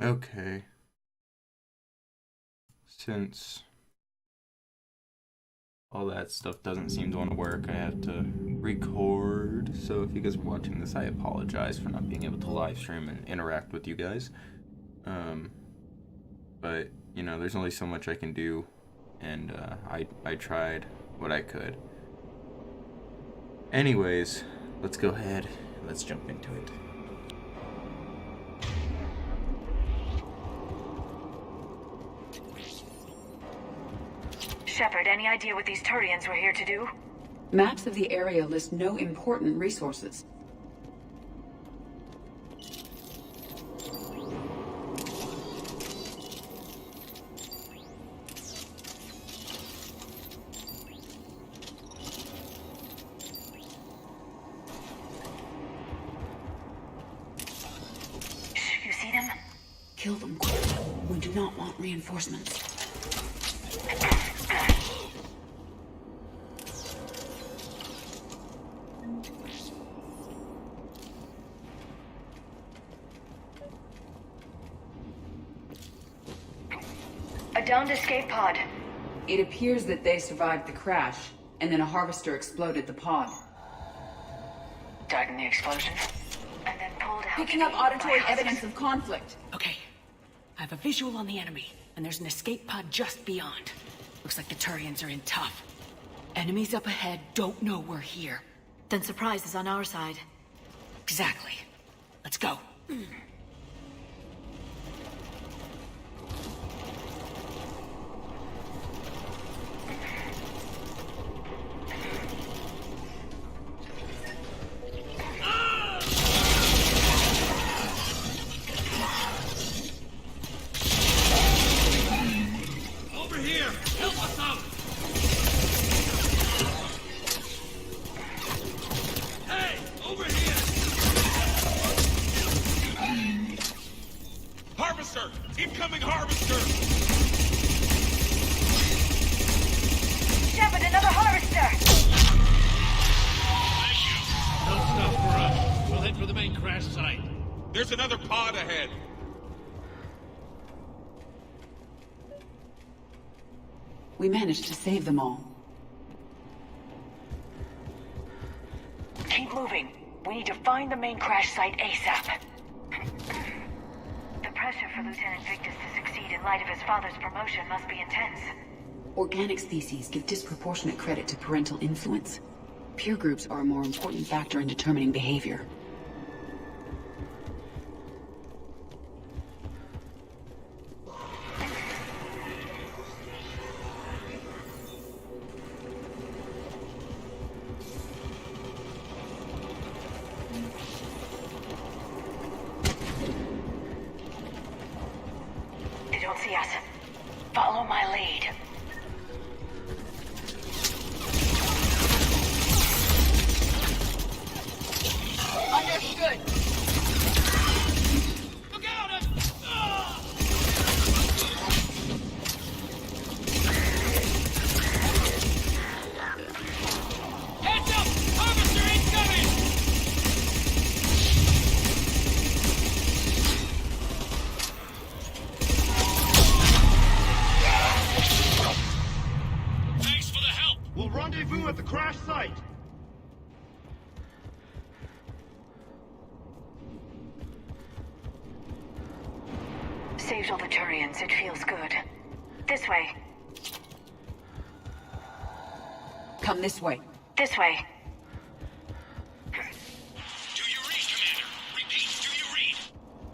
Okay. Since all that stuff doesn't seem to want to work, I have to record. So if you guys are watching this, I apologize for not being able to live stream and interact with you guys. But, you know, there's only so much I can do, and I tried what I could. Anyways, let's go ahead. Let's jump into it. Shepard, any idea what these Turians were here to do? Maps of the area list no important resources. You see them? Kill them quick. We do not want reinforcements. A downed escape pod. It appears that they survived the crash, and then a harvester exploded the pod. Died in the explosion. And then pulled out. Picking up auditory evidence of conflict. Okay. I have a visual on the enemy, and there's an escape pod just beyond. Looks like the Turians are in tough. Enemies up ahead don't know we're here. Then surprise is on our side. Exactly. Let's go. Incoming harvester! Shepard, another harvester! Thank you. Don't stop for us. We'll head for the main crash site. There's another pod ahead. We managed to save them all. Keep moving. We need to find the main crash site ASAP. The pressure for Lieutenant Victus to succeed in light of his father's promotion must be intense. Organic species give disproportionate credit to parental influence. Peer groups are a more important factor in determining behavior. They don't see us. Follow my lead. Understood. Look out! Heads up! Harvester incoming! Thanks for the help! We'll rendezvous at the crash site. Saved all the Turians. It feels good. This way. Come this way. This way. Do you read, Commander? Repeat, do you read?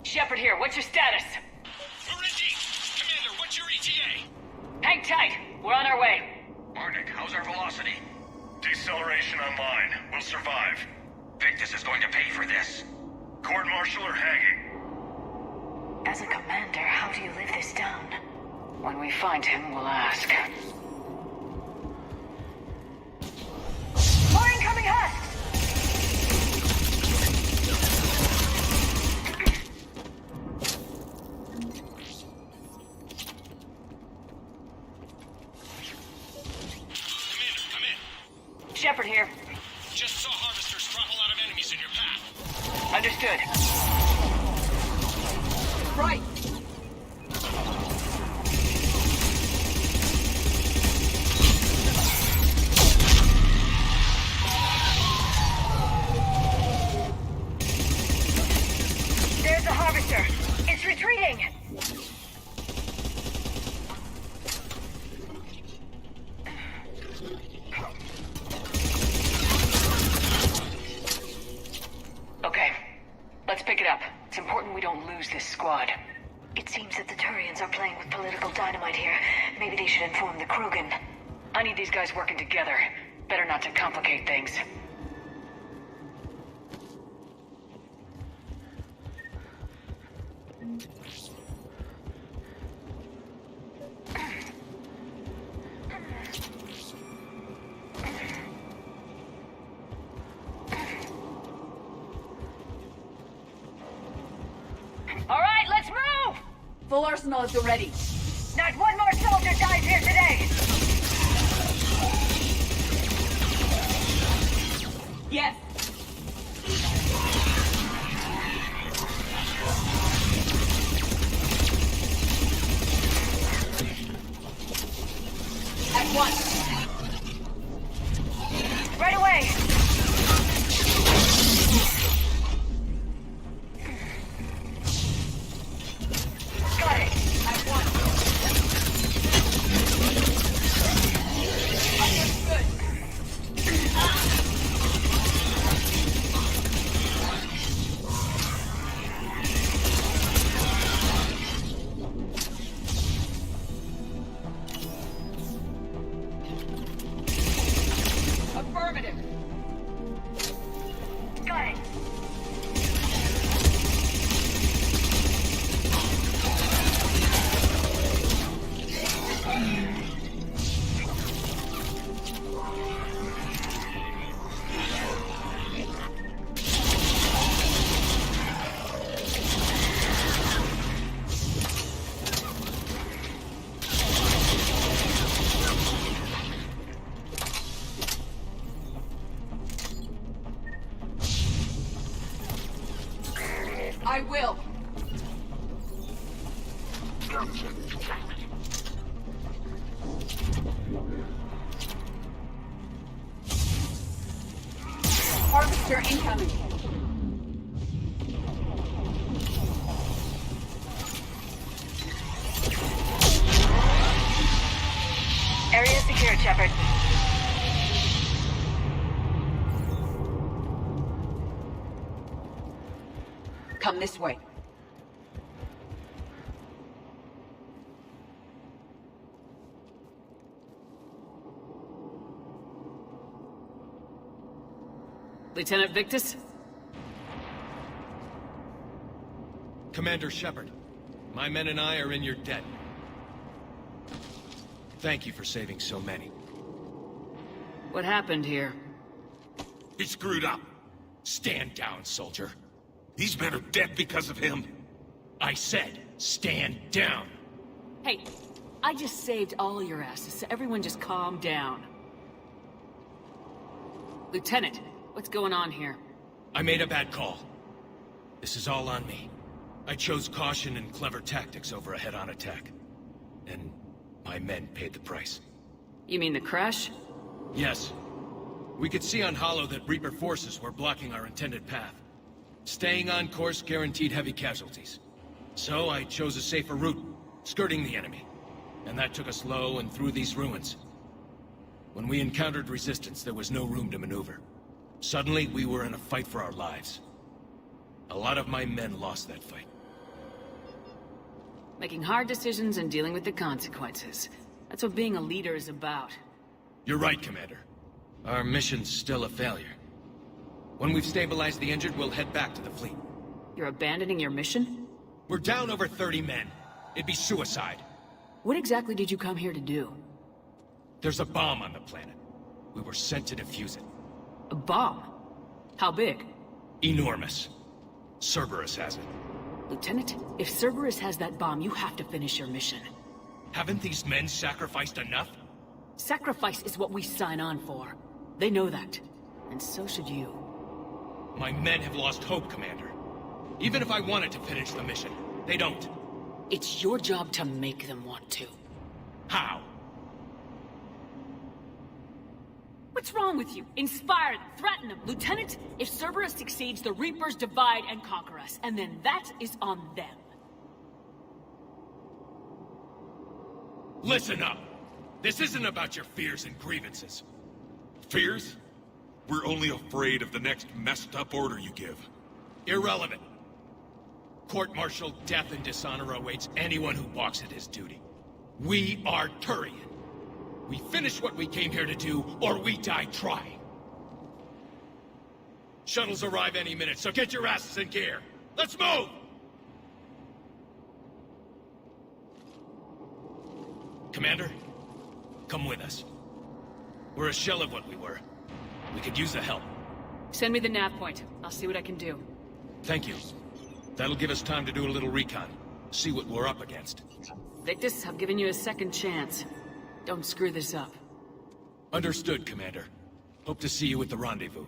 Shepard here. What's your status? We're in deep. Commander, what's your ETA? Hang tight. We're on our way. Arctic, how's our velocity? Deceleration online. We'll survive. Victus is going to pay for this. Court-martial or hanging? As a commander, how do you live this down? When we find him, we'll ask. More incoming husk! Commander, come in. Shepard here. Just saw harvesters throttle out of enemies in your path. Understood. Right. retreating! Okay, let's pick it up. It's important we don't lose this squad. It seems that the Turians are playing with political dynamite here. Maybe they should inform the Krogan. I need these guys working together. Better not to complicate things. All right, let's move! Full arsenal at the ready. Not one more soldier dies here today! Yes. At once. Right away! Got it! At once. Understood. Affirmative. Got it! I will. Harvester incoming. Area secured, Shepard. Come this way. Lieutenant Victus? Commander Shepard, my men and I are in your debt. Thank you for saving so many. What happened here? He screwed up. Stand down, soldier. These men are dead because of him. I said, stand down. Hey, I just saved all your asses, so everyone just calm down. Lieutenant, what's going on here? I made a bad call. This is all on me. I chose caution and clever tactics over a head-on attack. And my men paid the price. You mean the crash? Yes. We could see on Hollow that Reaper forces were blocking our intended path. Staying on course guaranteed heavy casualties. So I chose a safer route, skirting the enemy. And that took us low and through these ruins. When we encountered resistance, there was no room to maneuver. Suddenly, we were in a fight for our lives. A lot of my men lost that fight. Making hard decisions and dealing with the consequences. That's what being a leader is about. You're right, Commander. Our mission's still a failure. When we've stabilized the injured, we'll head back to the fleet. You're abandoning your mission? We're down over 30 men. It'd be suicide. What exactly did you come here to do? There's a bomb on the planet. We were sent to defuse it. A bomb? How big? Enormous. Cerberus has it. Lieutenant, if Cerberus has that bomb, you have to finish your mission. Haven't these men sacrificed enough? Sacrifice is what we sign on for. They know that. And so should you. My men have lost hope, Commander. Even if I wanted to finish the mission, they don't. It's your job to make them want to. How? What's wrong with you? Inspire them, threaten them. Lieutenant, if Cerberus succeeds, the Reapers divide and conquer us. And then that is on them. Listen up! This isn't about your fears and grievances. Fears? We're only afraid of the next messed up order you give. Irrelevant. Court-martial death and dishonor awaits anyone who balks at his duty. We are Turian. We finish what we came here to do, or we die trying. Shuttles arrive any minute, so get your asses in gear. Let's move! Commander, come with us. We're a shell of what we were. We could use the help. Send me the nav point. I'll see what I can do. Thank you. That'll give us time to do a little recon. See what we're up against. Victus, I've given you a second chance. Don't screw this up. Understood, Commander. Hope to see you at the rendezvous.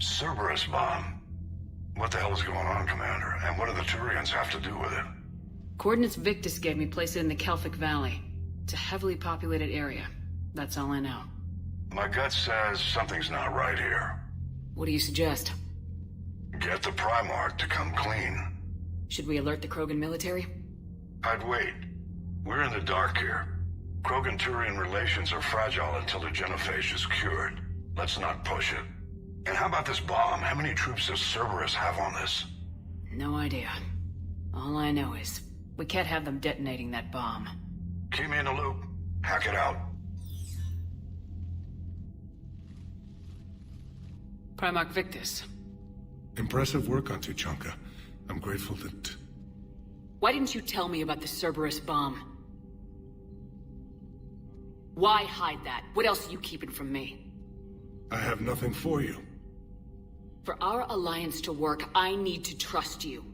Cerberus bomb. What the hell is going on, Commander? And what do the Turians have to do with it? Coordinates Victus gave me place it in the Kelphic Valley. It's a heavily populated area. That's all I know. My gut says something's not right here. What do you suggest? Get the Primarch to come clean. Should we alert the Krogan military? I'd wait. We're in the dark here. Krogan-Turian relations are fragile until the genophage is cured. Let's not push it. And how about this bomb? How many troops does Cerberus have on this? No idea. All I know is, we can't have them detonating that bomb. Keep me in the loop. Hack it out. Primarch Victus. Impressive work on Tuchanka. I'm grateful that... Why didn't you tell me about the Cerberus bomb? Why hide that? What else are you keeping from me? I have nothing for you. For our alliance to work, I need to trust you.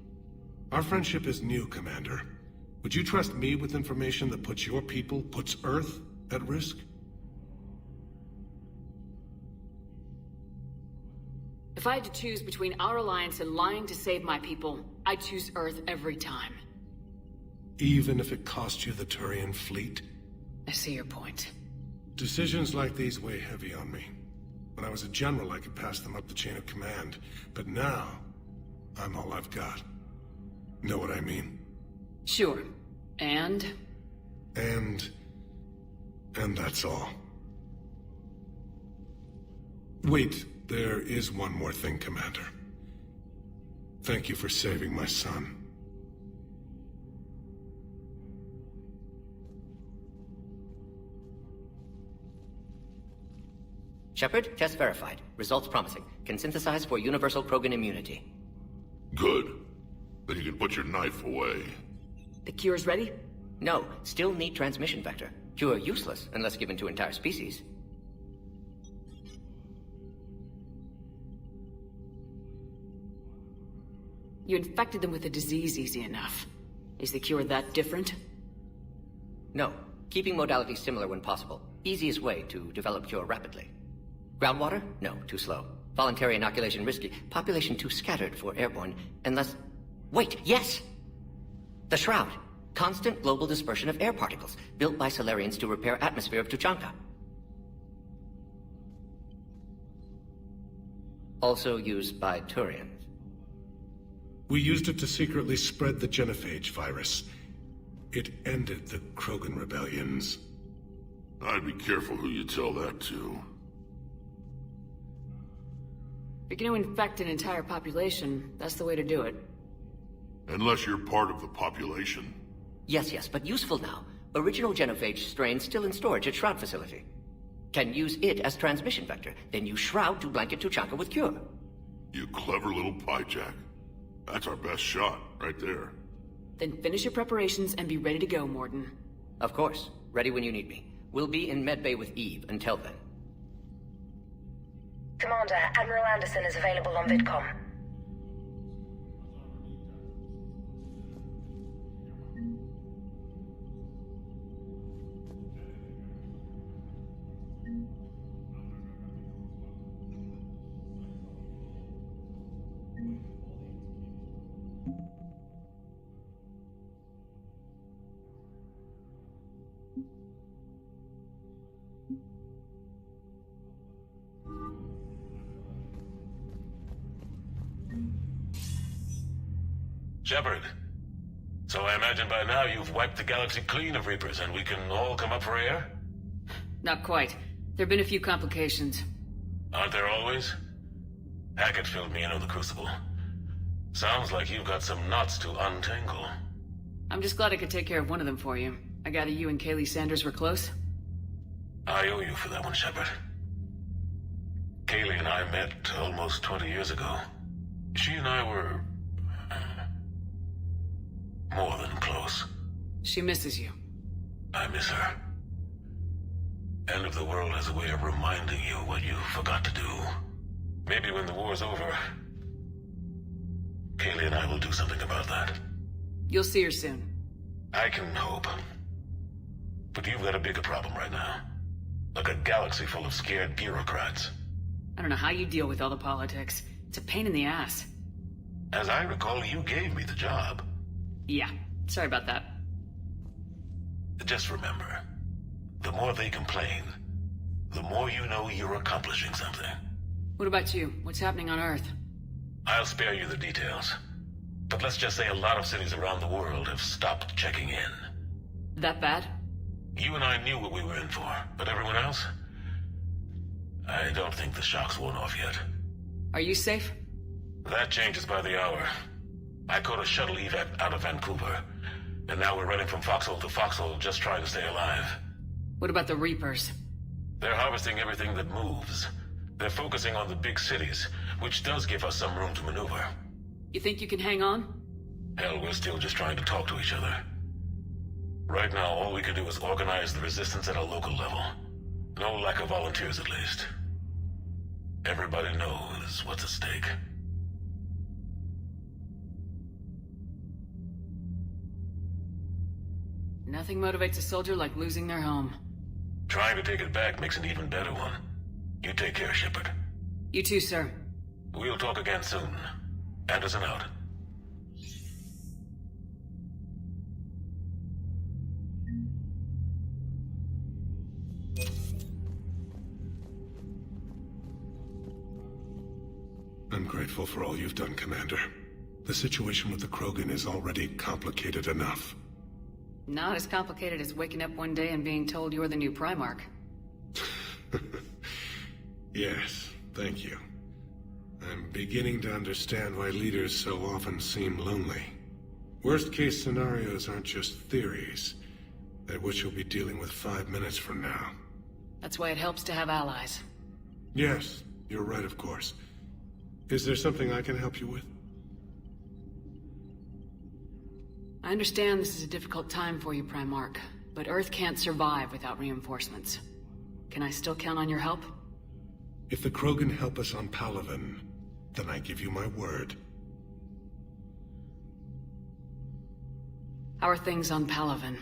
Our friendship is new, Commander. Would you trust me with information that puts your people, puts Earth, at risk? If I had to choose between our alliance and lying to save my people, I'd choose Earth every time. Even if it cost you the Turian fleet? I see your point. Decisions like these weigh heavy on me. When I was a general, I could pass them up the chain of command. But now, I'm all I've got. Know what I mean? Sure. And that's all. Wait, there is one more thing, Commander. Thank you for saving my son. Shepard, test verified. Results promising. Can synthesize for universal Krogan immunity. Good. Then you can put your knife away. The cure's ready? No, still need transmission vector. Cure useless unless given to entire species. You infected them with a disease easy enough. Is the cure that different? No. Keeping modalities similar when possible. Easiest way to develop cure rapidly. Groundwater? No, too slow. Voluntary inoculation risky. Population too scattered for airborne. Unless... Wait, yes! The Shroud. Constant global dispersion of air particles, built by Solarians to repair atmosphere of Tuchanka. Also used by Turians. We used it to secretly spread the genophage virus. It ended the Krogan rebellions. I'd be careful who you tell that to. If you're gonna infect an entire population, that's the way to do it. Unless you're part of the population. Yes, but useful now. Original genophage strain still in storage at Shroud facility. Can use it as transmission vector, then use Shroud to blanket Tuchanka with cure. You clever little pyjack. That's our best shot, right there. Then finish your preparations and be ready to go, Morden. Of course. Ready when you need me. We'll be in medbay with Eve until then. Commander, Admiral Anderson is available on VidCom. Shepard. So I imagine by now you've wiped the galaxy clean of Reapers and we can all come up for air? Not quite. There've been a few complications. Aren't there always? Hackett filled me in on the Crucible. Sounds like you've got some knots to untangle. I'm just glad I could take care of one of them for you. I gather you and Kaylee Sanders were close? I owe you for that one, Shepard. Kaylee and I met almost 20 years ago. She and I were... more than close. She misses you. I miss her. End of the world has a way of reminding you what you forgot to do. Maybe when the war's over, Kaylee and I will do something about that. You'll see her soon. I can hope. But you've got a bigger problem right now. Like a galaxy full of scared bureaucrats. I don't know how you deal with all the politics. It's a pain in the ass. As I recall, you gave me the job. Yeah, sorry about that. Just remember, the more they complain, the more you know you're accomplishing something. What about you? What's happening on Earth? I'll spare you the details. But let's just say a lot of cities around the world have stopped checking in. That bad? You and I knew what we were in for, but everyone else? I don't think the shock's worn off yet. Are you safe? That changes by the hour. I caught a shuttle evac out of Vancouver, and now we're running from foxhole to foxhole just trying to stay alive. What about the Reapers? They're harvesting everything that moves. They're focusing on the big cities, which does give us some room to maneuver. You think you can hang on? Hell, we're still just trying to talk to each other. Right now, all we can do is organize the resistance at a local level. No lack of volunteers, at least. Everybody knows what's at stake. Nothing motivates a soldier like losing their home. Trying to take it back makes an even better one. You take care, Shepard. You too, sir. We'll talk again soon. Anderson out. I'm grateful for all you've done, Commander. The situation with the Krogan is already complicated enough. Not as complicated as waking up one day and being told you're the new Primarch. Yes, thank you. I'm beginning to understand why leaders so often seem lonely. Worst-case scenarios aren't just theories. They're what you'll be dealing with 5 minutes from now. That's why it helps to have allies. Yes, you're right, of course. Is there something I can help you with? I understand this is a difficult time for you, Primarch, but Earth can't survive without reinforcements. Can I still count on your help? If the Krogan help us on Palaven, then I give you my word. How are things on Palaven?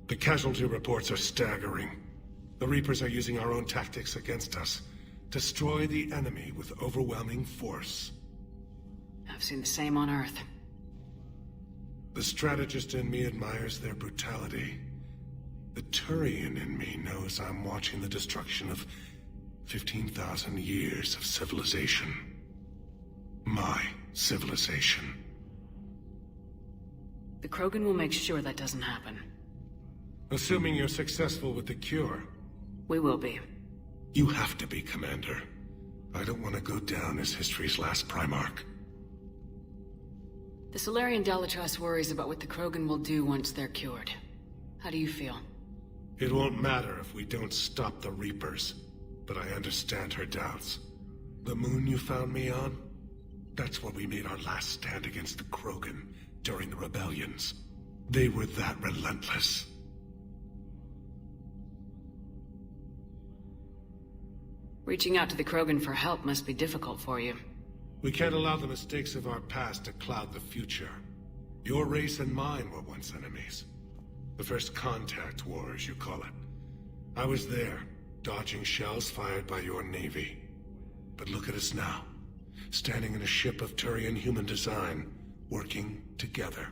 The casualty reports are staggering. The Reapers are using our own tactics against us. Destroy the enemy with overwhelming force. I've seen the same on Earth. The strategist in me admires their brutality. The Turian in me knows I'm watching the destruction of 15,000 years of civilization. My civilization. The Krogan will make sure that doesn't happen. Assuming you're successful with the cure. We will be. You have to be, Commander. I don't want to go down as history's last Primarch. The Solarian Dalatrass worries about what the Krogan will do once they're cured. How do you feel? It won't matter if we don't stop the Reapers, but I understand her doubts. The moon you found me on? That's where we made our last stand against the Krogan during the rebellions. They were that relentless. Reaching out to the Krogan for help must be difficult for you. We can't allow the mistakes of our past to cloud the future. Your race and mine were once enemies. The first contact war, as you call it. I was there, dodging shells fired by your navy. But look at us now, standing in a ship of Turian human design, working together.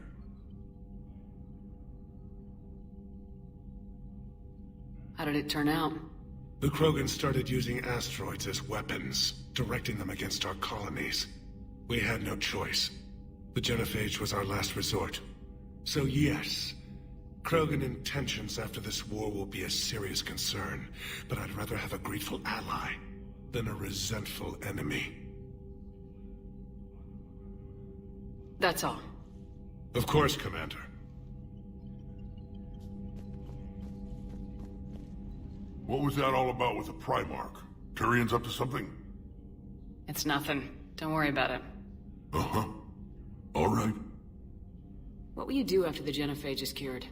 How did it turn out? The Krogan started using asteroids as weapons, directing them against our colonies. We had no choice. The genophage was our last resort. So yes, Krogan intentions after this war will be a serious concern, but I'd rather have a grateful ally than a resentful enemy. That's all. Of course, Commander. What was that all about with the Primarch? Turian's up to something? It's nothing. Don't worry about it. Uh-huh. All right. What will you do after the genophage is cured?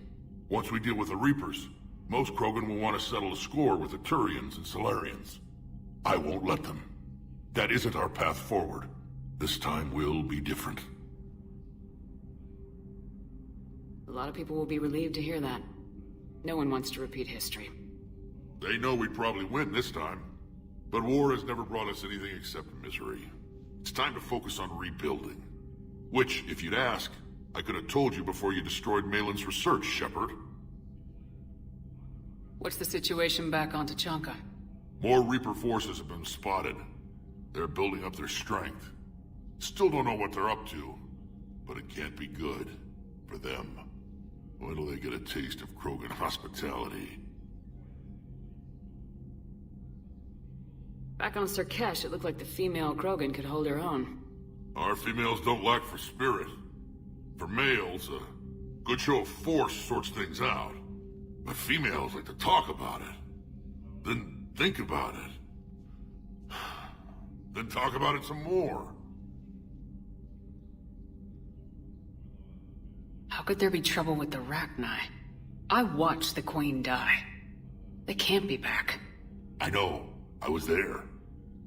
Once we deal with the Reapers, most Krogan will want to settle a score with the Turians and Solarians. I won't let them. That isn't our path forward. This time will be different. A lot of people will be relieved to hear that. No one wants to repeat history. They know we'd probably win this time. But war has never brought us anything except misery. It's time to focus on rebuilding. Which, if you'd ask, I could have told you before you destroyed Malin's research, Shepard. What's the situation back on Tachanka? More Reaper forces have been spotted. They're building up their strength. Still don't know what they're up to, but it can't be good for them. Wait till they get a taste of Krogan hospitality. Back on Sirkesh, it looked like the female Krogan could hold her own. Our females don't lack for spirit. For males, a good show of force sorts things out. But females like to talk about it. Then think about it. Then talk about it some more. How could there be trouble with the Rachni? I watched the Queen die. They can't be back. I know. I was there.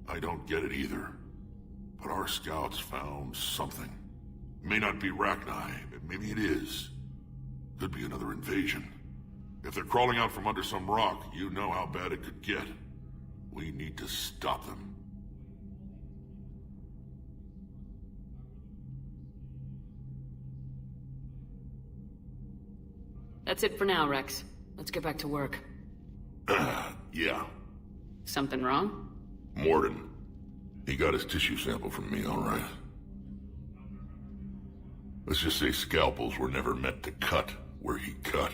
I don't get it either. But our scouts found something. It may not be Rachni, but maybe it is. Could be another invasion. If they're crawling out from under some rock, you know how bad it could get. We need to stop them. That's it for now, Rex. Let's get back to work. Yeah. Something wrong? Morden. He got his tissue sample from me, all right. Let's just say scalpels were never meant to cut where he cut.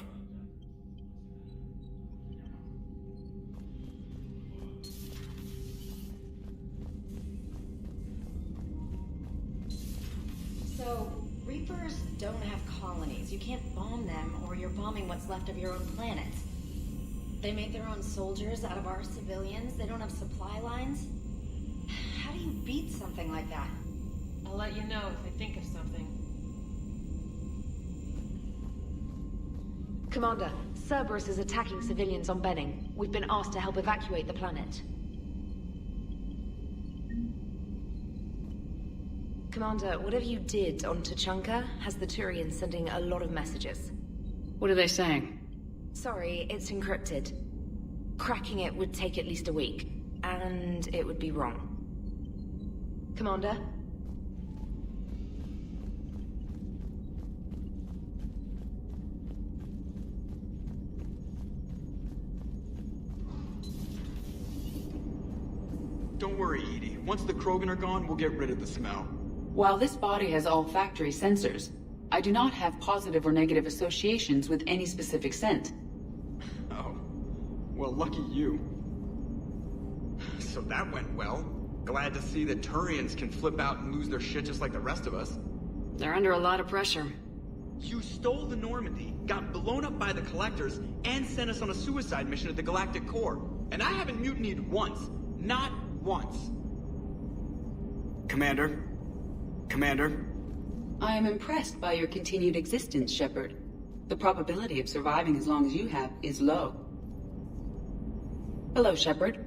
So, Reapers don't have colonies. You can't bomb them, or you're bombing what's left of your own planet. They make their own soldiers out of our civilians. They don't have supply lines. How do you beat something like that? I'll let you know if I think of something. Commander, Cerberus is attacking civilians on Benning. We've been asked to help evacuate the planet. Commander, whatever you did on Tachanka has the Turians sending a lot of messages. What are they saying? Sorry, it's encrypted. Cracking it would take at least a week, and it would be wrong. Commander? Don't worry, Edie. Once the Krogan are gone, we'll get rid of the smell. While this body has olfactory sensors, I do not have positive or negative associations with any specific scent. Oh. Well, lucky you. So that went well. Glad to see that Turians can flip out and lose their shit just like the rest of us. They're under a lot of pressure. You stole the Normandy, got blown up by the Collectors, and sent us on a suicide mission at the Galactic Core. And I haven't mutinied once. Not once. Commander? Commander? I am impressed by your continued existence, Shepard. The probability of surviving as long as you have is low. Hello, Shepard.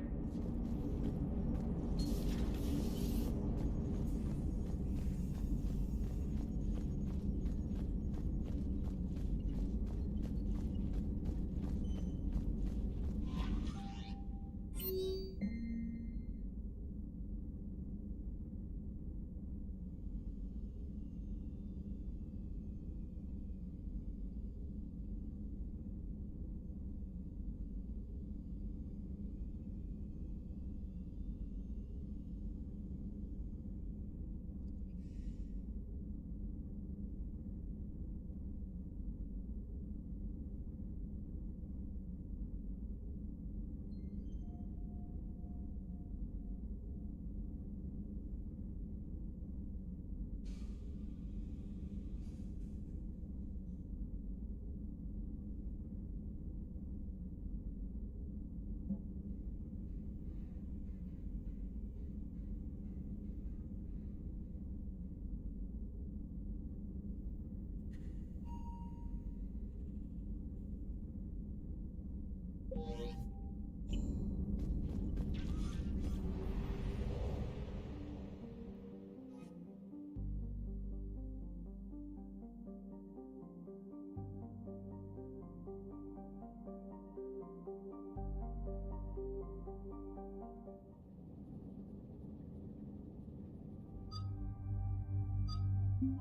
Cerberus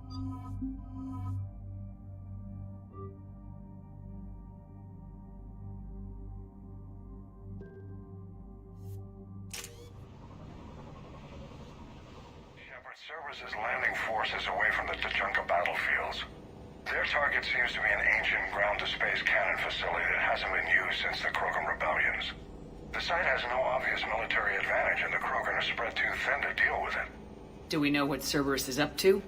is landing forces away from the Tachanka battlefields. Their target seems to be an ancient ground-to-space cannon facility that hasn't been used since the Krogan rebellions. The site has no obvious military advantage, and the Krogan are spread too thin to deal with it. Do we know what Cerberus is up to?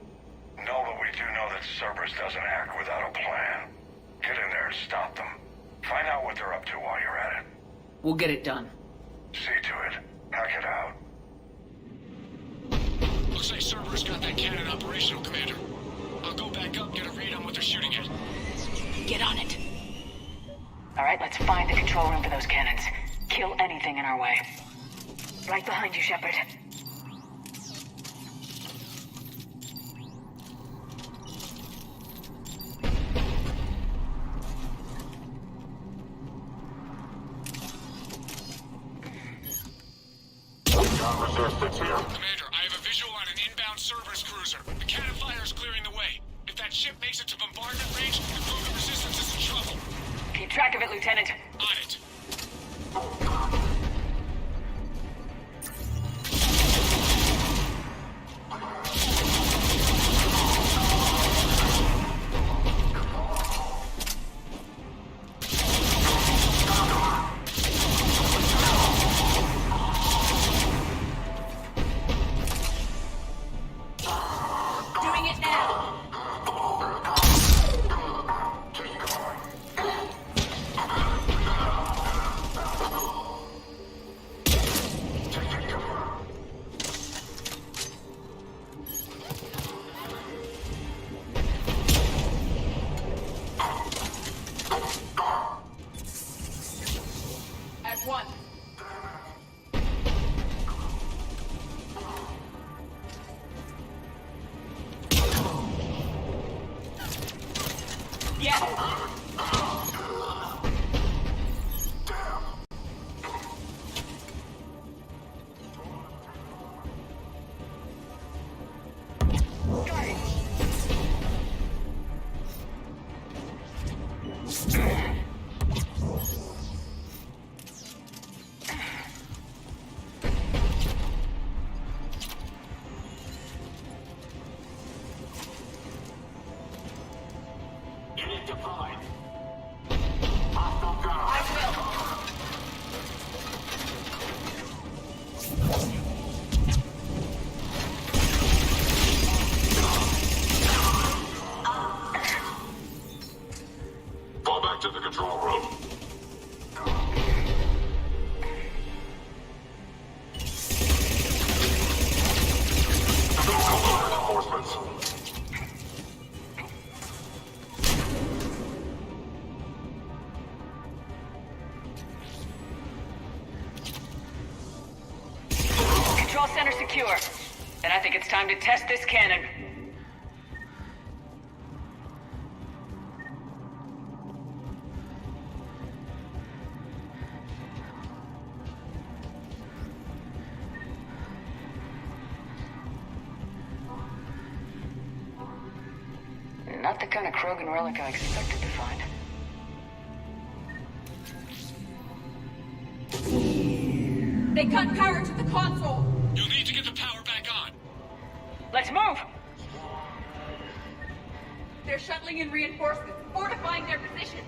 No, but we do know that Cerberus doesn't act without a plan. Get in there and stop them. Find out what they're up to while you're at it. We'll get it done. See to it. Hack it out. Looks like Cerberus got that cannon operational, Commander. I'll go back up, get a read on what they're shooting at. Get on it. All right, let's find the control room for those cannons. Kill anything in our way. Right behind you, Shepard. Commander, I have a visual on an inbound Cerberus cruiser. The cannon fire is clearing the way. If that ship makes it to bombardment range, the Krogan resistance is in trouble. Keep track of it, Lieutenant. On it. Control center secure. Then I think it's time to test this cannon. Not the kind of Krogan relic I expected to find. They cut power to the console! You'll need to get the power back on. Let's move! They're shuttling in reinforcements, fortifying their position.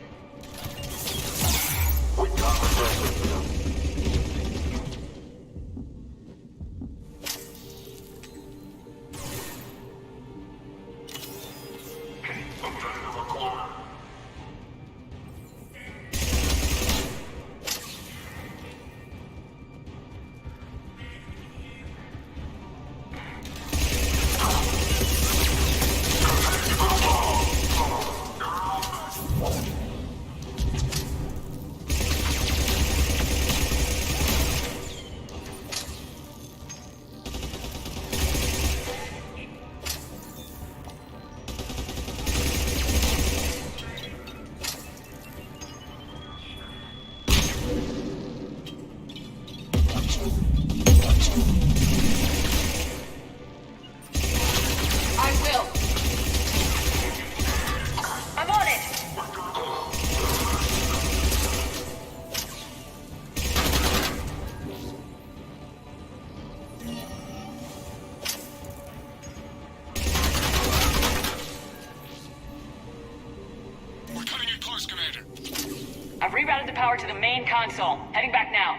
power to the main console. Heading back now.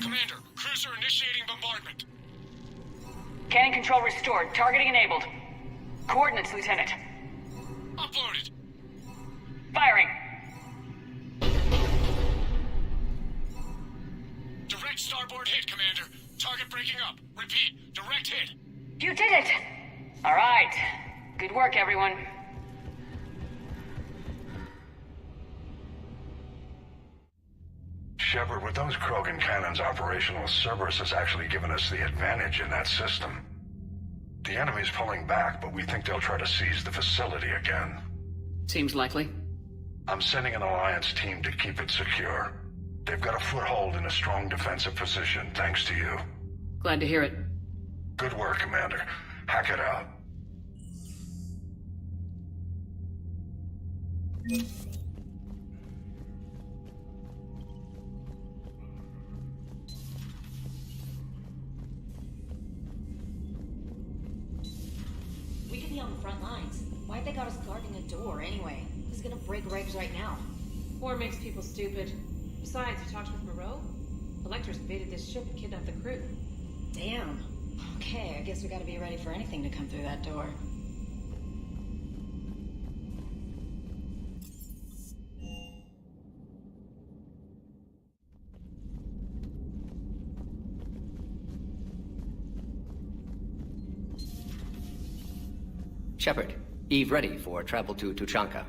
Commander, cruiser initiating bombardment. Cannon control restored. Targeting enabled. Coordinates, Lieutenant. Uploaded. Firing. Direct starboard hit, Commander. Target breaking up. Repeat, direct hit. You did it! All right. Good work, everyone. Shepard, with those Krogan cannons operational, Cerberus has actually given us the advantage in that system. The enemy's pulling back, but we think they'll try to seize the facility again. Seems likely. I'm sending an Alliance team to keep it secure. They've got a foothold in a strong defensive position, thanks to you. Glad to hear it. Good work, Commander. Hack it out. We could be on the front lines. Why'd they got us guarding a door anyway? Who's gonna break regs right now? War makes people stupid. Besides, you talked with Moreau? Electors invaded this ship and kidnapped the crew. Damn. Okay, I guess we gotta be ready for anything to come through that door. Shepard, Eve ready for travel to Tuchanka.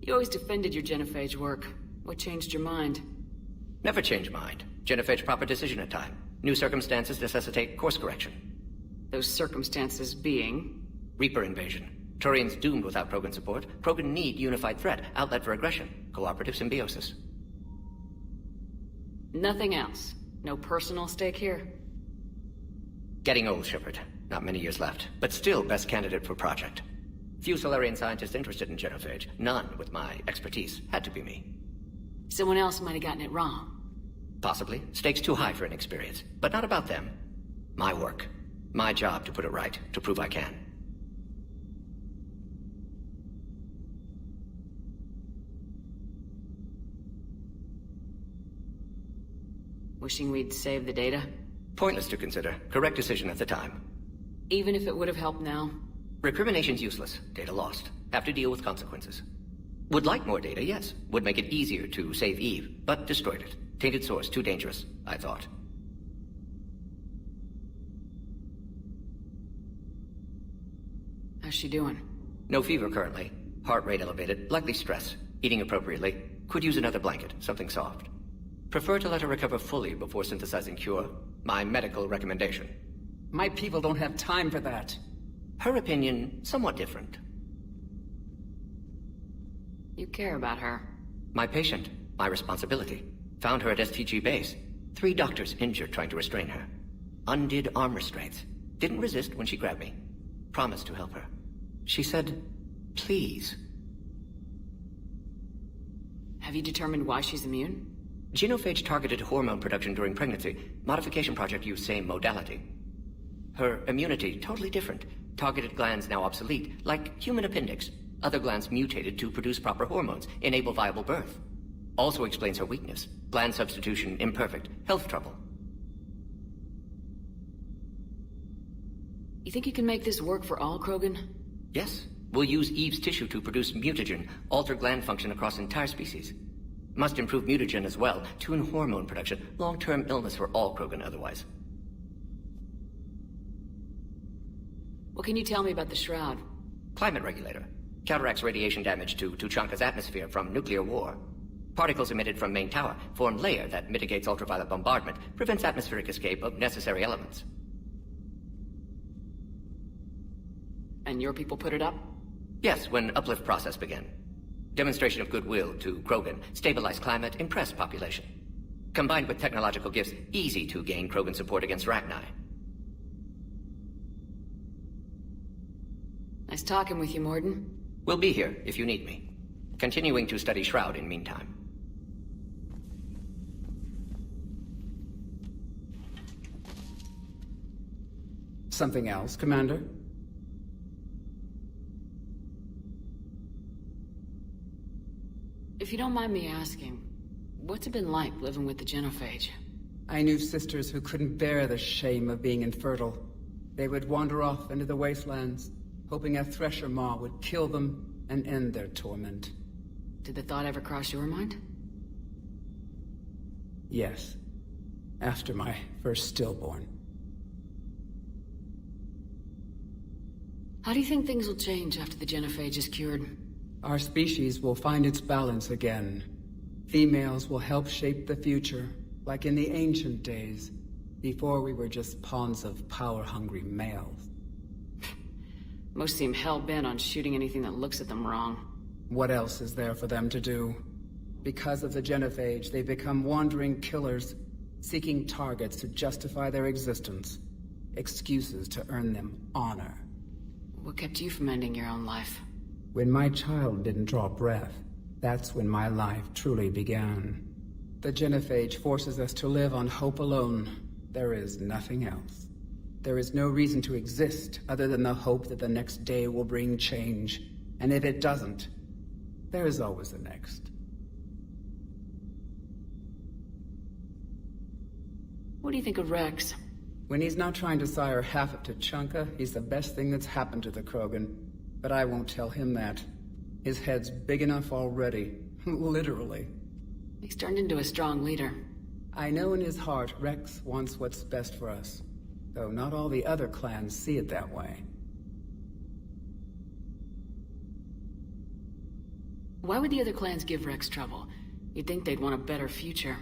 You always defended your genophage work. What changed your mind? Never change mind. Genophage proper decision at time. New circumstances necessitate course correction. Those circumstances being? Reaper invasion. Turians doomed without Krogan support. Krogan need unified threat, outlet for aggression, cooperative symbiosis. Nothing else? No personal stake here? Getting old, Shepard. Not many years left, but still best candidate for project. Few Solarian scientists interested in genophage. None with my expertise. Had to be me. Someone else might have gotten it wrong. Possibly. Stakes too high for inexperience. But not about them. My work. My job to put it right. To prove I can. Wishing we'd saved the data? Pointless to consider. Correct decision at the time. Even if it would have helped now? Recrimination's useless. Data lost. Have to deal with consequences. Would like more data, yes. Would make it easier to save Eve, but destroyed it. Tainted source, too dangerous, I thought. How's she doing? No fever currently. Heart rate elevated, likely stress. Eating appropriately. Could use another blanket, something soft. Prefer to let her recover fully before synthesizing cure. My medical recommendation. My people don't have time for that. Her opinion, somewhat different. You care about her. My patient, my responsibility. Found her at STG base. 3 doctors injured trying to restrain her. Undid arm restraints. Didn't resist when she grabbed me. Promised to help her. She said, please. Have you determined why she's immune? Genophage targeted hormone production during pregnancy. Modification project used same modality. Her immunity, totally different. Targeted glands now obsolete, like human appendix. Other glands mutated to produce proper hormones, enable viable birth. Also explains her weakness. Gland substitution imperfect. Health trouble. You think you can make this work for all Krogan? Yes. We'll use Eve's tissue to produce mutagen, alter gland function across entire species. Must improve mutagen as well, tune hormone production, long-term illness for all Krogan otherwise. What can you tell me about the Shroud? Climate regulator. Counteracts radiation damage to Tuchanka's atmosphere from nuclear war. Particles emitted from main tower form layer that mitigates ultraviolet bombardment, prevents atmospheric escape of necessary elements. And your people put it up? Yes, when uplift process began. Demonstration of goodwill to Krogan, stabilize climate, impress population. Combined with technological gifts, easy to gain Krogan support against Rachni. Nice talking with you, Morden. We'll be here if you need me. Continuing to study Shroud in meantime. Something else, Commander? If you don't mind me asking, what's it been like living with the Genophage? I knew sisters who couldn't bear the shame of being infertile. They would wander off into the wastelands, hoping a thresher maw would kill them and end their torment. Did the thought ever cross your mind? Yes. After my first stillborn. How do you think things will change after the Genophage is cured? Our species will find its balance again. Females will help shape the future, like in the ancient days, before we were just pawns of power-hungry males. Most seem hell-bent on shooting anything that looks at them wrong. What else is there for them to do? Because of the Genophage, they become wandering killers, seeking targets to justify their existence. Excuses to earn them honor. What kept you from ending your own life? When my child didn't draw breath, that's when my life truly began. The Genophage forces us to live on hope alone. There is nothing else. There is no reason to exist other than the hope that the next day will bring change. And if it doesn't, there is always the next. What do you think of Rex? When he's not trying to sire half of Tuchanka, he's the best thing that's happened to the Krogan. But I won't tell him that. His head's big enough already. Literally. He's turned into a strong leader. I know in his heart Rex wants what's best for us. Though not all the other clans see it that way. Why would the other clans give Rex trouble? You'd think they'd want a better future.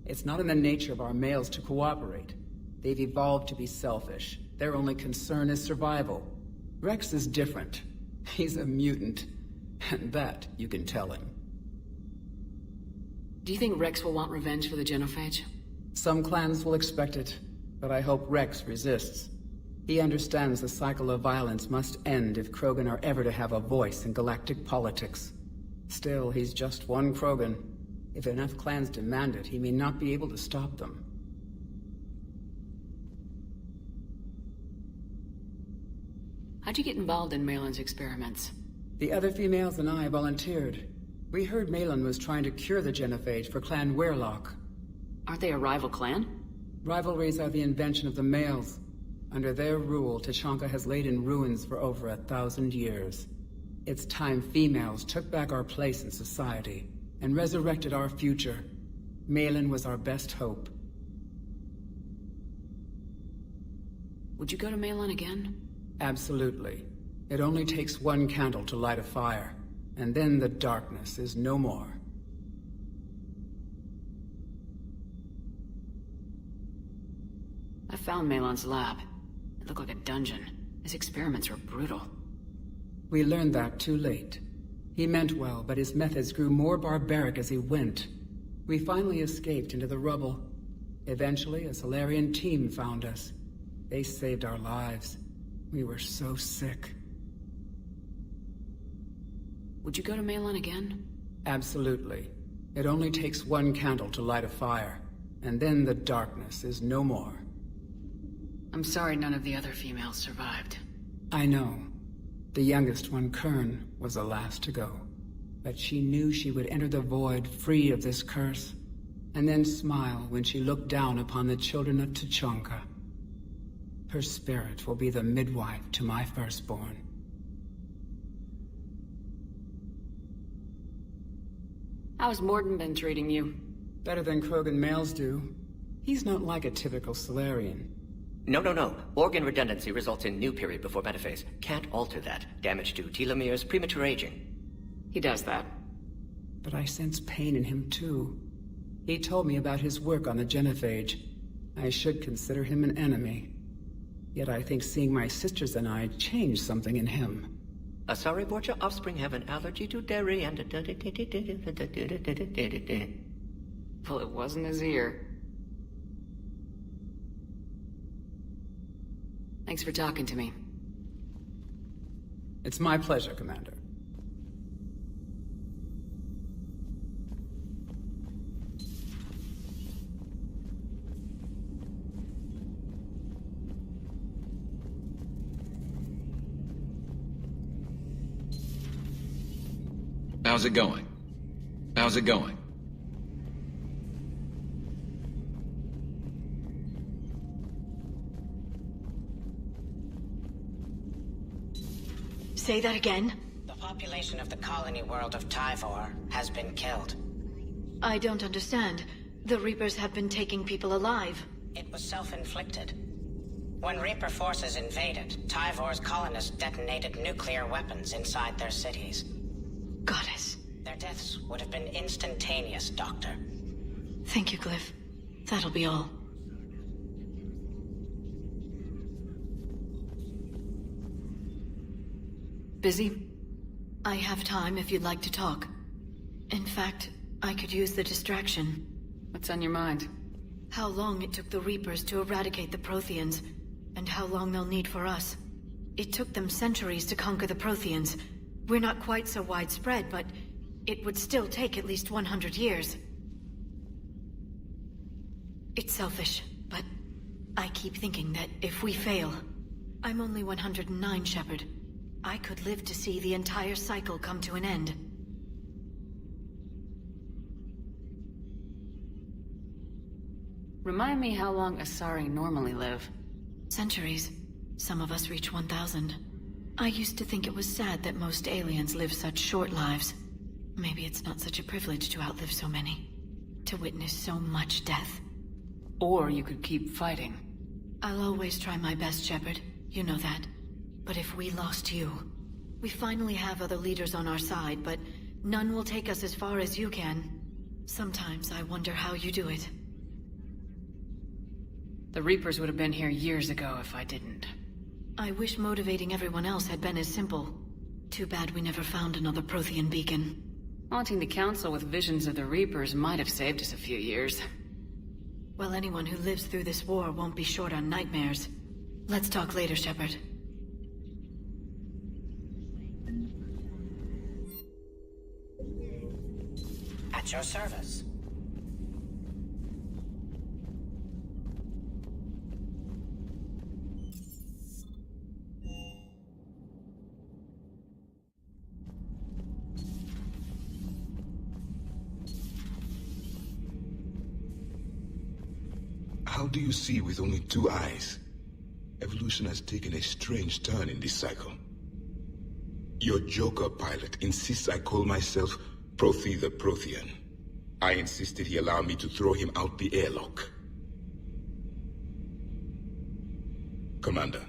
It's not in the nature of our males to cooperate. They've evolved to be selfish. Their only concern is survival. Rex is different. He's a mutant. And that you can tell him. Do you think Rex will want revenge for the Genophage? Some clans will expect it, but I hope Rex resists. He understands the cycle of violence must end if Krogan are ever to have a voice in galactic politics. Still, he's just one Krogan. If enough clans demand it, he may not be able to stop them. How'd you get involved in Malin's experiments? The other females and I volunteered. We heard Malin was trying to cure the Genophage for Clan Weirlock. Aren't they a rival clan? Rivalries are the invention of the males. Under their rule, Tuchanka has laid in ruins for over 1,000 years. It's time females took back our place in society and resurrected our future. Malin was our best hope. Would you go to Malin again? Absolutely. It only takes one candle to light a fire, and then the darkness is no more. found Malon's lab. It looked like a dungeon. His experiments were brutal. We learned that too late. He meant well, but his methods grew more barbaric as he went. We finally escaped into the rubble. Eventually, a Solarian team found us. They saved our lives. We were so sick. Would you go to Malon again? Absolutely. It only takes one candle to light a fire, and then the darkness is no more. I'm sorry none of the other females survived. I know. The youngest one, Kern, was the last to go. But she knew she would enter the void free of this curse, and then smile when she looked down upon the children of Tuchanka. Her spirit will be the midwife to my firstborn. How's Morden been treating you? Better than Krogan males do. He's not like a typical Solarian. No. Organ redundancy results in new period before metaphase. Can't alter that. Damage to telomeres, premature aging. He does that. But I sense pain in him too. He told me about his work on the genophage. I should consider him an enemy. Yet I think seeing my sisters and I changed something in him. Asari Borgia offspring have an allergy to dairy and... Well, it wasn't his ear. Thanks for talking to me. It's my pleasure, Commander. How's it going? How's it going? Say that again? The population of the colony world of Tyvor has been killed. I don't understand. The Reapers have been taking people alive. It was self-inflicted. When Reaper forces invaded, Tyvor's colonists detonated nuclear weapons inside their cities. Goddess. Their deaths would have been instantaneous, Doctor. Thank you, Glyph. That'll be all. Busy? I have time if you'd like to talk. In fact, I could use the distraction. What's on your mind? How long it took the Reapers to eradicate the Protheans, and how long they'll need for us. It took them centuries to conquer the Protheans. We're not quite so widespread, but it would still take at least 100 years. It's selfish, but I keep thinking that if we fail... I'm only 109, Shepard. I could live to see the entire cycle come to an end. Remind me how long Asari normally live. Centuries. Some of us reach 1,000. I used to think it was sad that most aliens live such short lives. Maybe it's not such a privilege to outlive so many. To witness so much death. Or you could keep fighting. I'll always try my best, Shepard. You know that. But if we lost you... We finally have other leaders on our side, but none will take us as far as you can. Sometimes I wonder how you do it. The Reapers would have been here years ago if I didn't. I wish motivating everyone else had been as simple. Too bad we never found another Prothean beacon. Haunting the Council with visions of the Reapers might have saved us a few years. Well, anyone who lives through this war won't be short on nightmares. Let's talk later, Shepard. At your service. How do you see with only 2 eyes? Evolution has taken a strange turn in this cycle. Your Joker pilot insists I call myself Prothe the Prothean. I insisted he allow me to throw him out the airlock. Commander.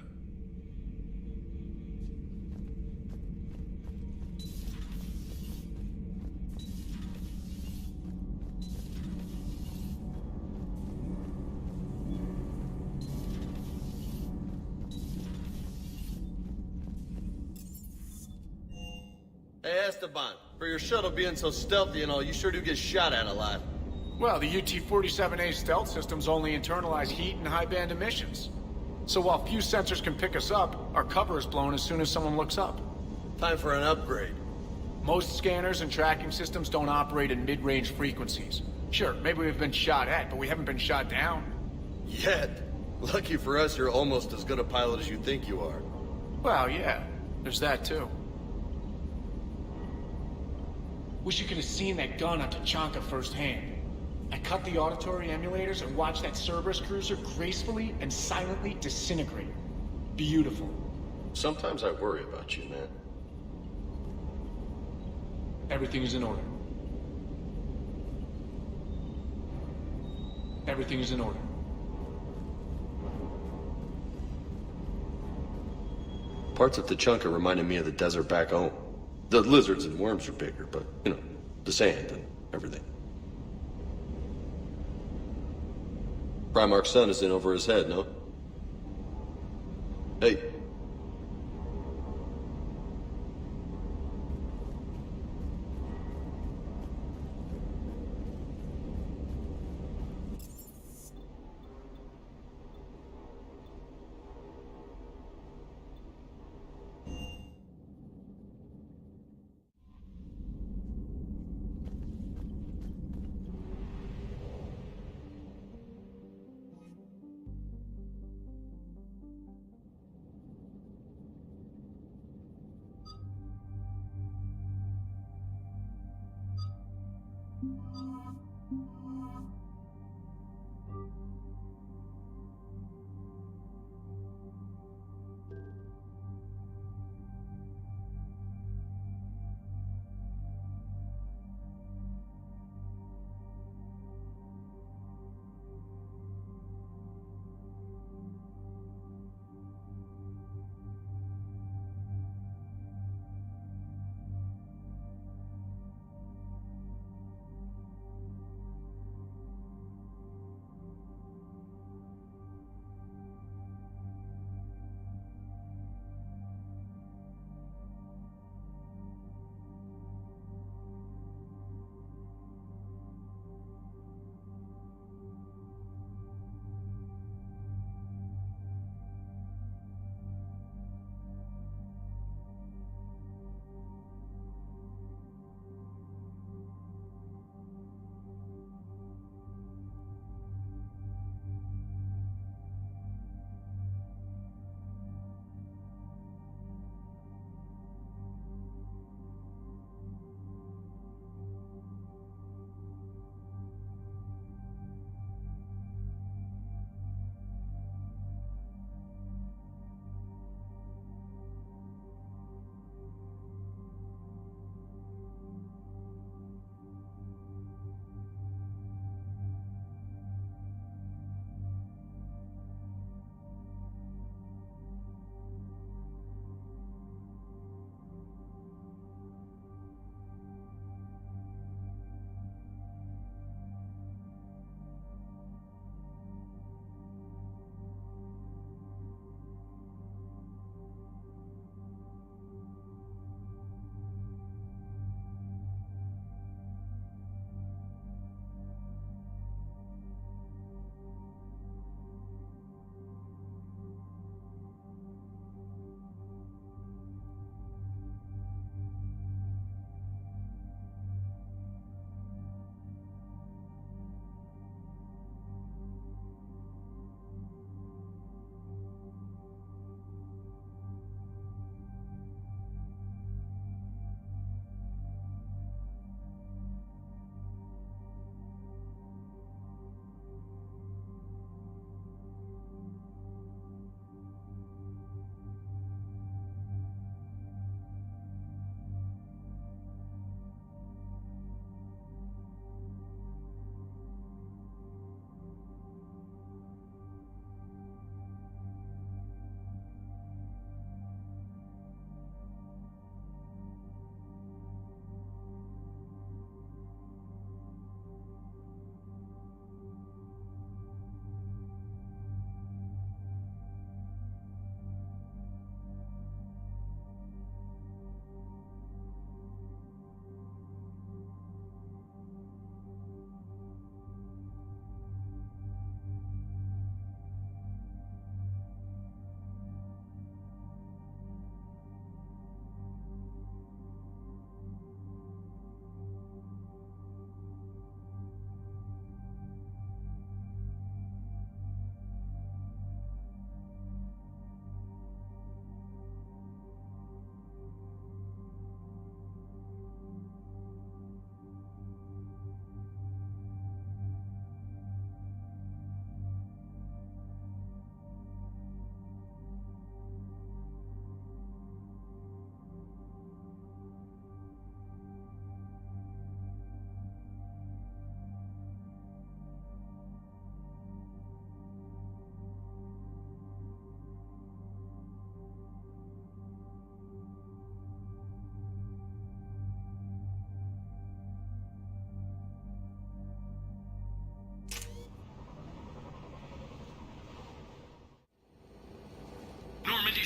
Esteban. For your shuttle being so stealthy and all, you sure do get shot at a lot. Well, the UT-47A stealth systems only internalize heat and high-band emissions. So while few sensors can pick us up, our cover is blown as soon as someone looks up. Time for an upgrade. Most scanners and tracking systems don't operate at mid-range frequencies. Sure, maybe we've been shot at, but we haven't been shot down. Yet. Lucky for us, you're almost as good a pilot as you think you are. Well, yeah. There's that, too. Wish you could have seen that gun on Tachanka firsthand. I cut the auditory emulators and watched that Cerberus cruiser gracefully and silently disintegrate. Beautiful. Sometimes I worry about you, man. Everything is in order. Everything is in order. Parts of Tachanka reminded me of the desert back home. The lizards and worms are bigger, but, you know, the sand and everything. Primarch's son is in over his head, no? Hey.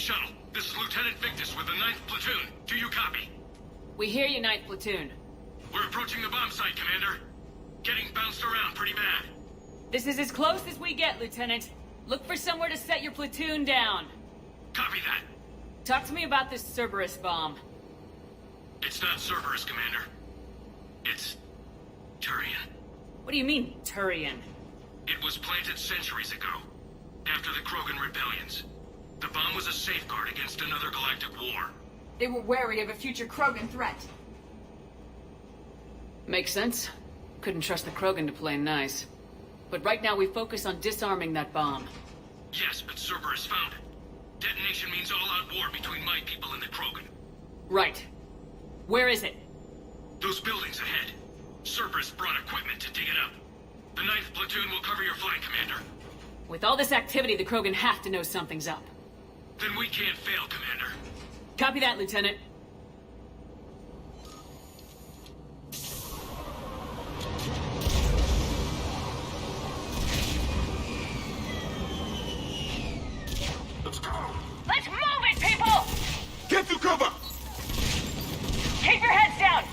shuttle. This is Lieutenant Victus with the 9th Platoon. Do you copy? We hear you, 9th Platoon. We're approaching the bomb site, Commander. Getting bounced around pretty bad. This is as close as we get, Lieutenant. Look for somewhere to set your platoon down. Copy that. Talk to me about this Cerberus bomb. It's not Cerberus, Commander. It's Turian. What do you mean, Turian? It was planted centuries ago, after the Krogan rebellions. The bomb was a safeguard against another galactic war. They were wary of a future Krogan threat. Makes sense. Couldn't trust the Krogan to play nice. But right now we focus on disarming that bomb. Yes, but Cerberus found it. Detonation means all-out war between my people and the Krogan. Right. Where is it? Those buildings ahead. Cerberus brought equipment to dig it up. The 9th Platoon will cover your flank, Commander. With all this activity, the Krogan have to know something's up. Then we can't fail, Commander. Copy that, Lieutenant. Let's go. Let's move it, people! Get to cover! Keep your heads down!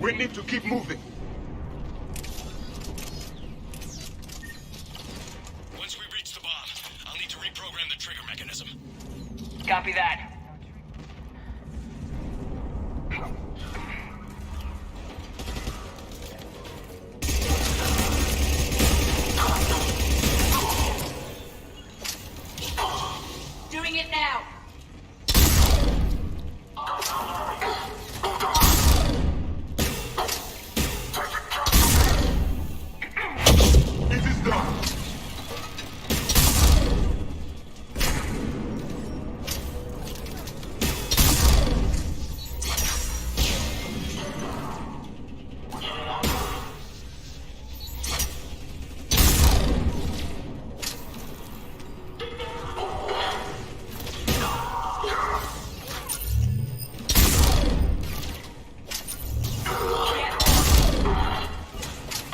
We need to keep moving. Once we reach the bomb, I'll need to reprogram the trigger mechanism. Copy that. Doing it now. It is done.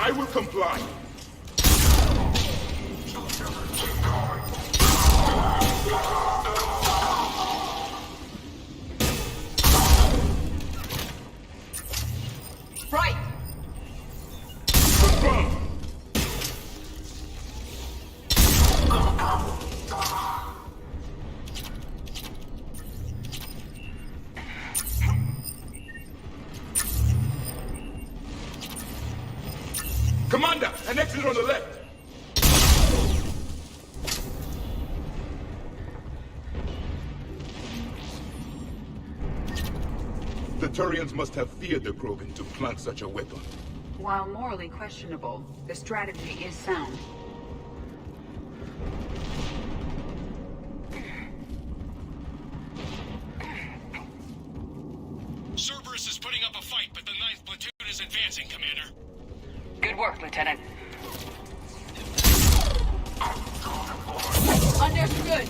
I will comply. Right. Confirmed. Commander, an exit on the left. The Turians must have feared the Krogan to plant such a weapon. While morally questionable, the strategy is sound. Cerberus is putting up a fight, but the 9th Platoon is advancing, Commander. Good work, Lieutenant. Understood.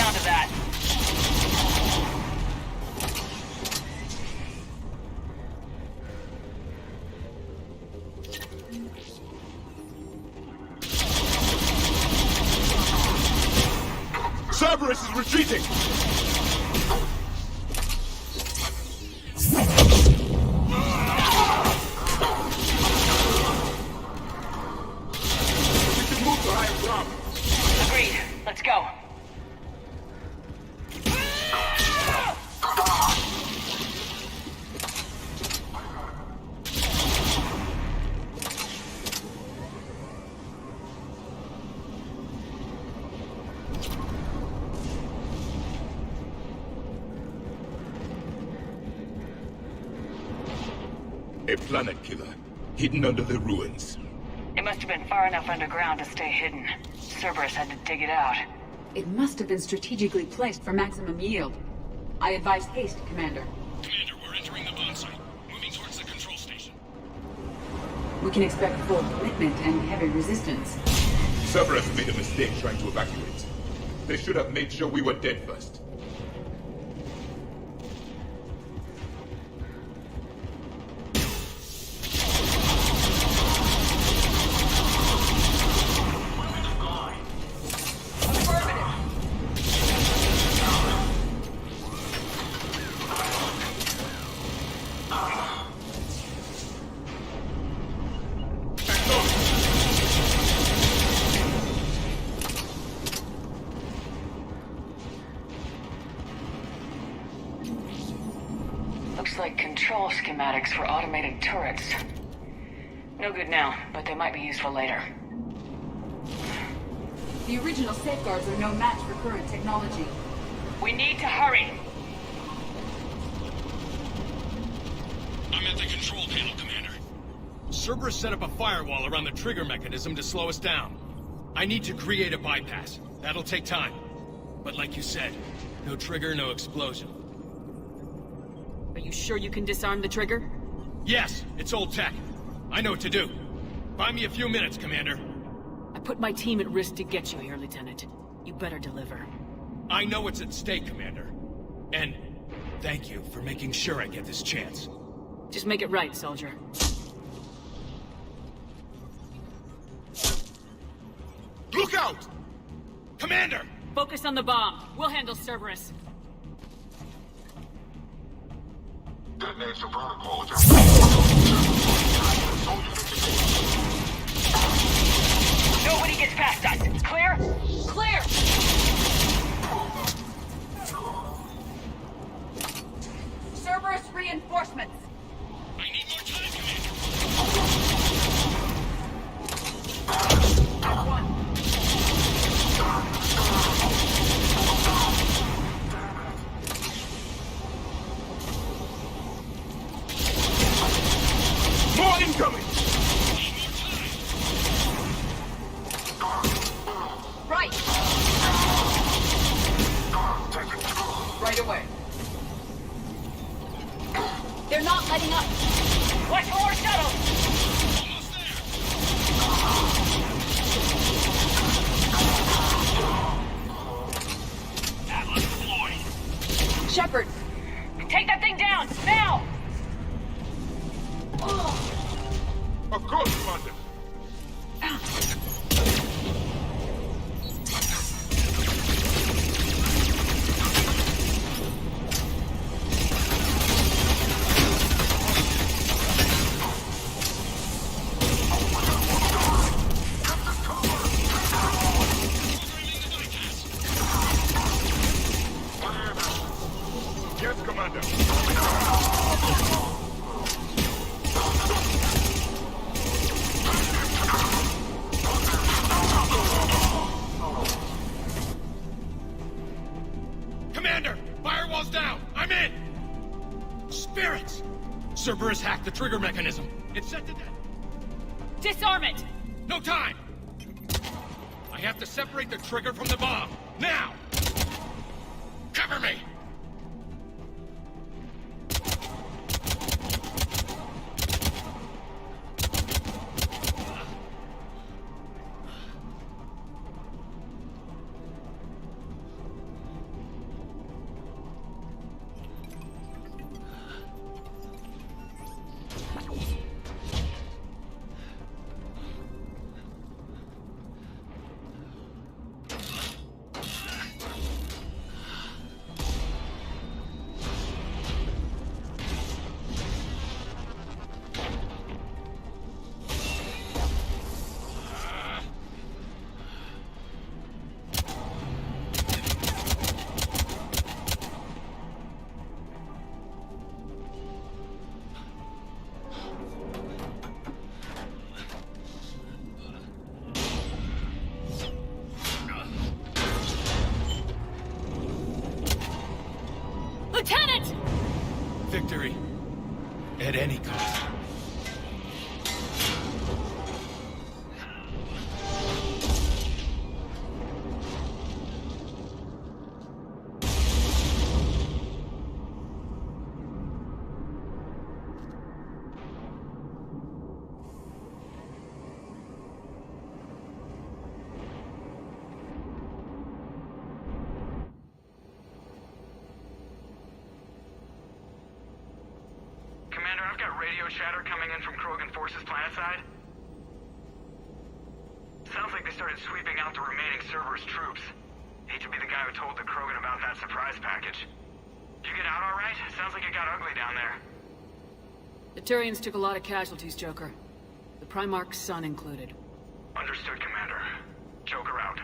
sound of that. Cerberus is retreating! We can move to higher ground. Agreed. Let's go. A planet killer, hidden under the ruins. It must have been far enough underground to stay hidden. Cerberus had to dig it out. It must have been strategically placed for maximum yield. I advise haste, Commander. Commander, we're entering the bomb site. Moving towards the control station. We can expect full commitment and heavy resistance. Cerberus made a mistake trying to evacuate. They should have made sure we were dead first. Looks like control schematics for automated turrets. No good now, but they might be useful later. The original safeguards are no match for current technology. We need to hurry! I'm at the control panel, Commander. Cerberus set up a firewall around the trigger mechanism to slow us down. I need to create a bypass. That'll take time. But like you said, no trigger, no explosion. Are you sure you can disarm the trigger? Yes, it's old tech. I know what to do. Buy me a few minutes, Commander. I put my team at risk to get you here, Lieutenant. You better deliver. I know what's at stake, Commander. And thank you for making sure I get this chance. Just make it right, soldier. Look out! Commander! Focus on the bomb. We'll handle Cerberus. Detonate the protocol. Nobody gets past us. Clear? Clear! Cerberus reinforcements! I need more time, Commander. More incoming! Right! Right away. They're not letting up! Watch for more shuttles! Atlas deployed. Shepard! Take that thing down! Now! Of course, Commander. Yes, Commander. Commander! Firewall's down! I'm in! Spirits! Cerberus hacked the trigger mechanism. It's set to death. Disarm it! No time! I have to separate the trigger from the bomb. Now! Cover me! at any cost. Commander, I've got radio chatter coming in from Krogan Forces planetside. Sounds like they started sweeping out the remaining Cerberus troops. Hate to be the guy who told the Krogan about that surprise package. Did you get out all right? Sounds like it got ugly down there. The Turians took a lot of casualties, Joker. The Primarch's son included. Understood, Commander. Joker out.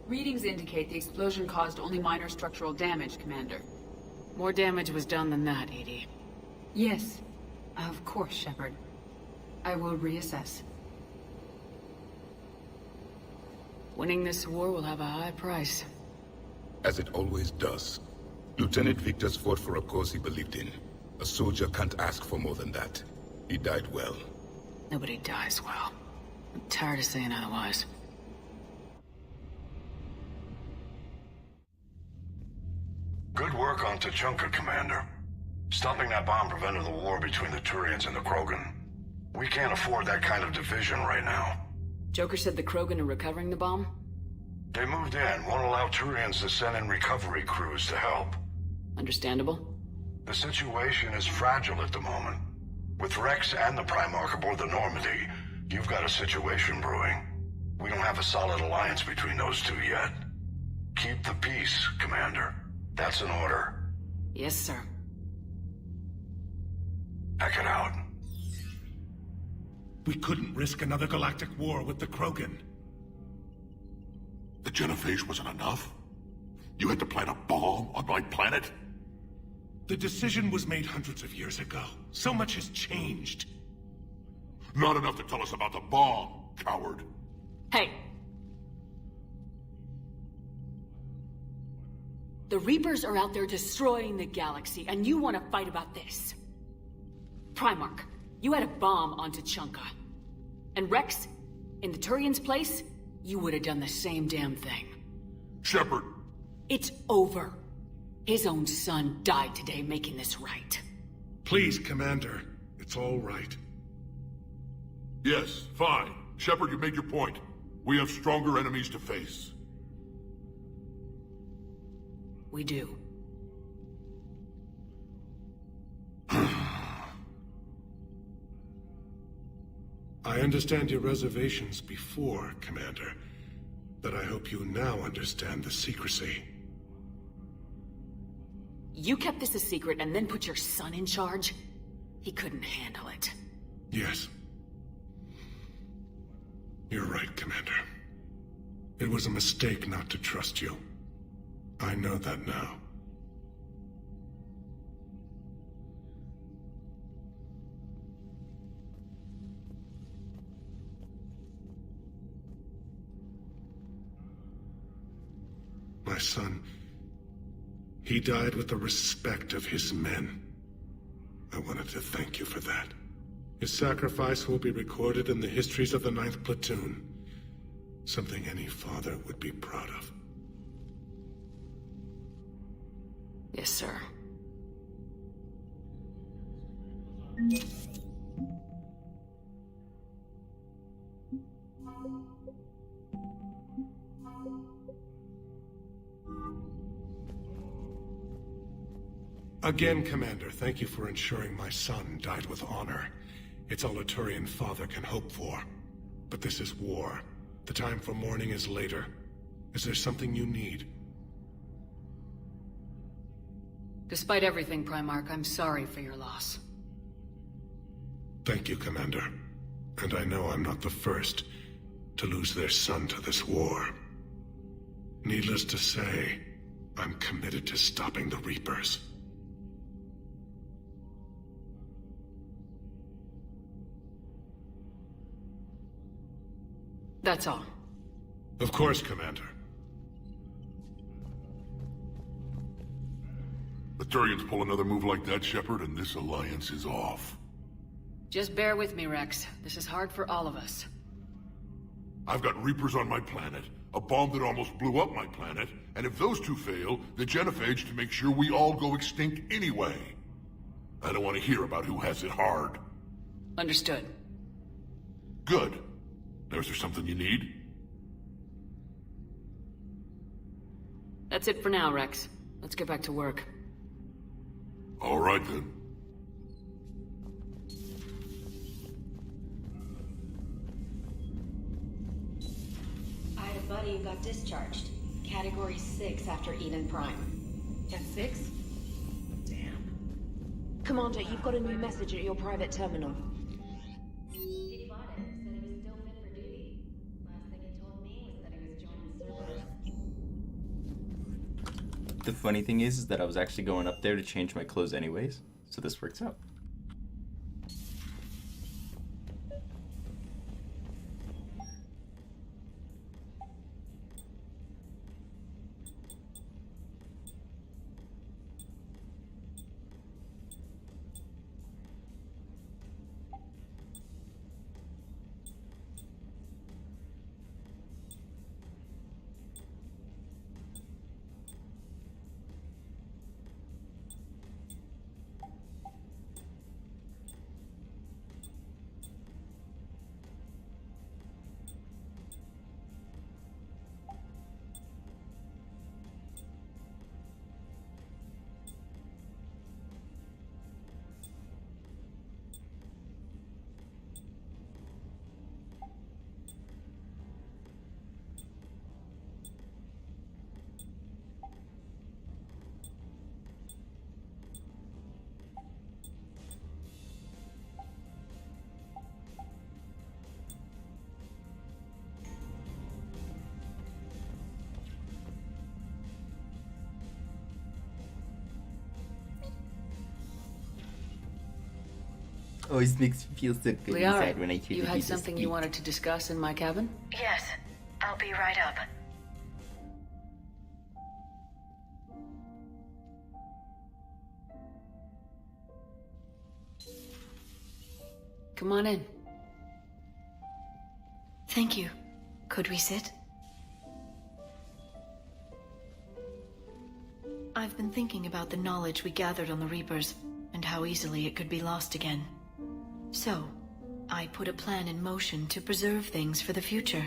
Readings indicate the explosion caused only minor structural damage, Commander. More damage was done than that, Edie. Yes, of course, Shepard. I will reassess. Winning this war will have a high price. As it always does. Lieutenant Victor's fought for a cause he believed in. A soldier can't ask for more than that. He died well. Nobody dies well. I'm tired of saying otherwise. Good work on Tuchanka, Commander. Stopping that bomb prevented the war between the Turians and the Krogan. We can't afford that kind of division right now. Joker said the Krogan are recovering the bomb? They moved in, won't allow Turians to send in recovery crews to help. Understandable. The situation is fragile at the moment. With Rex and the Primarch aboard the Normandy, you've got a situation brewing. We don't have a solid alliance between those two yet. Keep the peace, Commander. That's an order. Yes, sir. Back it out. We couldn't risk another galactic war with the Krogan. The genophage wasn't enough? You had to plant a bomb on my planet? The decision was made hundreds of years ago. So much has changed. Not enough to tell us about the bomb, coward. Hey! The Reapers are out there destroying the galaxy, and you want to fight about this. Primarch, you had a bomb on Tuchanka. And Rex, in the Turian's place, you would have done the same damn thing. Shepard! It's over. His own son died today making this right. Please, Commander. It's all right. Yes, fine. Shepard, you made your point. We have stronger enemies to face. We do. I understand your reservations before, Commander, but I hope you now understand the secrecy. You kept this a secret and then put your son in charge? He couldn't handle it. Yes. You're right, Commander. It was a mistake not to trust you. I know that now. My son, he died with the respect of his men. I wanted to thank you for that. His sacrifice will be recorded in the histories of the 9th Platoon. Something any father would be proud of. Yes, sir. Again, Commander, thank you for ensuring my son died with honor. It's all a Turian father can hope for. But this is war. The time for mourning is later. Is there something you need? Despite everything, Primarch, I'm sorry for your loss. Thank you, Commander. And I know I'm not the first to lose their son to this war. Needless to say, I'm committed to stopping the Reapers. That's all. Of course, Commander. The Turians pull another move like that, Shepard, and this alliance is off. Just bear with me, Rex. This is hard for all of us. I've got Reapers on my planet, a bomb that almost blew up my planet, and if those two fail, the genophage to make sure we all go extinct anyway. I don't want to hear about who has it hard. Understood. Good. Now, is there something you need? That's it for now, Rex. Let's get back to work. All right, then. I had a buddy who got discharged. Category 6 after Eden Prime. At 6? Damn. Commander, you've got a new message at your private terminal. He fought it, said he was still fit for duty. Last thing he told me was that he was joining Cerberus. The funny thing is that I was actually going up there to change my clothes anyways, so this works out. Always makes me feel so good inside when I hear you the had beat something speak. you wanted to discuss in my cabin? Yes, I'll be right up. Come on in. Thank you. Could we sit? I've been thinking about the knowledge we gathered on the Reapers, and how easily it could be lost again. So, I put a plan in motion to preserve things for the future.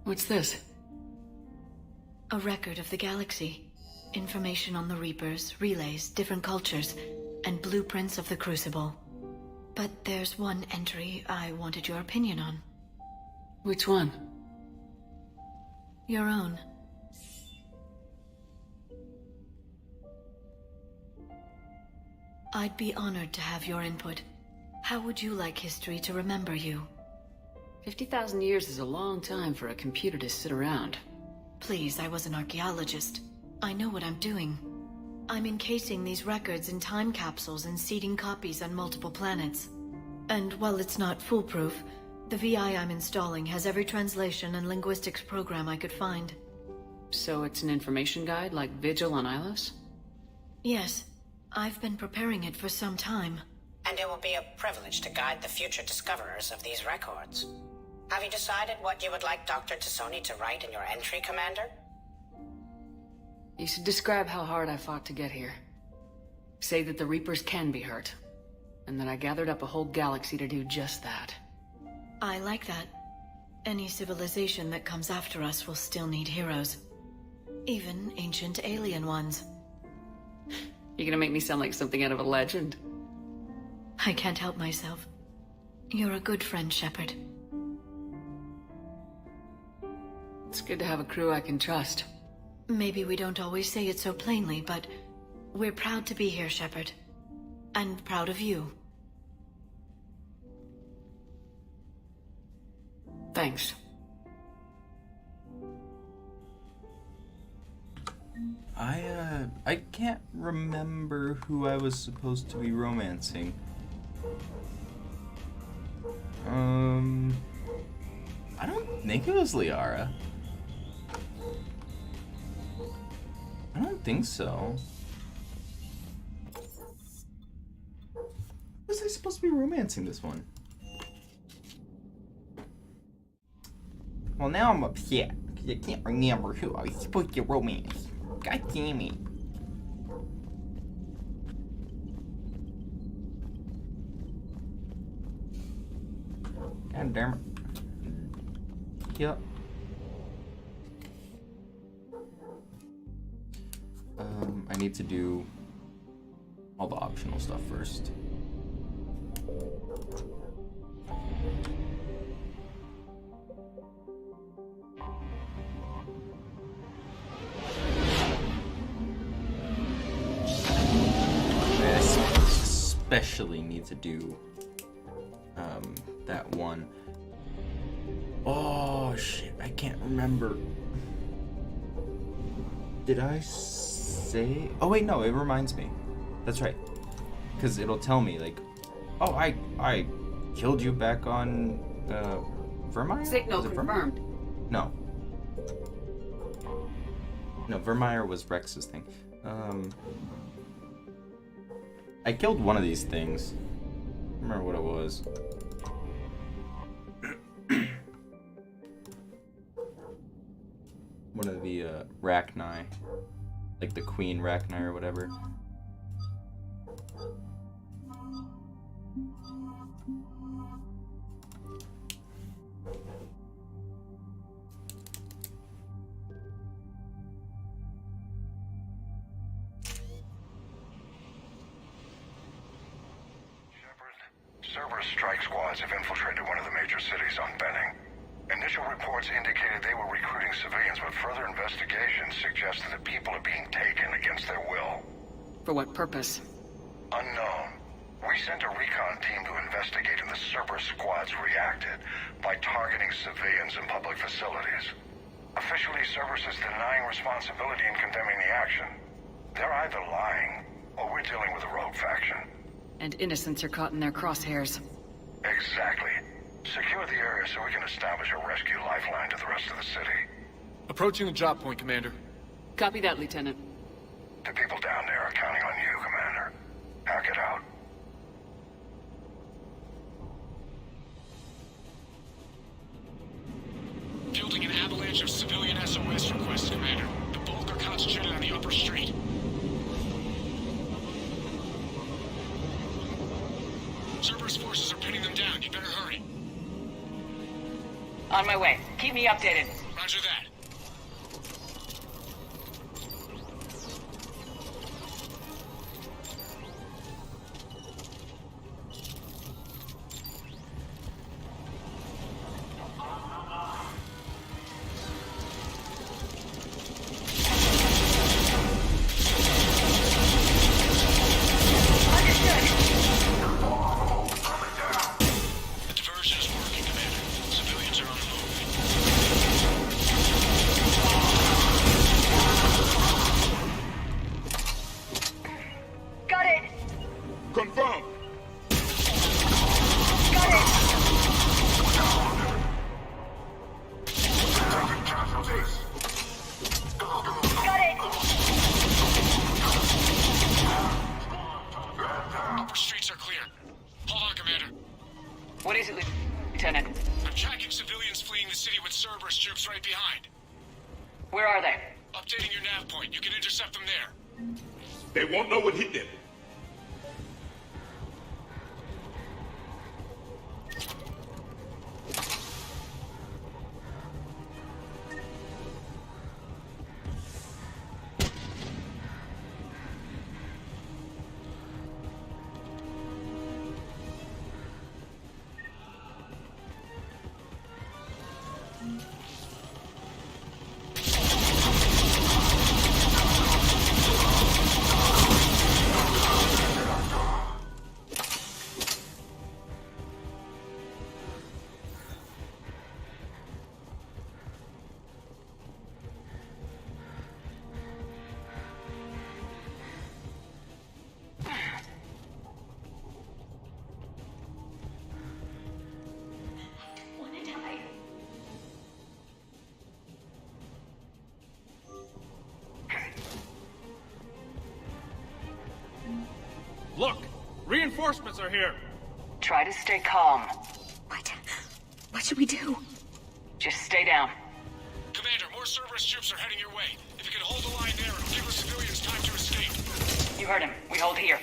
What's this? A record of the galaxy. Information on the Reapers, relays, different cultures, and blueprints of the Crucible. But there's one entry I wanted your opinion on. Which one? Your own. I'd be honored to have your input. How would you like history to remember you? 50,000 years is a long time for a computer to sit around. Please, I was an archaeologist. I know what I'm doing. I'm encasing these records in time capsules and seeding copies on multiple planets. And while it's not foolproof, the VI I'm installing has every translation and linguistics program I could find. So it's an information guide like Vigil on Ilos? Yes. I've been preparing it for some time. And it will be a privilege to guide the future discoverers of these records. Have you decided what you would like Dr. Tassoni to write in your entry, Commander? You should describe how hard I fought to get here. Say that the Reapers can be hurt, and that I gathered up a whole galaxy to do just that. I like that. Any civilization that comes after us will still need heroes. Even ancient alien ones. You're gonna make me sound like something out of a legend. I can't help myself. You're a good friend, Shepard. It's good to have a crew I can trust. Maybe we don't always say it so plainly, but we're proud to be here, Shepard. And proud of you. Thanks. I can't remember who I was supposed to be romancing. I don't think it was Liara. I don't think so. Was I supposed to be romancing this one? Well, now I'm upset because I can't remember who I was supposed to romance. God damn it. God damn it. Yep. I need to do all the optional stuff first. Especially need to do that one. Oh shit, I can't remember. Did I say? Oh wait, no, it reminds me. That's right. Because it'll tell me like, oh, I killed you back on Vermeer? Signal confirmed. No. No, Vermeer was Rex's thing. I killed one of these things. I don't remember what it was. One of the Rachni. Like the Queen Rachni or whatever. Cerberus strike squads have infiltrated one of the major cities on Benning. Initial reports indicated they were recruiting civilians, but further investigations suggest that the people are being taken against their will. For what purpose? Unknown. We sent a recon team to investigate, and the Cerberus squads reacted by targeting civilians and public facilities. Officially, Cerberus is denying responsibility and condemning the action. They're either lying, or we're dealing with a rogue faction. And innocents are caught in their crosshairs. Exactly. Secure the area so we can establish a rescue lifeline to the rest of the city. Approaching the drop point, Commander. Copy that, Lieutenant. The people down there are counting on you, Commander. Hack it out. Fielding an avalanche of civilian SOS requests, Commander. The bulk are concentrated on the upper street. Cerberus forces are pinning them down. You better hurry. On my way. Keep me updated. Roger that. They won't know what hit them. Reinforcements are here! Try to stay calm. What should we do? Just stay down. Commander, more Cerberus troops are heading your way. If you can hold the line there, it'll give the civilians time to escape. You heard him. We hold here.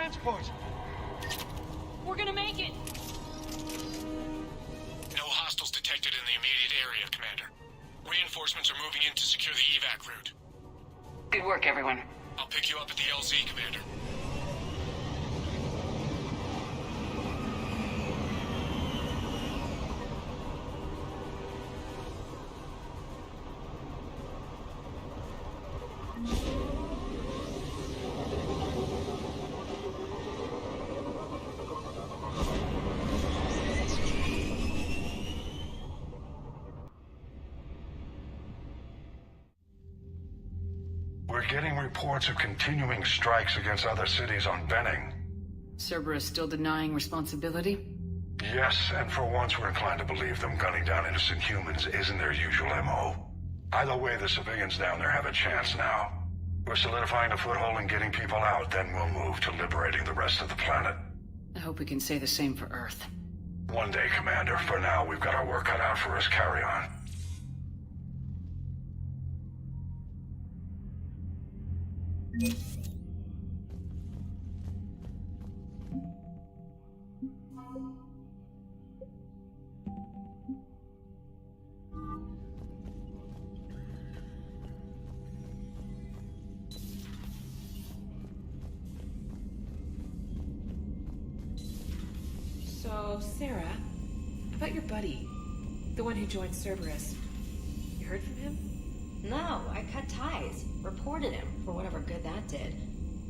transport. We're gonna make it. No hostiles detected in the immediate area, Commander. Reinforcements are moving in to secure the evac route. Good work, everyone. I'll pick you up at the LZ, Commander. We're getting reports of continuing strikes against other cities on Benning. Cerberus still denying responsibility? Yes, and for once we're inclined to believe them gunning down innocent humans isn't their usual MO. Either way, the civilians down there have a chance now. We're solidifying a foothold and getting people out, then we'll move to liberating the rest of the planet. I hope we can say the same for Earth. One day, Commander. For now, we've got our work cut out for us. Carry on. So, Sarah, about your buddy, the one who joined Cerberus. You heard from him? No, I cut ties. Reported him for whatever good that did.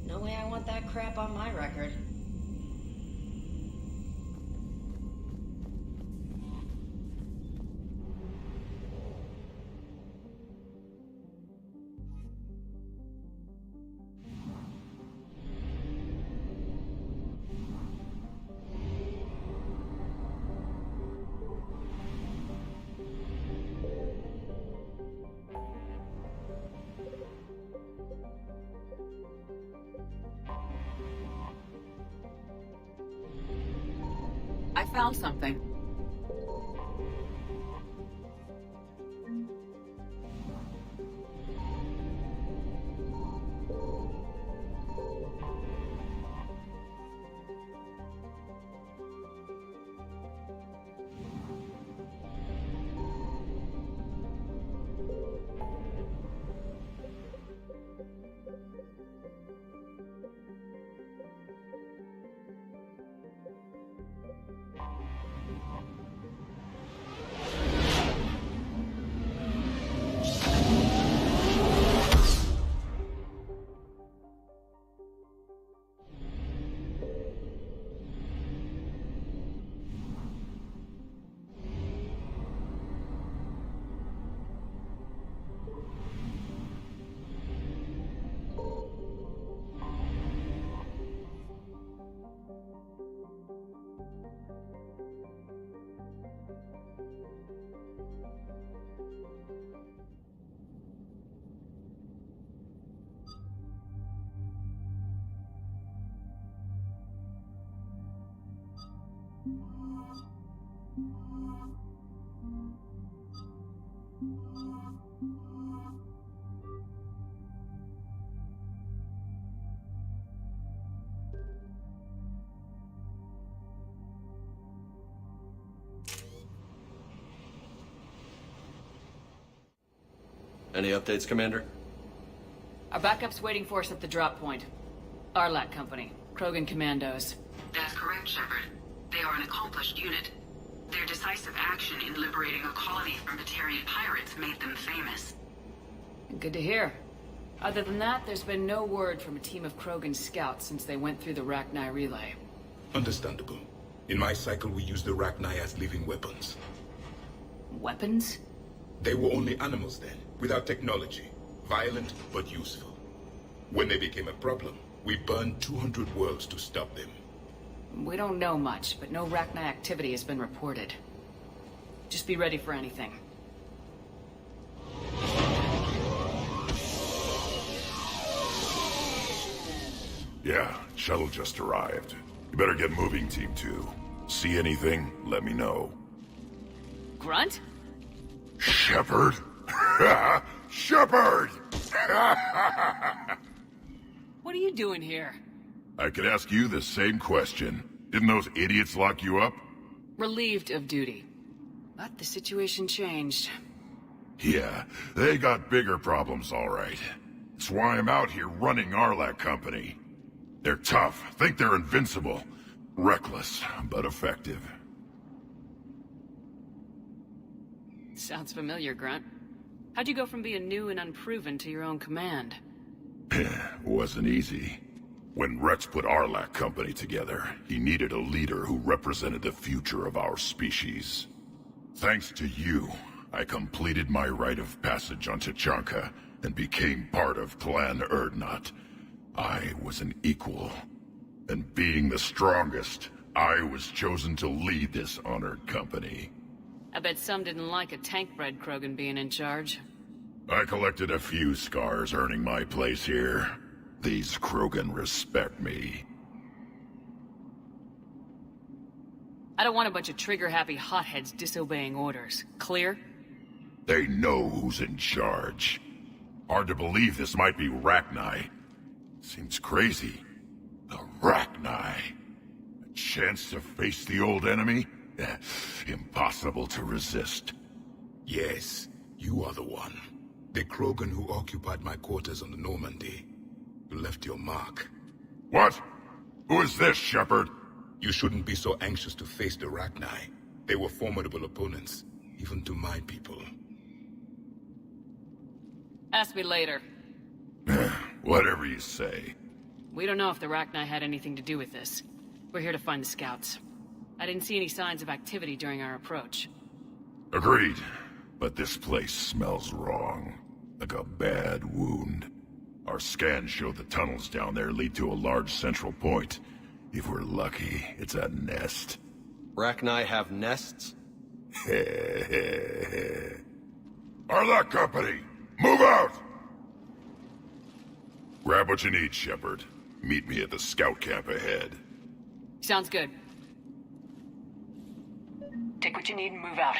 No way I want that crap on my record. I found something. Any updates, Commander? Our backup's waiting for us at the drop point. Arlat Company, Krogan Commandos. That's correct, Shepard. They are an accomplished unit. Their decisive action in liberating a colony from Batarian pirates made them famous. Good to hear. Other than that, there's been no word from a team of Krogan scouts since they went through the Rachni relay. Understandable. In my cycle, we use the Rachni as living weapons. Weapons? They were only animals then, without technology. Violent, but useful. When they became a problem, we burned 200 worlds to stop them. We don't know much, but no Rachni activity has been reported. Just be ready for anything. Yeah, shuttle just arrived. You better get moving, Team 2. See anything, let me know. Grunt? Shepard? Shepard! What are you doing here? I could ask you the same question. Didn't those idiots lock you up? Relieved of duty. But the situation changed. Yeah, they got bigger problems, all right. That's why I'm out here running Arlat Company. They're tough, think they're invincible. Reckless, but effective. Sounds familiar, Grunt. How'd you go from being new and unproven to your own command? Wasn't easy. When Rex put Arlat Company together, he needed a leader who represented the future of our species. Thanks to you, I completed my rite of passage on Tuchanka and became part of Clan Urdnot. I was an equal. And being the strongest, I was chosen to lead this honored company. I bet some didn't like a tank-bred Krogan being in charge. I collected a few scars earning my place here. These Krogan respect me. I don't want a bunch of trigger-happy hotheads disobeying orders. Clear? They know who's in charge. Hard to believe this might be Rachni. Seems crazy. The Rachni. A chance to face the old enemy? Impossible to resist. Yes, you are the one. The Krogan who occupied my quarters on the Normandy. You left your mark. What? Who is this, Shepard? You shouldn't be so anxious to face the Rachni. They were formidable opponents, even to my people. Ask me later. Whatever you say. We don't know if the Rachni had anything to do with this. We're here to find the scouts. I didn't see any signs of activity during our approach. Agreed. But this place smells wrong. Like a bad wound. Our scans show the tunnels down there lead to a large central point. If we're lucky, it's a nest. Rachni have nests? Arlock Company! Move out! Grab what you need, Shepard. Meet me at the scout camp ahead. Sounds good. Take what you need and move out.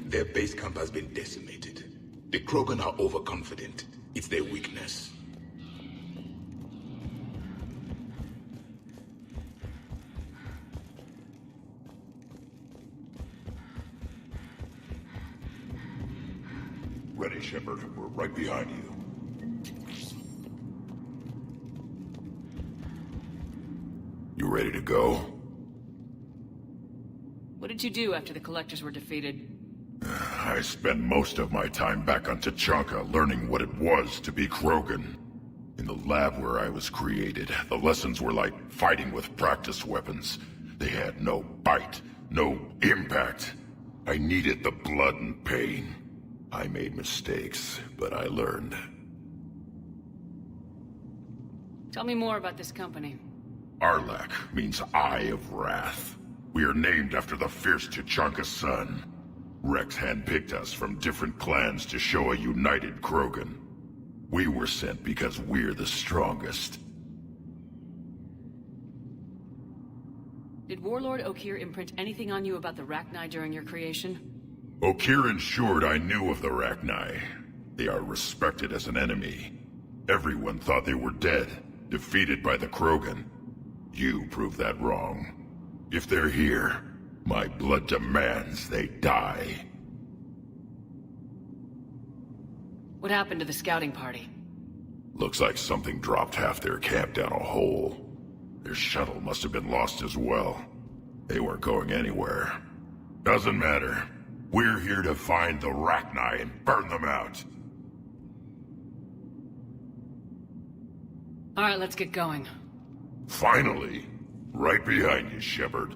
Their base camp has been decimated. The Krogan are overconfident. It's their weakness. Ready, Shepard. We're right behind you. You ready to go? What did you do after the Collectors were defeated? I spent most of my time back on Tachanka learning what it was to be Krogan. In the lab where I was created, the lessons were like fighting with practice weapons. They had no bite, no impact. I needed the blood and pain. I made mistakes, but I learned. Tell me more about this company. Arlak means Eye of Wrath. We are named after the fierce Tachanka sun. Rex handpicked us from different clans to show a united Krogan. We were sent because we're the strongest. Did Warlord Okeer imprint anything on you about the Rachni during your creation? Okeer ensured I knew of the Rachni. They are respected as an enemy. Everyone thought they were dead, defeated by the Krogan. You proved that wrong. If they're here, my blood demands they die. What happened to the scouting party? Looks like something dropped half their camp down a hole. Their shuttle must have been lost as well. They weren't going anywhere. Doesn't matter. We're here to find the Rachni and burn them out. All right, let's get going. Finally. Right behind you, Shepard.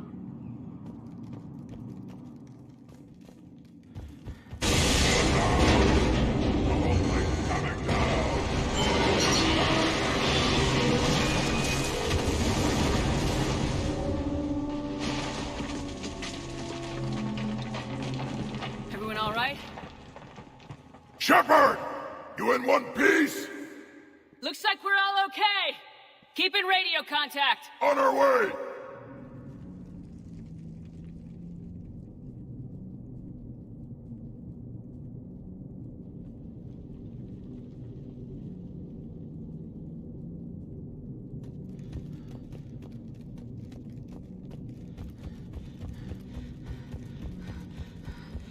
Everyone all right? Shepard! You in one piece? Looks like we're all okay. Keep in radio contact. On our way!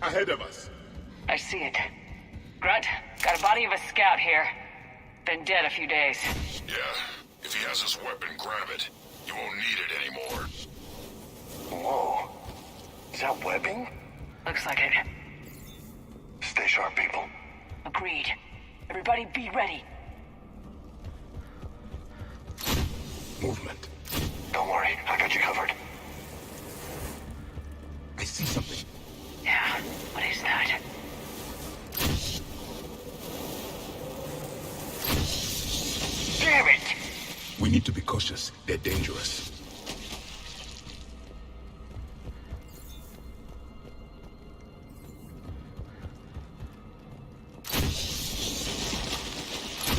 Ahead of us. I see it. Grunt, got a body of a scout here. Been dead a few days. Yeah. If he has his weapon, grab it. You won't need it anymore. Whoa. Is that webbing? Looks like it. Stay sharp, people. Agreed. Everybody be ready. Movement. Don't worry, I got you covered. I see something. Yeah, what is that? Damn it! We need to be cautious. They're dangerous.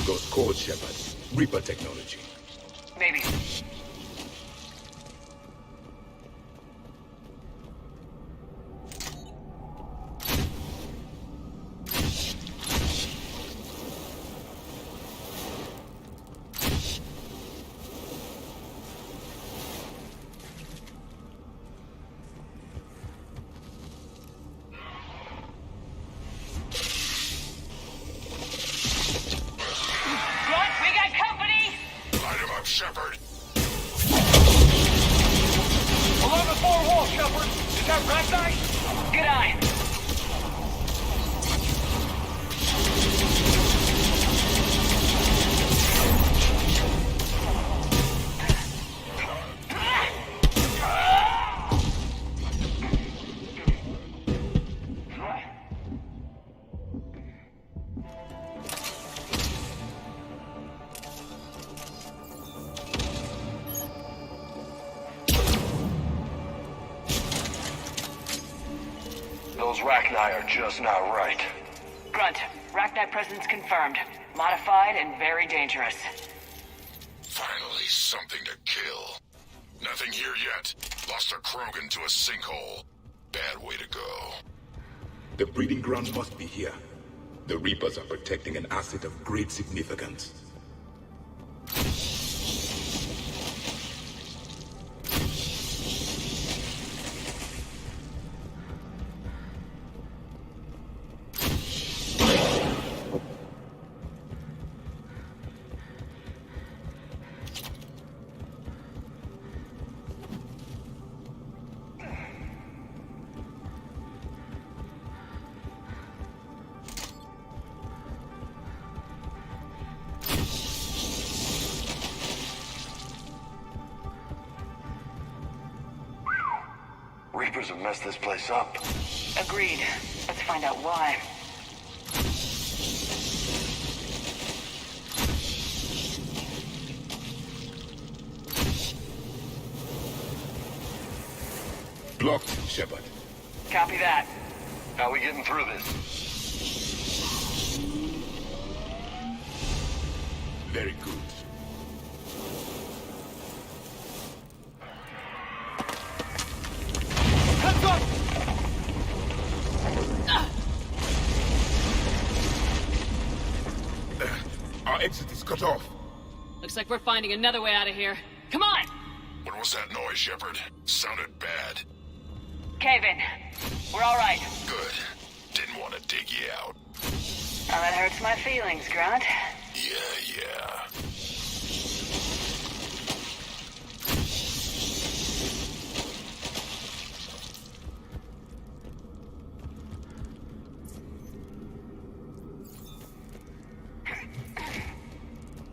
Those codes, Shepard. Reaper technology. Maybe. Shepard! Along the far wall, Shepard! Is that Ragnar? Good eye. Those Ragnar are just not right. Grunt, Ragnar presence confirmed. Modified and very dangerous. Finally, something to kill. Nothing here yet. Lost a Krogan to a sinkhole. Bad way to go. The breeding ground must be here. The Reapers are protecting an asset of great significance. Reapers have messed this place up. Agreed. Let's find out why. Blocked, Shepard. Copy that. How are we getting through this? Very good. Heads up! Our exit is cut off. Looks like we're finding another way out of here. Come on! What was that noise, Shepard? Sounded bad. Cave in. We're all right. Good. Didn't want to dig you out. Now that hurts my feelings, Grunt. Yeah.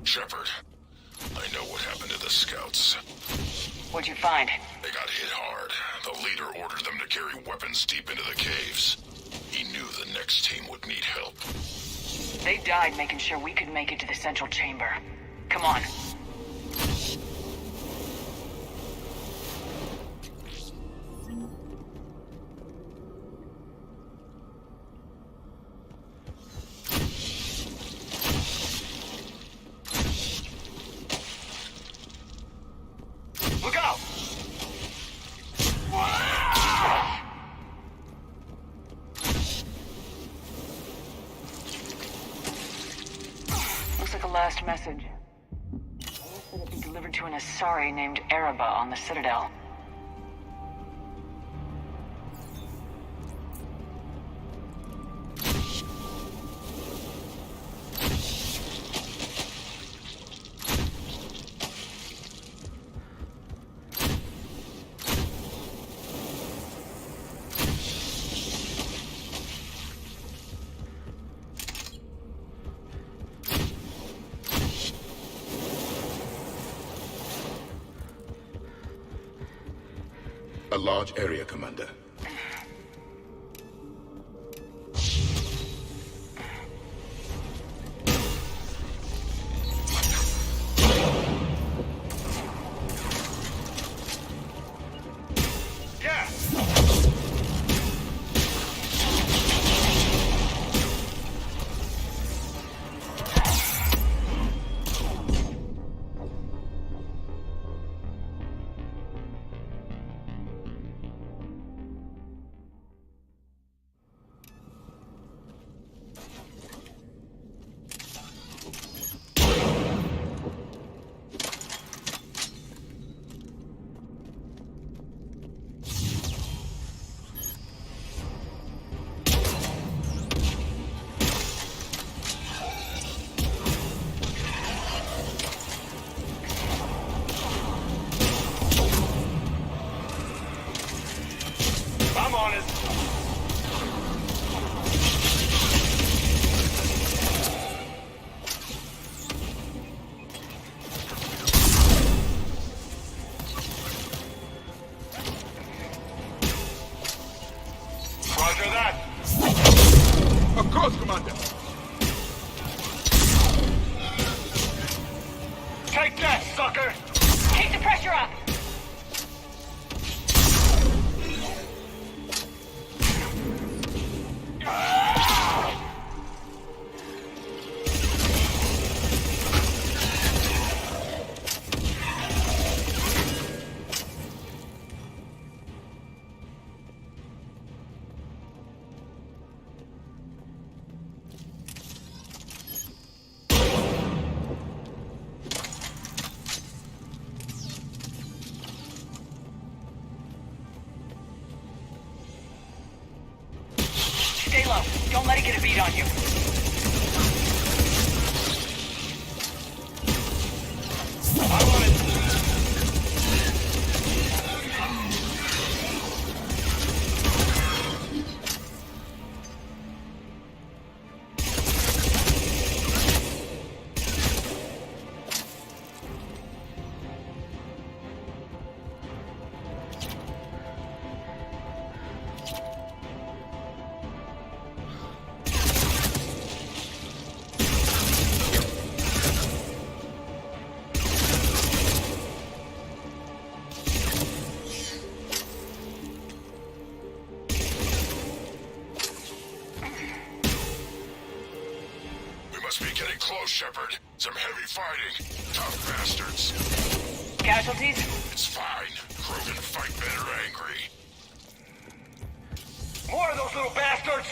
Shepard, I know what happened to the scouts. What'd you find? They got hit hard. The leader ordered them to carry weapons deep into the caves. He knew the next team would need help. They died making sure we could make it to the central chamber. Come on. Look out! Looks like a last message. It said it be delivered to an Asari named Araba on the Citadel. large area, Commander. I'm on it. Roger that. Of course, Commander. Take that, sucker. Keep the pressure up. Stay low. Don't let it get a beat on you. I want it. Must be getting close, Shepard. Some heavy fighting. Tough bastards. Casualties? It's fine. Krogan fight better angry. More of those little bastards!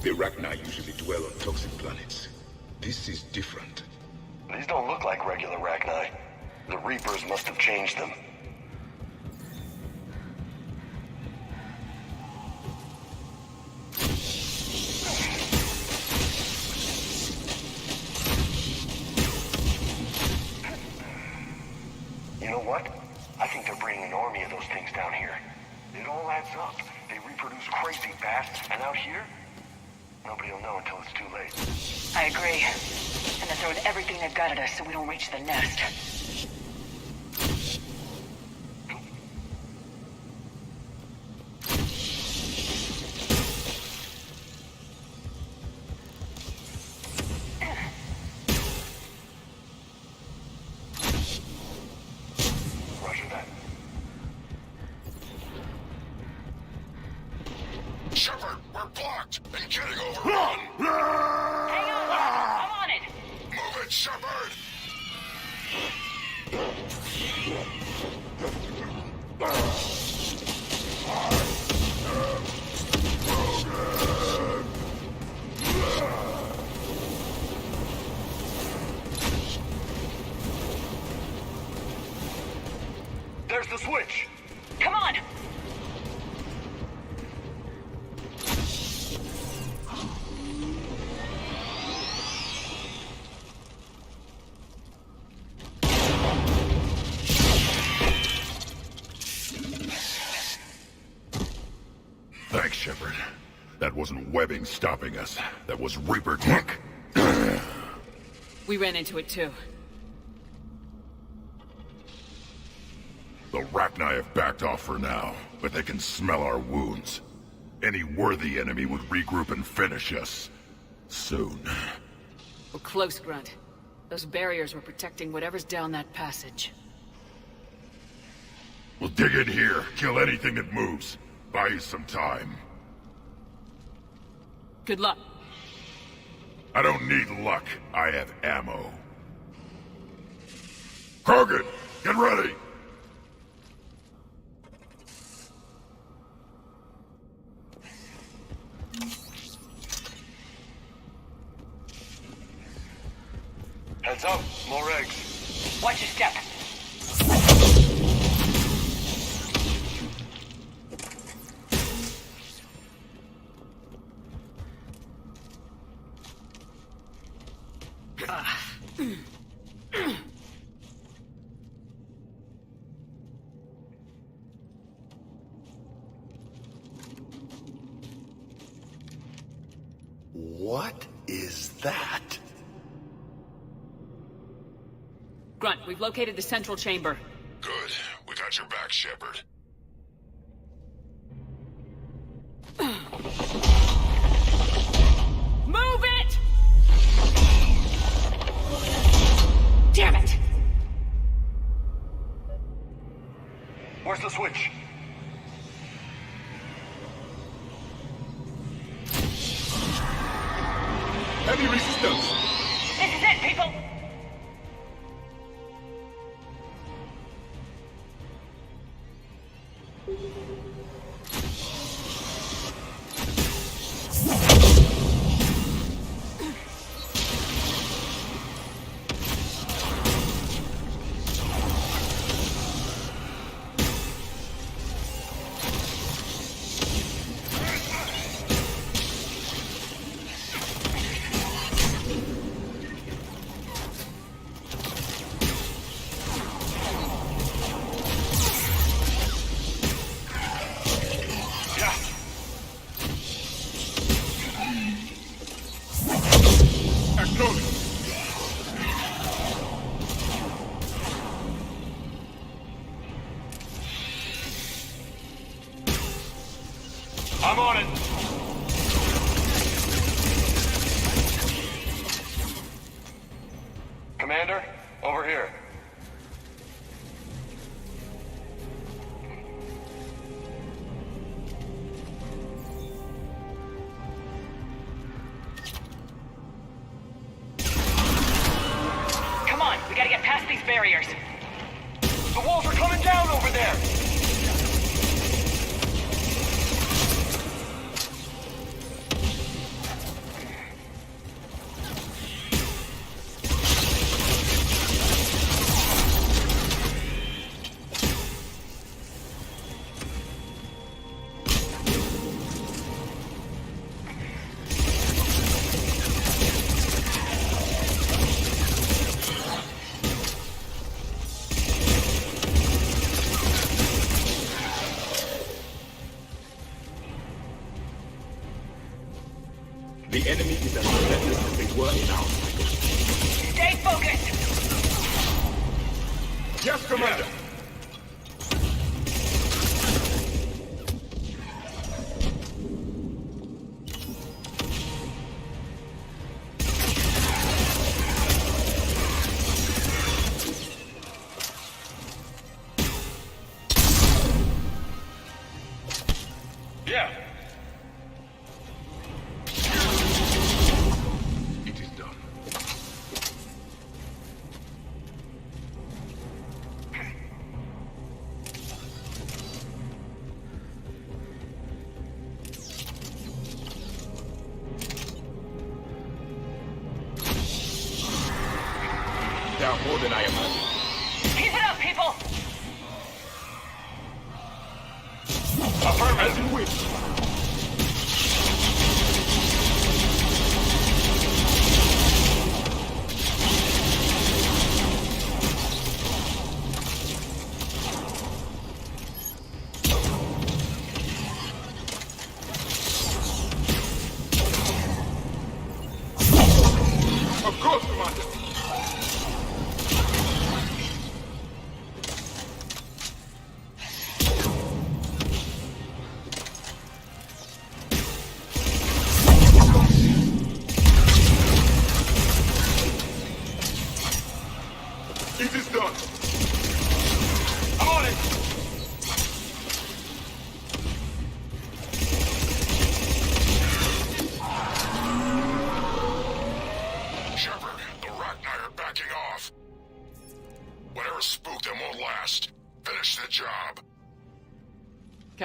The Rachni usually dwell on toxic planets. This is different. These don't look like regular Rachni. The Reapers must have changed them. You know what? I think they're bringing an army of those things down here. It all adds up. They reproduce crazy fast, and out here, nobody will know until it's too late. I agree. And they're throwing everything they've got at us so we don't reach the nest. Roger that. Shepard, we're blocked and getting overrun. Hang on! I'm on it! Move it, Shepard! There's the switch! Come on! Thanks, Shepard. That wasn't webbing stopping us. That was Reaper tech. We ran into it too. The Rachni have backed off for now, but they can smell our wounds. Any worthy enemy would regroup and finish us. Soon. We're close, Grunt. Those barriers were protecting whatever's down that passage. We'll dig in here, kill anything that moves. Buy you some time. Good luck. I don't need luck. I have ammo. Krogan, get ready! Heads up, more eggs. Watch your step. What is that? Grunt, we've located the central chamber. Good. We got your back, Shepard. Move it! Damn it! Where's the switch? Heavy resistance. This is it, people! I'm on it. Commander, over here. Come on, we gotta get past these barriers. The walls are coming down over there. The enemy is as relentless as they were in our cycle. Stay focused! Yes, Commander! Yeah. It is done. There are more than I imagined. Keep it up, people! Affirmative. As you wish.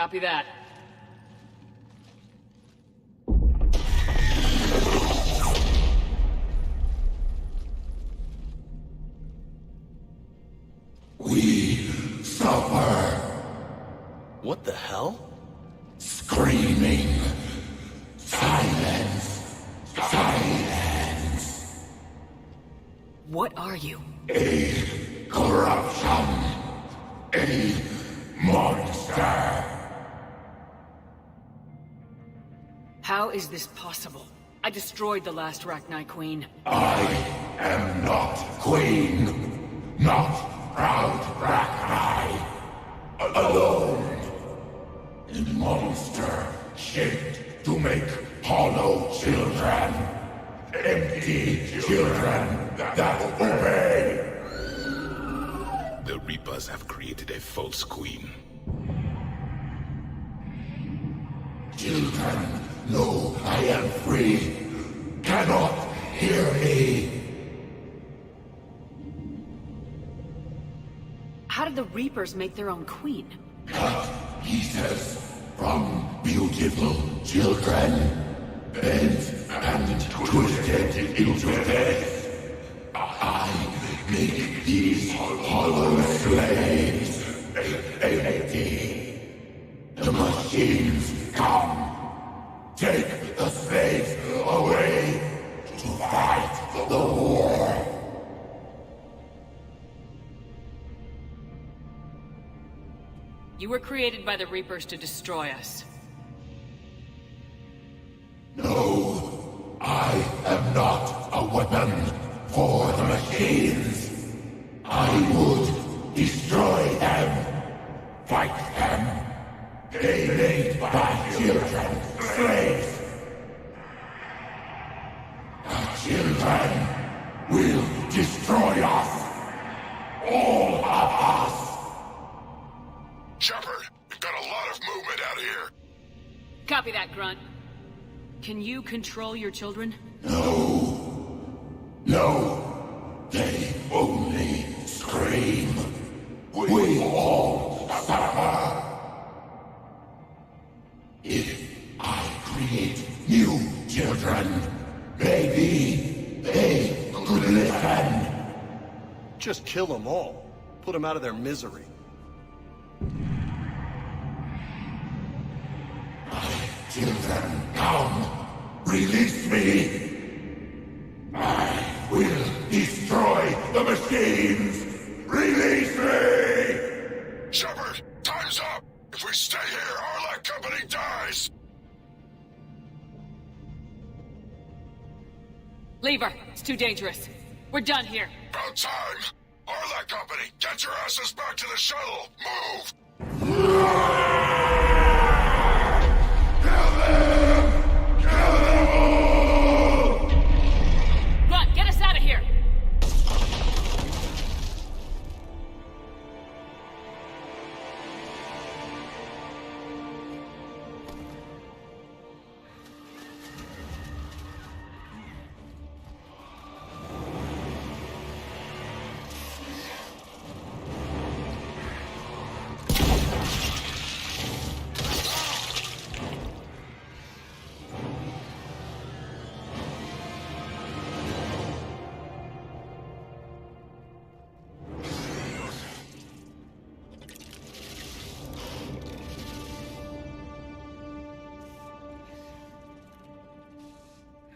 Copy that. We suffer. What the hell? Screaming. Silence. Silence. What are you? A corruption. A monster. How is this possible? I destroyed the last Rachni Queen. I am not queen. Not proud Rachni. Alone. A monster shaped to make hollow children. Empty children that obey. The Reapers have created a false queen. Children know I am free. Cannot hear me. How did the Reapers make their own queen? Cut pieces from beautiful children. Bent and twisted into this. I make these hollow slaves empty. The machines come. Take the slaves away to fight the war. You were created by the Reapers to destroy us. No, I am not a weapon for the machines. I would destroy them, fight them. They made my children slaves. The children will destroy us. All of us. Shepard, we've got a lot of movement out here. Copy that, Grunt. Can you control your children? No, they only scream. We all suffer. If I create new children, maybe they could listen. Just kill them all. Put them out of their misery. Children, come! Release me! I will destroy the machines! Release me! Shepard, time's up! If we stay here, our company dies! Leave her. It's too dangerous. We're done here. About time! Arlac Company, get your asses back to the shuttle! Move! Run, get us out of here!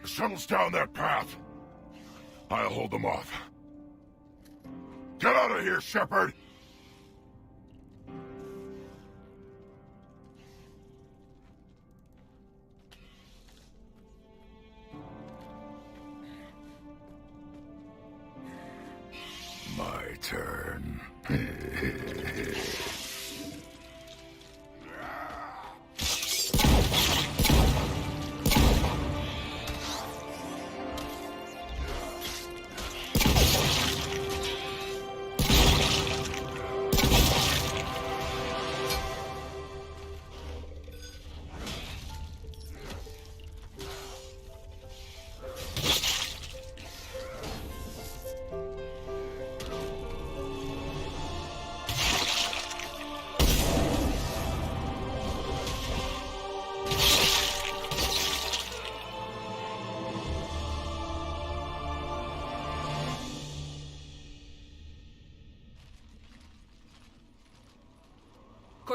The shuttle's down that path. I'll hold them off. Get out of here, Shepard! My turn.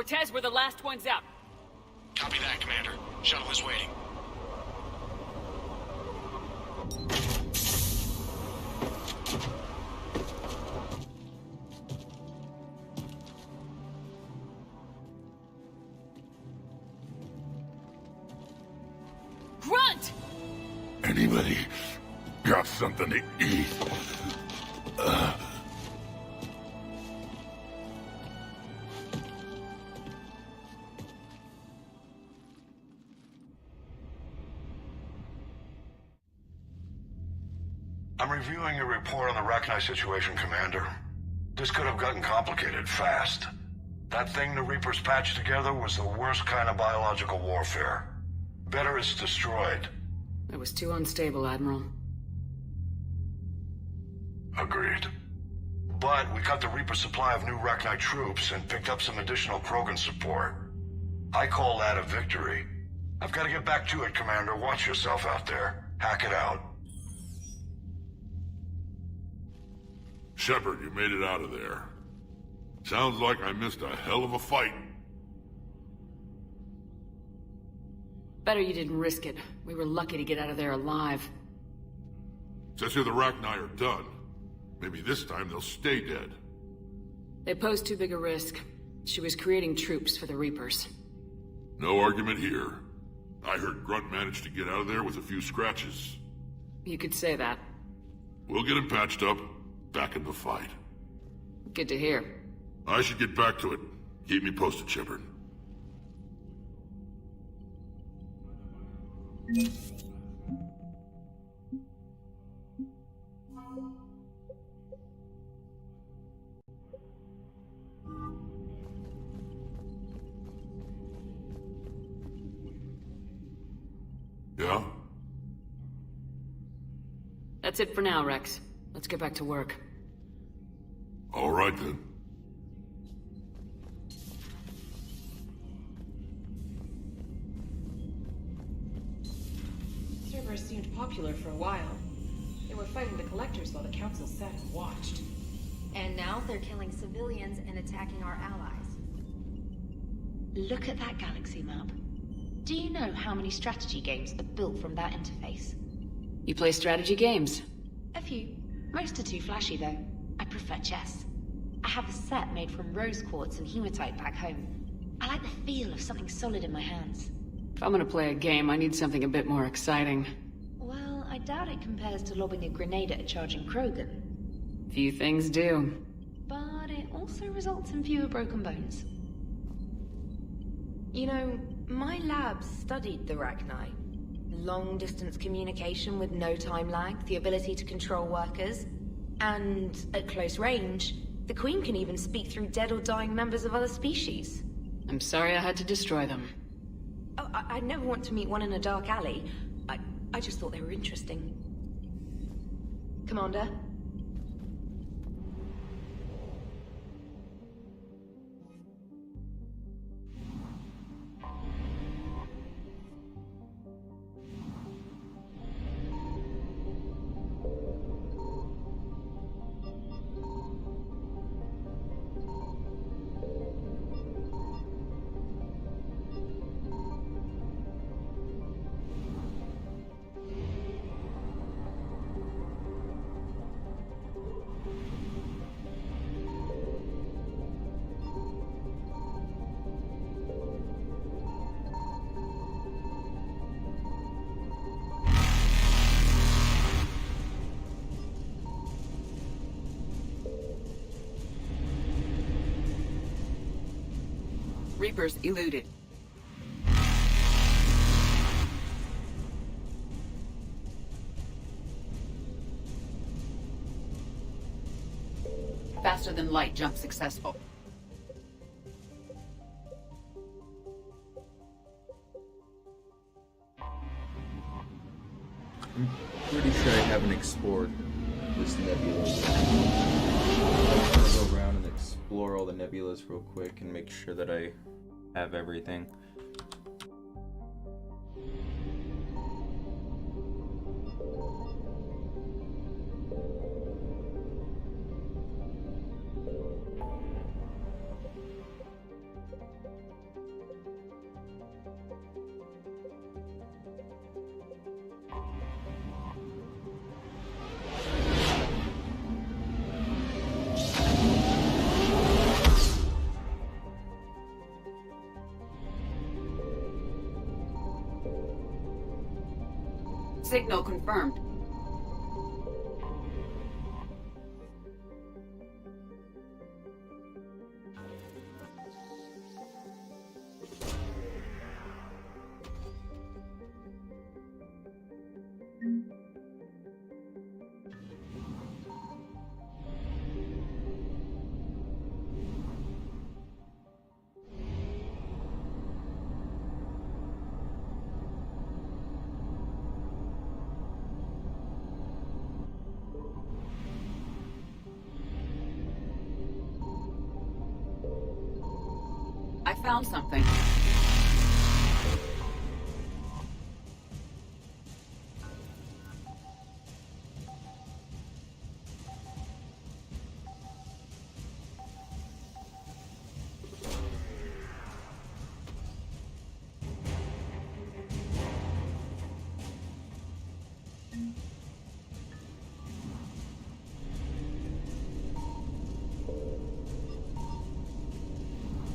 Cortez, we're the last ones out. Copy that, Commander. Shuttle is waiting. Grunt! Anybody got something to eat? I'm reviewing your report on the Rachni situation, Commander. This could have gotten complicated fast. That thing the Reapers patched together was the worst kind of biological warfare. Better it's destroyed. It was too unstable, Admiral. Agreed. But we cut the Reaper supply of new Rachni troops and picked up some additional Krogan support. I call that a victory. I've got to get back to it, Commander. Watch yourself out there. Hack it out. Shepard, you made it out of there. Sounds like I missed a hell of a fight. Better you didn't risk it. We were lucky to get out of there alive. Says here the Rachni are done. Maybe this time they'll stay dead. They posed too big a risk. She was creating troops for the Reapers. No argument here. I heard Grunt managed to get out of there with a few scratches. You could say that. We'll get him patched up, back in the fight. Good to hear. I should get back to it. Keep me posted, Shepard. Yeah? That's it for now, Rex. Let's get back to work. All right, then. Cerberus seemed popular for a while. They were fighting the Collectors while the Council sat and watched. And now they're killing civilians and attacking our allies. Look at that galaxy map. Do you know how many strategy games are built from that interface? You play strategy games? A few. Most are too flashy, though. I prefer chess. I have a set made from rose quartz and hematite back home. I like the feel of something solid in my hands. If I'm gonna play a game, I need something a bit more exciting. Well, I doubt it compares to lobbing a grenade at a charging Krogan. Few things do. But it also results in fewer broken bones. You know, my lab studied the Rachni. Long-distance communication with no time lag, the ability to control workers, and at close range, the Queen can even speak through dead or dying members of other species. I'm sorry I had to destroy them. Oh, I'd never want to meet one in a dark alley. I just thought they were interesting. Commander? Reapers eluded. Faster than light jump successful. I'm pretty sure I haven't explored this nebula. I'm gonna go around and explore all the nebulas real quick and make sure that I have everything. Signal confirmed. I found something.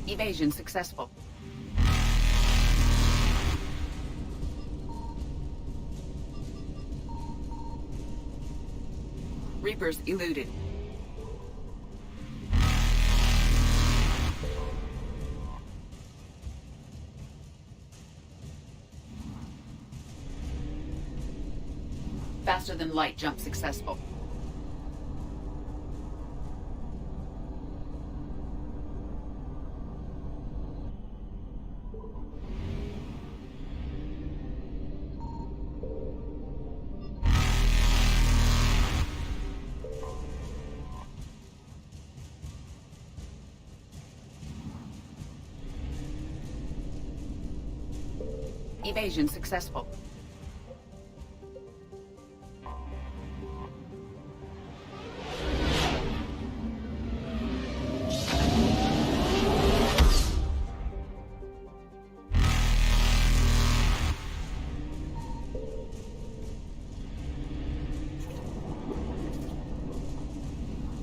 Evasion successful. Reapers eluded. Faster than light jump successful. Evasion successful.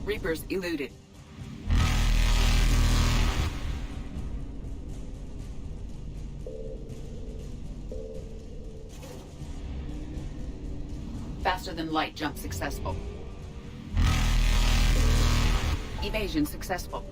Reapers eluded. Faster than light jump successful. Evasion successful.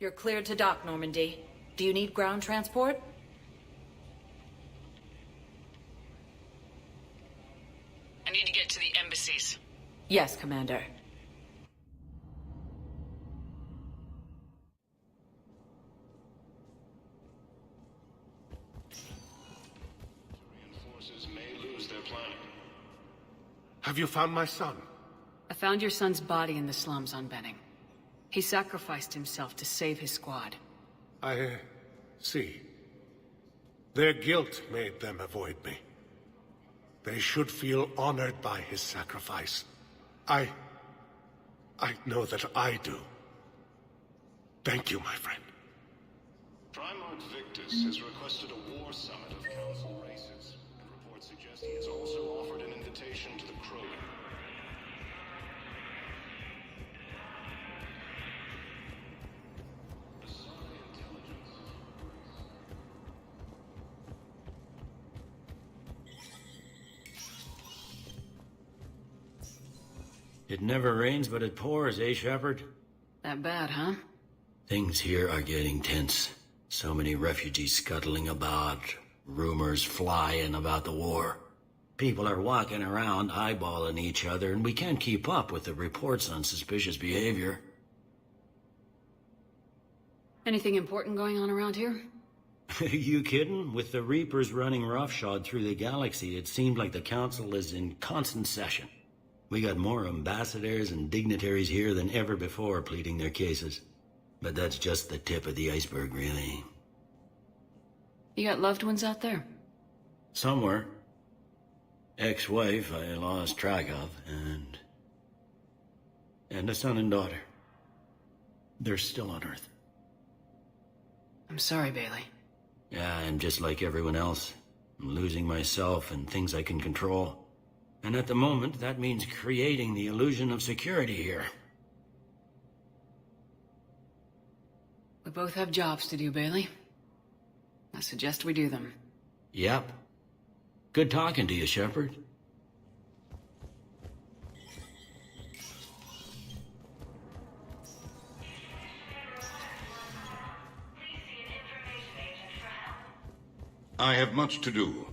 You're cleared to dock, Normandy. Do you need ground transport? I need to get to the embassies. Yes, Commander. Forces may lose their planet. Have you found my son? I found your son's body in the slums on Benning. He sacrificed himself to save his squad. I see. Their guilt made them avoid me. They should feel honored by his sacrifice. I know that I do. Thank you, my friend. Primarch Victus has requested a war summit of Council races, and reports suggest he has also offered an invitation to the Krogan. It never rains, but it pours, eh, Shepard? That bad, huh? Things here are getting tense. So many refugees scuttling about, rumors flying about the war. People are walking around eyeballing each other, and we can't keep up with the reports on suspicious behavior. Anything important going on around here? You kidding? With the Reapers running roughshod through the galaxy, it seemed like the Council is in constant session. We got more ambassadors and dignitaries here than ever before pleading their cases. But that's just the tip of the iceberg, really. You got loved ones out there? Somewhere. Ex-wife I lost track of, and a son and daughter. They're still on Earth. I'm sorry, Bailey. Yeah, I'm just like everyone else. I'm losing myself and things I can control. And at the moment, that means creating the illusion of security here. We both have jobs to do, Bailey. I suggest we do them. Yep. Good talking to you, Shepard. I have much to do.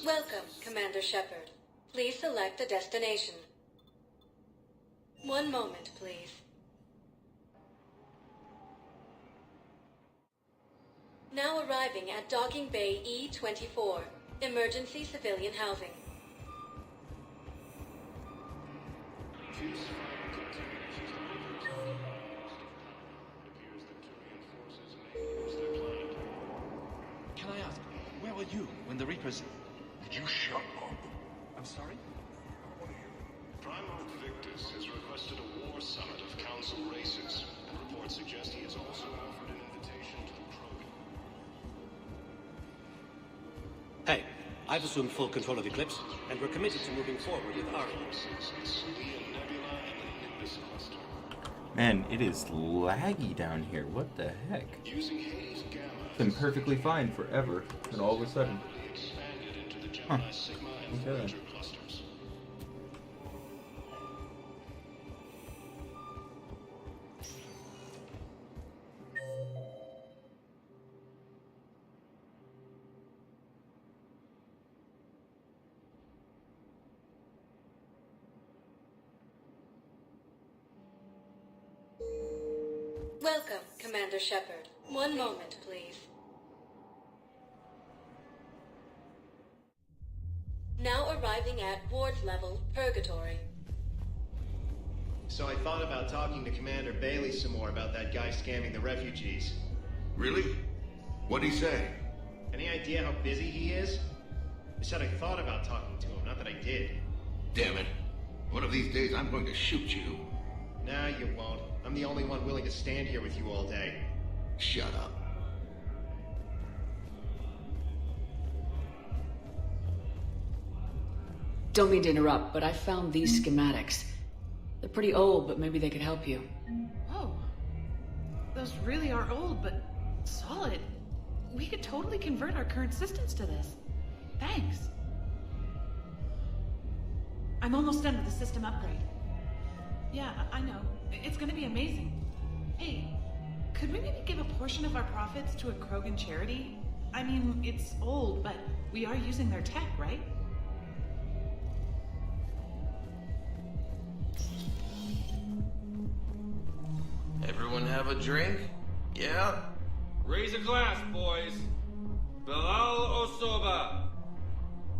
Welcome, Commander Shepard. Please select a destination. One moment, please. Now arriving at Docking Bay E-24, emergency civilian housing. Can I ask, where were you when the Reapers... Did you shut up? I'm sorry? Primarch Victus has requested a war summit of Council races, and reports suggest he has also offered an invitation to the Krogan. Hey, I've assumed full control of Eclipse, and we're committed to moving forward with our... Man, it is laggy down here. What the heck? Been perfectly fine forever, and all of a sudden... Huh. Okay. Welcome, Commander Shepard. One moment, please. Now arriving at ward level, Purgatory. So I thought about talking to Commander Bailey some more about that guy scamming the refugees. Really? What'd he say? Any idea how busy he is? I said I thought about talking to him, not that I did. Damn it. One of these days I'm going to shoot you. Nah, you won't. I'm the only one willing to stand here with you all day. Shut up. Don't mean to interrupt, but I found these schematics. They're pretty old, but maybe they could help you. Whoa. Those really are old, but solid. We could totally convert our current systems to this. Thanks. I'm almost done with the system upgrade. Yeah, I know. It's gonna be amazing. Hey, could we maybe give a portion of our profits to a Krogan charity? I mean, it's old, but we are using their tech, right? Everyone have a drink? Yeah? Raise a glass, boys. Bilal Osoba.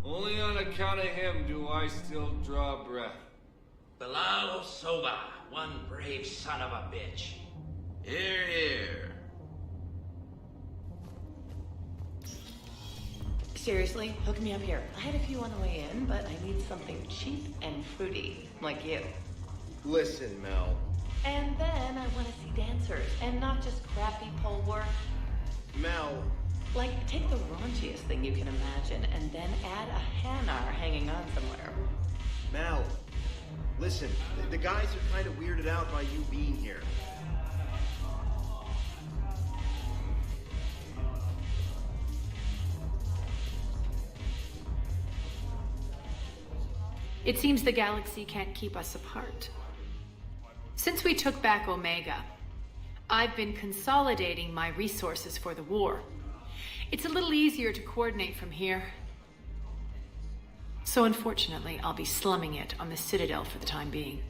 Only on account of him do I still draw breath. Bilal Osoba, one brave son of a bitch. Here, here. Seriously, hook me up here. I had a few on the way in, but I need something cheap and fruity, like you. Listen, Mel. And then I want to see dancers, and not just crappy pole work. Mel. Like, take the raunchiest thing you can imagine, and then add a Hanar hanging on somewhere. Mel. Listen, the guys are kind of weirded out by you being here. It seems the galaxy can't keep us apart. Since we took back Omega, I've been consolidating my resources for the war. It's a little easier to coordinate from here. So unfortunately, I'll be slumming it on the Citadel for the time being.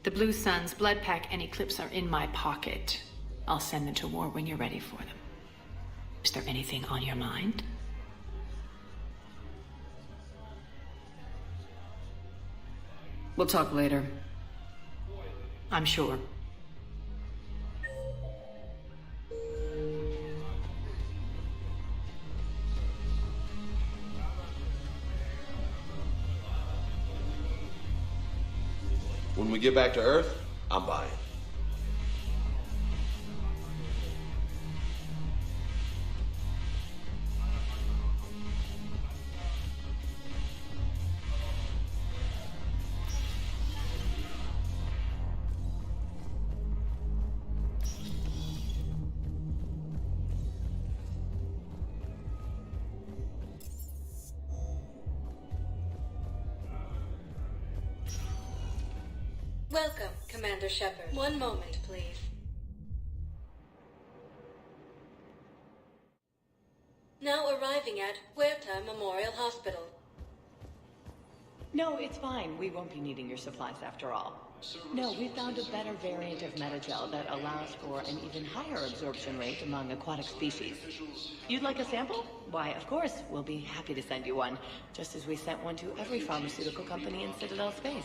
The Blue Suns, Blood Pack, and Eclipse are in my pocket. I'll send them to war when you're ready for them. Is there anything on your mind? We'll talk later. I'm sure. When we get back to Earth, I'm buying. Welcome, Commander Shepard. One moment, please. Now arriving at Huerta Memorial Hospital. No, it's fine. We won't be needing your supplies after all. No, we found a better variant of metagel that allows for an even higher absorption rate among aquatic species. You'd like a sample? Why, of course, we'll be happy to send you one, just as we sent one to every pharmaceutical company in Citadel space.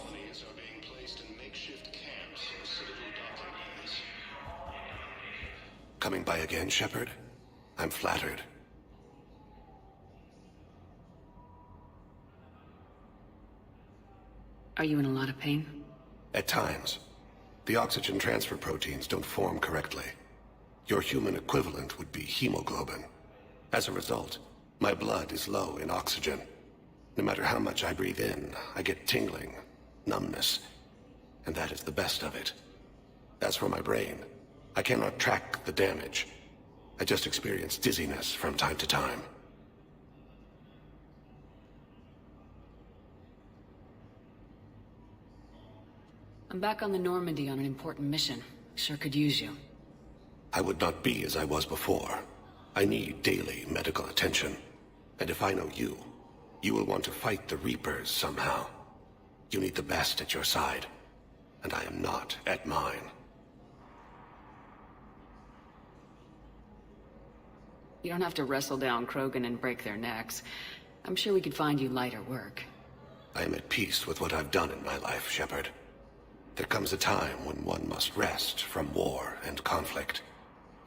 Coming by again, Shepard? I'm flattered. Are you in a lot of pain? At times. The oxygen transfer proteins don't form correctly. Your human equivalent would be hemoglobin. As a result, my blood is low in oxygen. No matter how much I breathe in, I get tingling, numbness, and that is the best of it. As for my brain, I cannot track the damage. I just experience dizziness from time to time. I'm back on the Normandy on an important mission. Sure could use you. I would not be as I was before. I need daily medical attention. And if I know you, you will want to fight the Reapers somehow. You need the best at your side, and I am not at mine. You don't have to wrestle down Krogan and break their necks. I'm sure we could find you lighter work. I am at peace with what I've done in my life, Shepard. There comes a time when one must rest from war and conflict.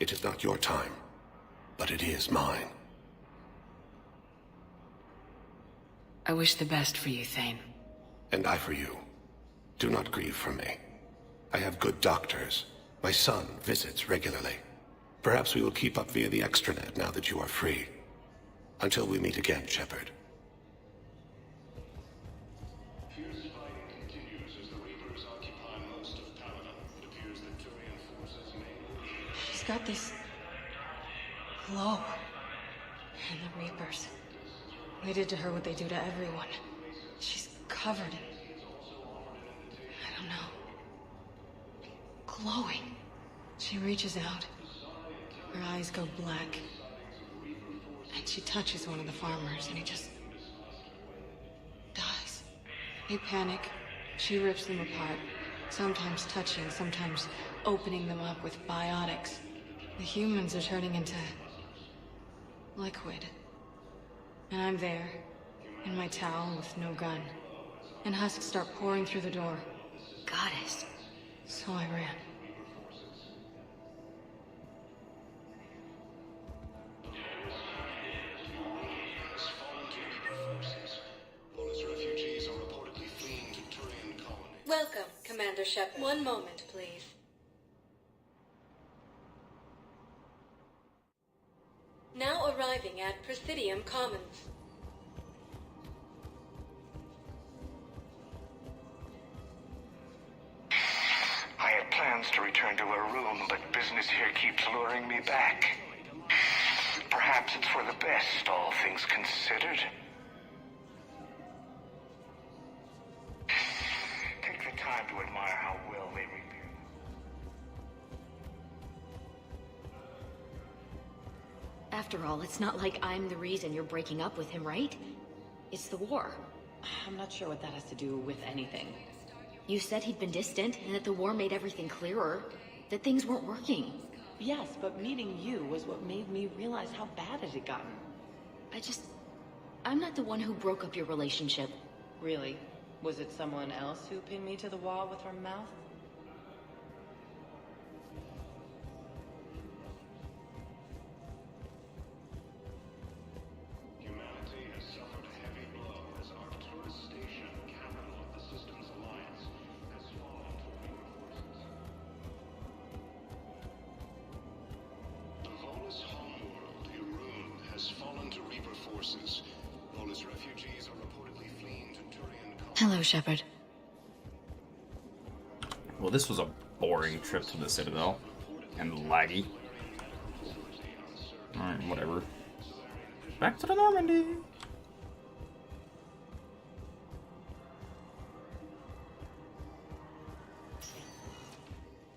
It is not your time, but it is mine. I wish the best for you, Thane. And I for you. Do not grieve for me. I have good doctors. My son visits regularly. Perhaps we will keep up via the extranet now that you are free. Until we meet again, Shepard. She's got this glow. And the Reapers. They did to her what they do to everyone. She's covered in... I don't know. Glowing. She reaches out. Her eyes go black. And she touches one of the farmers, and he just... dies. They panic. She rips them apart. Sometimes touching, sometimes opening them up with biotics. The humans are turning into... liquid. And I'm there, in my towel with no gun. And husks start pouring through the door. Goddess. So I ran. Welcome, Commander Shepard. One moment, please. Now arriving at Presidium Commons. I had plans to return to our room, but business here keeps luring me back. Perhaps it's for the best, all things considered. time to admire how well they repair. After all, it's not like I'm the reason you're breaking up with him, right? It's the war. I'm not sure what that has to do with anything. You said he'd been distant, and that the war made everything clearer. That things weren't working. Yes, but meeting you was what made me realize how bad it had gotten. I'm not the one who broke up your relationship. Really? Was it someone else who pinned me to the wall with her mouth? Humanity has suffered a heavy blow as AORUS Station, capital of the Systems Alliance, has fallen to Reaper forces. The Volus homeworld, Irun, has fallen to Reaper forces. Volus refugees are reportedly fleeing to Turian. Hello, Shepard. Well, this was a boring trip to the Citadel. And laggy. Alright, whatever. Back to the Normandy!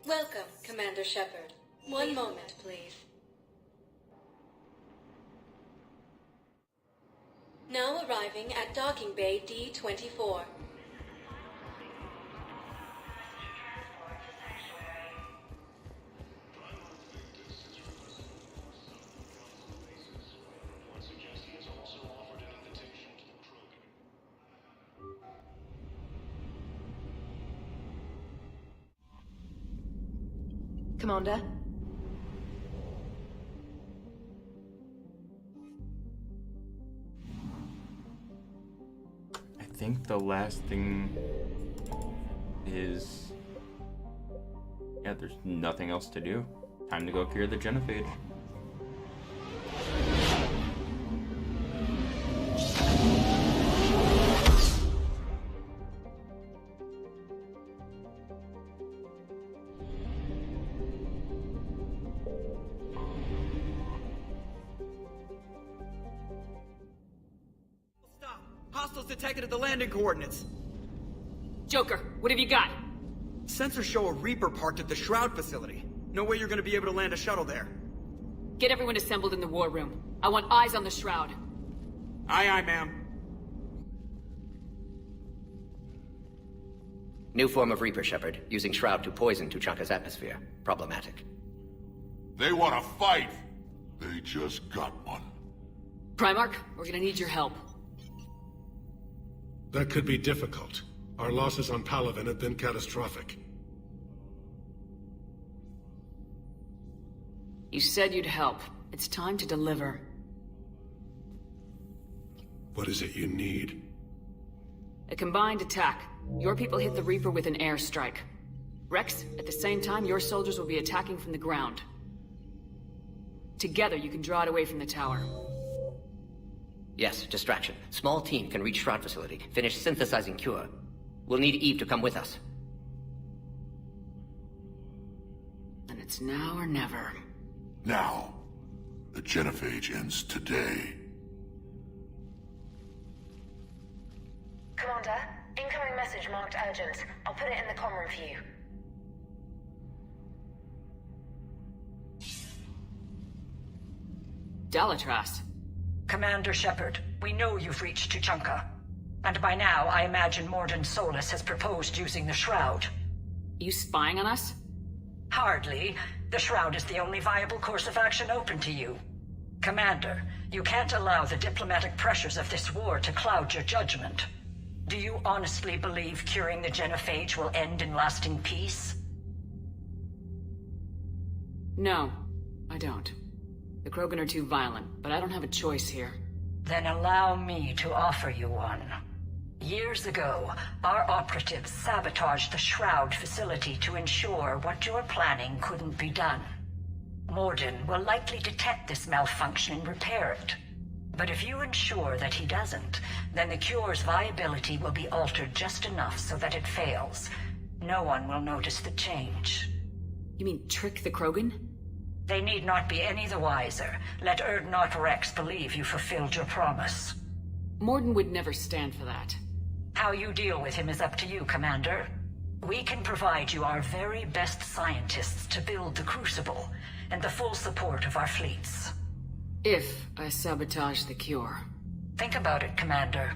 Welcome, Commander Shepard. One moment, please. Now arriving at Docking Bay D-24. Commander? I think the last thing is... yeah, there's nothing else to do. Time to go cure the genophage. Hostiles detected at the landing coordinates. Joker, what have you got? Sensors show a Reaper parked at the Shroud facility. No way you're gonna be able to land a shuttle there. Get everyone assembled in the war room. I want eyes on the Shroud. Aye, aye, ma'am. New form of Reaper, Shepard, using Shroud to poison Tuchanka's atmosphere. Problematic. They want to fight. They just got one. Primarch, we're gonna need your help. That could be difficult. Our losses on Palaven have been catastrophic. You said you'd help. It's time to deliver. What is it you need? A combined attack. Your people hit the Reaper with an airstrike. Rex, at the same time, your soldiers will be attacking from the ground. Together, you can draw it away from the tower. Yes, distraction. Small team can reach Shroud facility. Finish synthesizing cure. We'll need Eve to come with us. And it's now or never. Now. The genophage ends today. Commander, incoming message marked urgent. I'll put it in the comm room for you. Dalatras. Commander Shepard, we know you've reached Tuchanka. And by now, I imagine Morden Solus has proposed using the Shroud. You spying on us? Hardly. The Shroud is the only viable course of action open to you. Commander, you can't allow the diplomatic pressures of this war to cloud your judgment. Do you honestly believe curing the genophage will end in lasting peace? No, I don't. The Krogan are too violent, but I don't have a choice here. Then allow me to offer you one. Years ago, our operatives sabotaged the Shroud facility to ensure what you're planning couldn't be done. Morden will likely detect this malfunction and repair it. But if you ensure that he doesn't, then the cure's viability will be altered just enough so that it fails. No one will notice the change. You mean trick the Krogan? They need not be any the wiser. Let Urdnot Rex believe you fulfilled your promise. Morden would never stand for that. How you deal with him is up to you, Commander. We can provide you our very best scientists to build the Crucible, and the full support of our fleets. If I sabotage the cure. Think about it, Commander.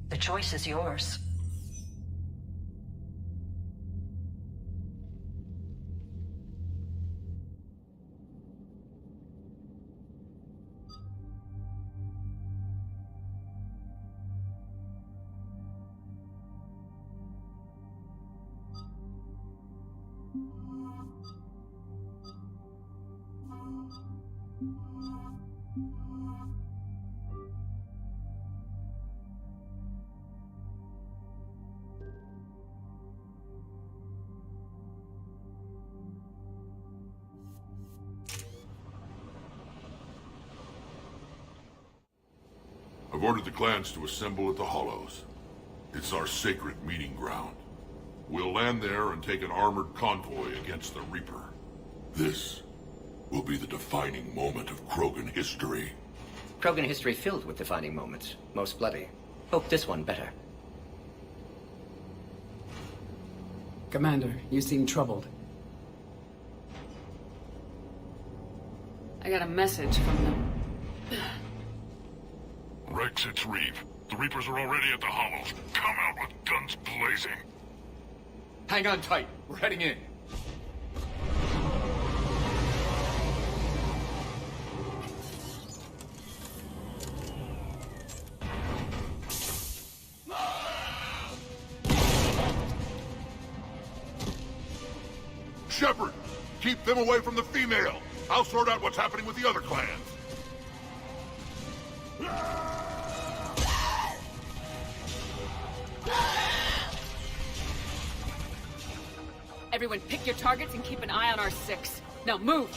The choice is yours. I've ordered the clans to assemble at the Hollows. It's our sacred meeting ground. We'll land there and take an armored convoy against the Reaper. This will be the defining moment of Krogan history. Krogan history filled with defining moments. Most bloody. Hope this one better. Commander, you seem troubled. I got a message from them. Rex, it's Reeve. The Reapers are already at the Hollows. Come out with guns blazing. Hang on tight. We're heading in. Shepard, keep them away from the female. I'll sort out what's happening with the other clans. Everyone pick your targets and keep an eye on our 6. Now move!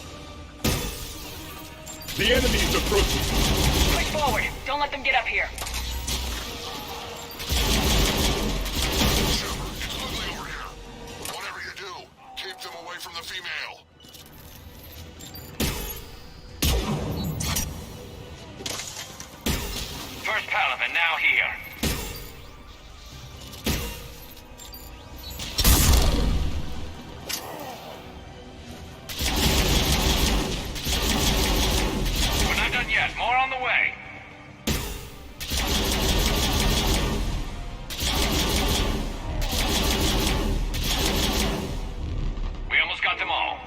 The enemy is approaching. Push forward. Don't let them get up here. Shepard, it's ugly over here. Whatever you do, keep them away from the female. First Palaven now here. Yet. More on the way. We almost got them all.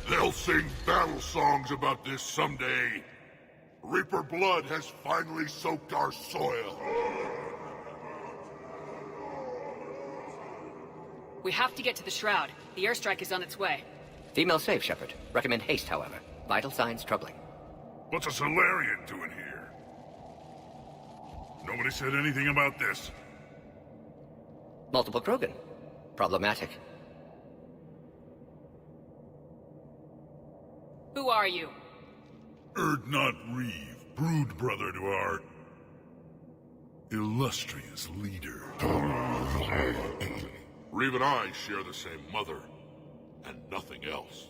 They'll sing battle songs about this someday. Reaper blood has finally soaked our soil. We have to get to the Shroud. The airstrike is on its way. Female safe, Shepard. Recommend haste, however. Vital signs troubling. What's a Solarian doing here? Nobody said anything about this. Multiple Krogan. Problematic. Who are you? Erdnot Reeve, brood brother to our illustrious leader. Reeve and I share the same mother, and nothing else.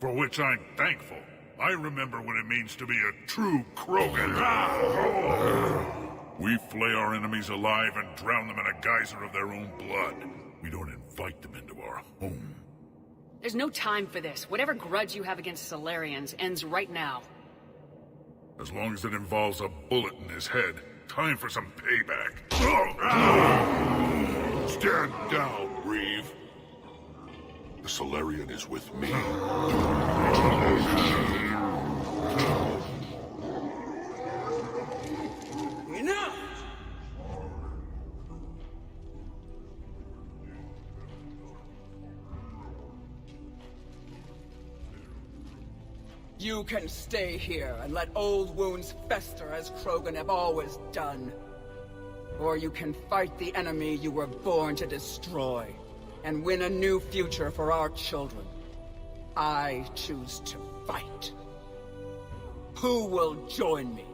For which I'm thankful. I remember what it means to be a true Krogan. We flay our enemies alive and drown them in a geyser of their own blood. We don't invite them into our home. There's no time for this. Whatever grudge you have against Solarians ends right now. As long as it involves a bullet in his head, time for some payback. Stand down, Reeve. The Solarian is with me. Enough! You can stay here and let old wounds fester as Krogan have always done. Or you can fight the enemy you were born to destroy, and win a new future for our children. I choose to fight. Who will join me?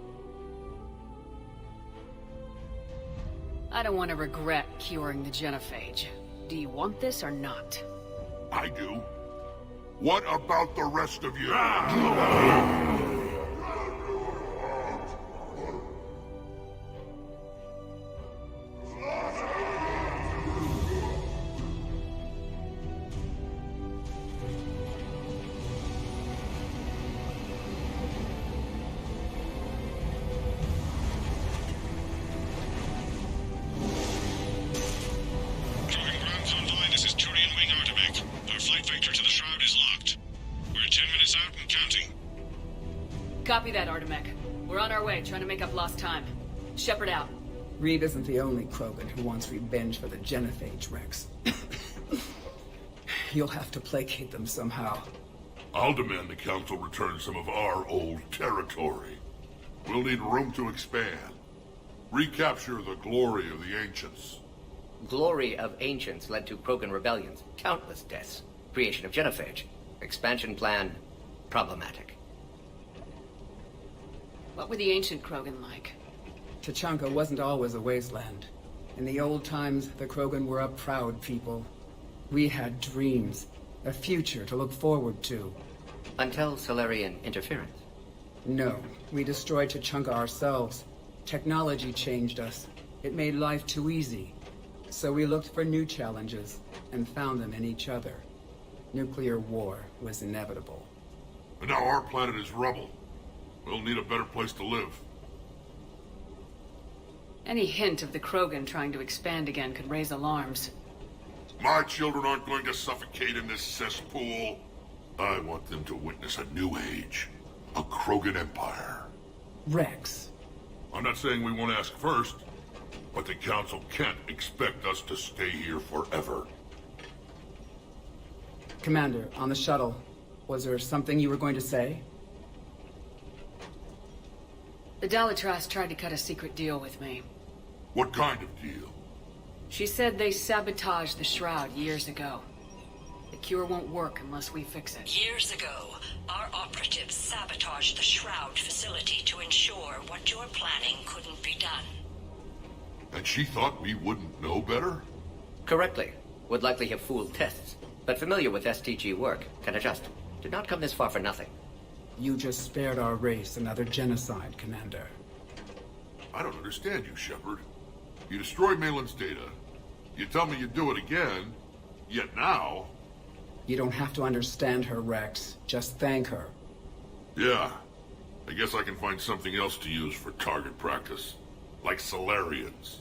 I don't want to regret curing the genophage. Do you want this or not? I do. What about the rest of you? Copy that, Artemek. We're on our way, trying to make up lost time. Shepard out. Reed isn't the only Krogan who wants revenge for the genophage, Rex. You'll have to placate them somehow. I'll demand the Council return some of our old territory. We'll need room to expand. Recapture the glory of the Ancients. Glory of Ancients led to Krogan rebellions, countless deaths, creation of genophage. Expansion plan, problematic. What were the ancient Krogan like? Tuchanka wasn't always a wasteland. In the old times, the Krogan were a proud people. We had dreams, a future to look forward to. Until Solarian interference? No, we destroyed Tuchanka ourselves. Technology changed us. It made life too easy. So we looked for new challenges, and found them in each other. Nuclear war was inevitable. And now our planet is rubble. We'll need a better place to live. Any hint of the Krogan trying to expand again could raise alarms. My children aren't going to suffocate in this cesspool. I want them to witness a new age. A Krogan empire. Rex. I'm not saying we won't ask first, but the Council can't expect us to stay here forever. Commander, on the shuttle, was there something you were going to say? The Dalitras tried to cut a secret deal with me. What kind of deal? She said they sabotaged the Shroud years ago. The cure won't work unless we fix it. Years ago, our operatives sabotaged the Shroud facility to ensure what you're planning couldn't be done. And she thought we wouldn't know better? Correctly. Would likely have fooled tests, but familiar with STG work, can adjust. Did not come this far for nothing. You just spared our race another genocide, Commander. I don't understand you, Shepard. You destroy Malin's data. You tell me you'd do it again. Yet now... You don't have to understand her, Rex. Just thank her. Yeah. I guess I can find something else to use for target practice. Like Solarians.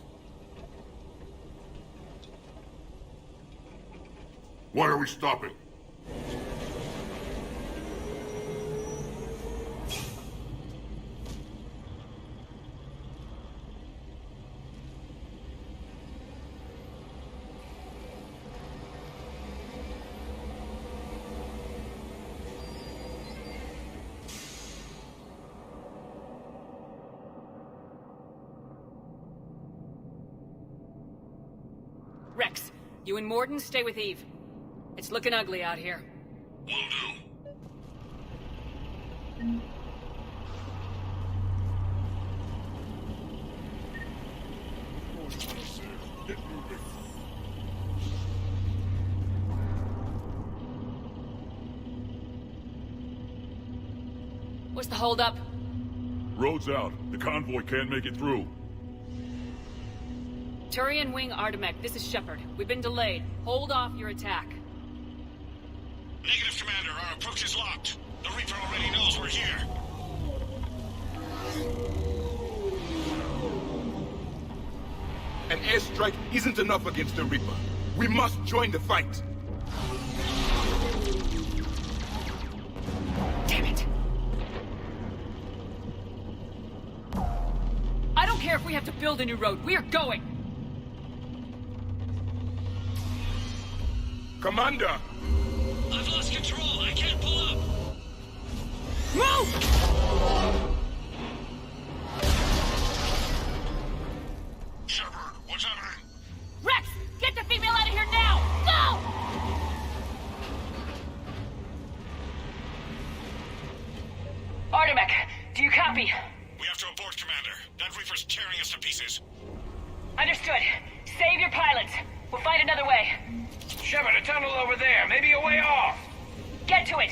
Why are we stopping? Rex, you and Morden stay with Eve. It's looking ugly out here. Will do. What's the holdup? Road's out. The convoy can't make it through. Turian Wing Artemek, this is Shepard. We've been delayed. Hold off your attack. Negative, Commander. Our approach is locked. The Reaper already knows we're here. An airstrike isn't enough against the Reaper. We must join the fight. Damn it! I don't care if we have to build a new road. We are going! Commander! I've lost control. I can't pull up. Move! Shepard, what's happening? Rex, get the female out of here now! Go! Artemek, do you copy? We have to abort, Commander. That Reaper's tearing us to pieces. Understood. silence. We'll find another way. Shepard, a tunnel over there. Maybe a way off. Get to it!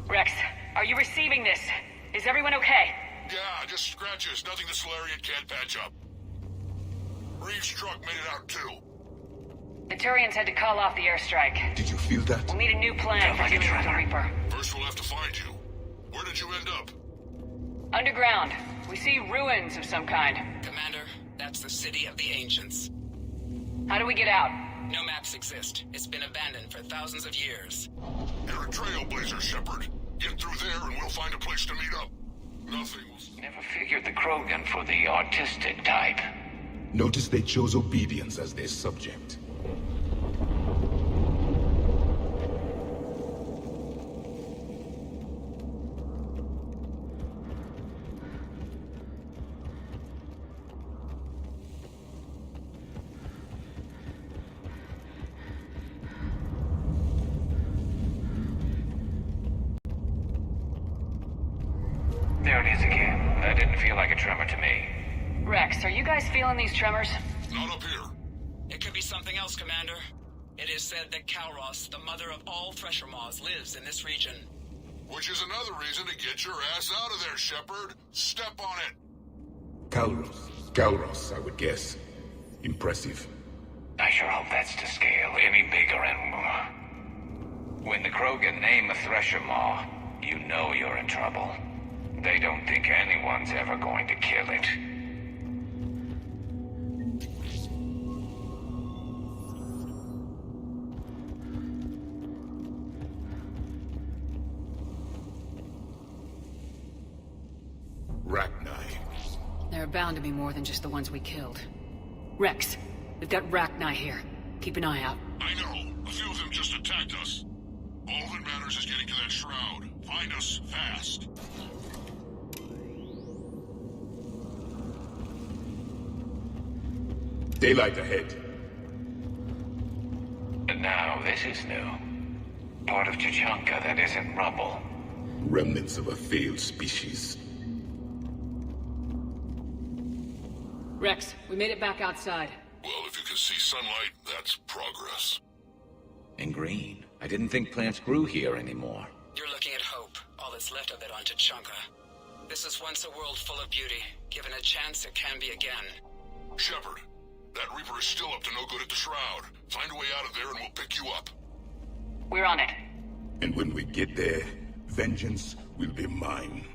Rex, are you receiving this? Is everyone okay? Yeah, just scratches. Nothing the Solarian can't patch up. Reeves' truck made it out too. The Turians had to call off the airstrike. Did you feel that? We'll need a new plan for dealing with the Reaper. First we'll have to find you. Where did you end up? Underground. We see ruins of some kind. Commander, that's the City of the Ancients. How do we get out? No maps exist. It's been abandoned for thousands of years. You're a trailblazer, Shepard. Get through there and we'll find a place to meet up. Nothing will... Never figured the Krogan for the autistic type. Notice they chose obedience as their subject. There it is again. That didn't feel like a tremor to me. Rex, are you guys feeling these tremors? Not up here. It could be something else, Commander. It is said that Kalros, the mother of all Thresher Maws, lives in this region. Which is another reason to get your ass out of there, Shepard. Step on it. Kalros, I would guess. Impressive. I sure hope that's to scale any bigger and... When the Krogan name a Thresher Maw, you know you're in trouble. They don't think anyone's ever going to kill it. Rachni. There are bound to be more than just the ones we killed. Rex, we've got Rachni here. Keep an eye out. I know. A few of them just attacked us. All that matters is getting to that shroud. Find us fast. Daylight ahead. And now this is new. Part of Tuchanka that isn't rubble. Remnants of a failed species. Rex, we made it back outside. Well, if you can see sunlight, that's progress. And green. I didn't think plants grew here anymore. You're looking at hope, all that's left of it on Tuchanka. This is once a world full of beauty. Given a chance, it can be again. Shepard, that Reaper is still up to no good at the Shroud. Find a way out of there and we'll pick you up. We're on it. And when we get there, vengeance will be mine.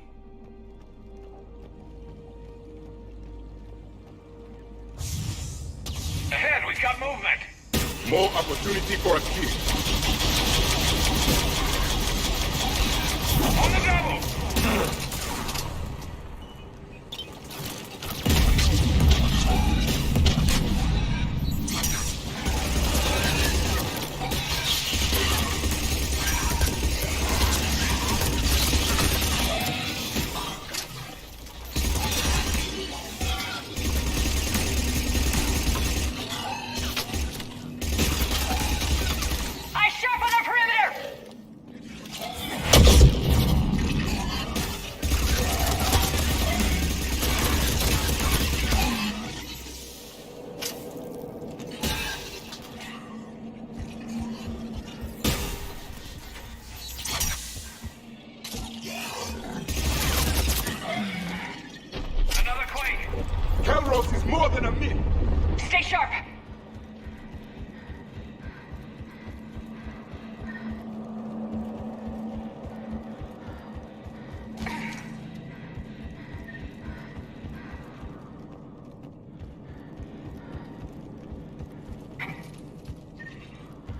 Ahead, we've got movement. More opportunity for a kill. On the double! More than a minute. Stay sharp.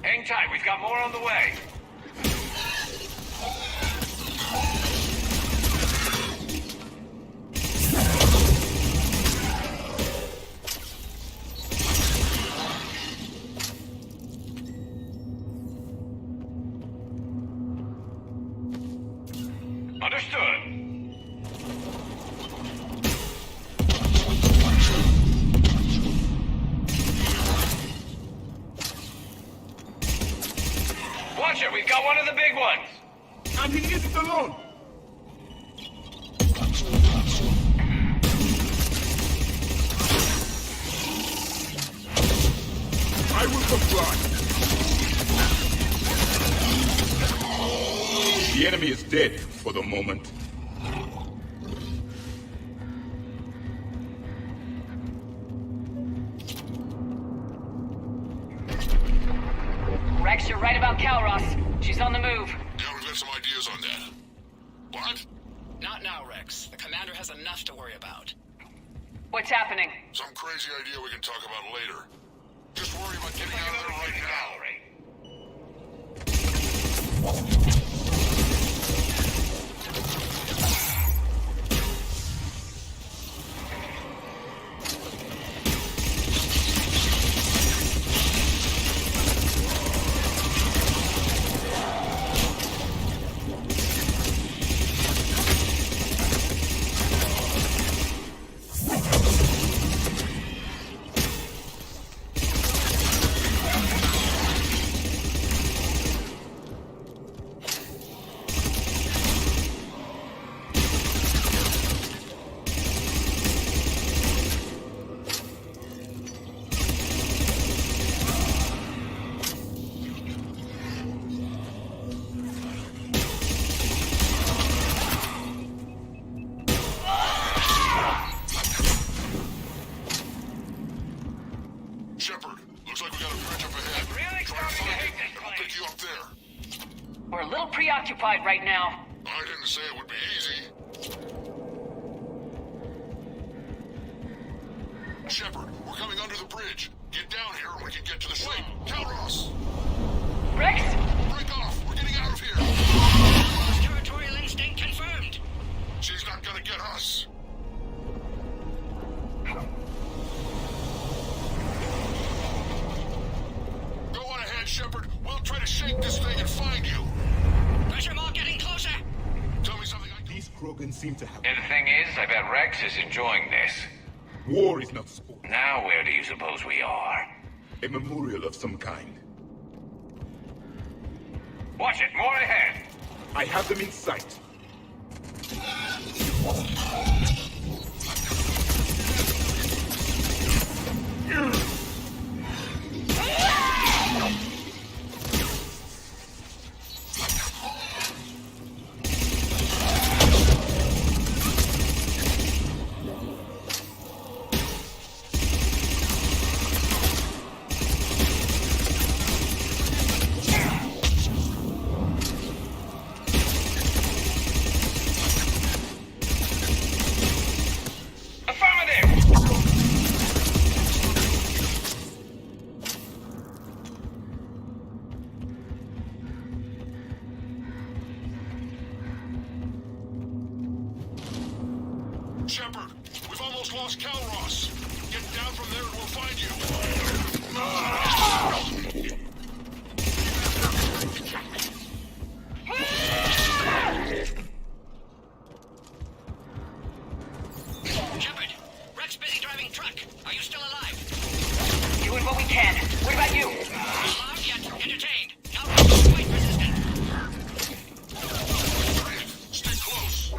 Hang tight, we've got more on the way. And he isn't alone! I will comply. The enemy is dead for the moment. Rex, you're right about Calros. She's on the move. Yeah, we've got some ideas on that. What? Not now, Rex. The commander has enough to worry about. What's happening? Some crazy idea we can talk about later. Just worry about getting out of there right now. Shepard, looks like we got a bridge up ahead. Really Try to find it, and I'll pick you up there. We're a little preoccupied right now. I didn't say it would be easy. Shepard, we're coming under the bridge. Get down here and we can get to the ship. Calros! Rex? Break off! We're getting out of here! Territorial instinct confirmed. She's not gonna get us. Go on ahead, Shepard. We'll try to shake this thing and find you. Pressure mark getting closer. Tell me something I... These Krogan seem to have... And the thing is, I bet Rex is enjoying this. War is not sport. Now where do you suppose we are? A memorial of some kind. Watch it, more ahead! I have them in sight. Shepard, we've almost lost Calros. Get down from there and we'll find you. Shepard, Rex busy driving truck. Are you still alive? Doing what we can. What about you? Alarmed yet entertained. Calros quite resistant. Stay close.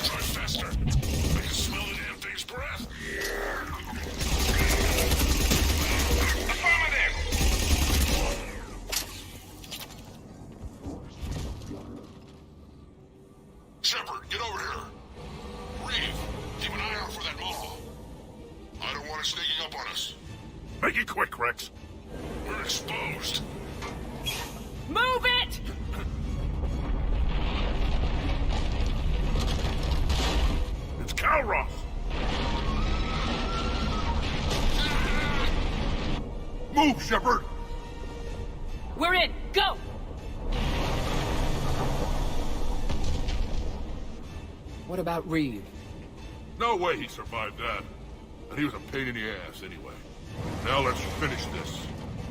Drive faster. I can smell the damn thing's breath. Affirmative! Shepard, get over here. Reeve, keep an eye out for that mole. I don't want it sneaking up on us. Make it quick, Rex. We're exposed. Move it! It's Calros! Move, Shepard! We're in. Go! What about Reeve? No way he survived that. And he was a pain in the ass anyway. Now let's finish this.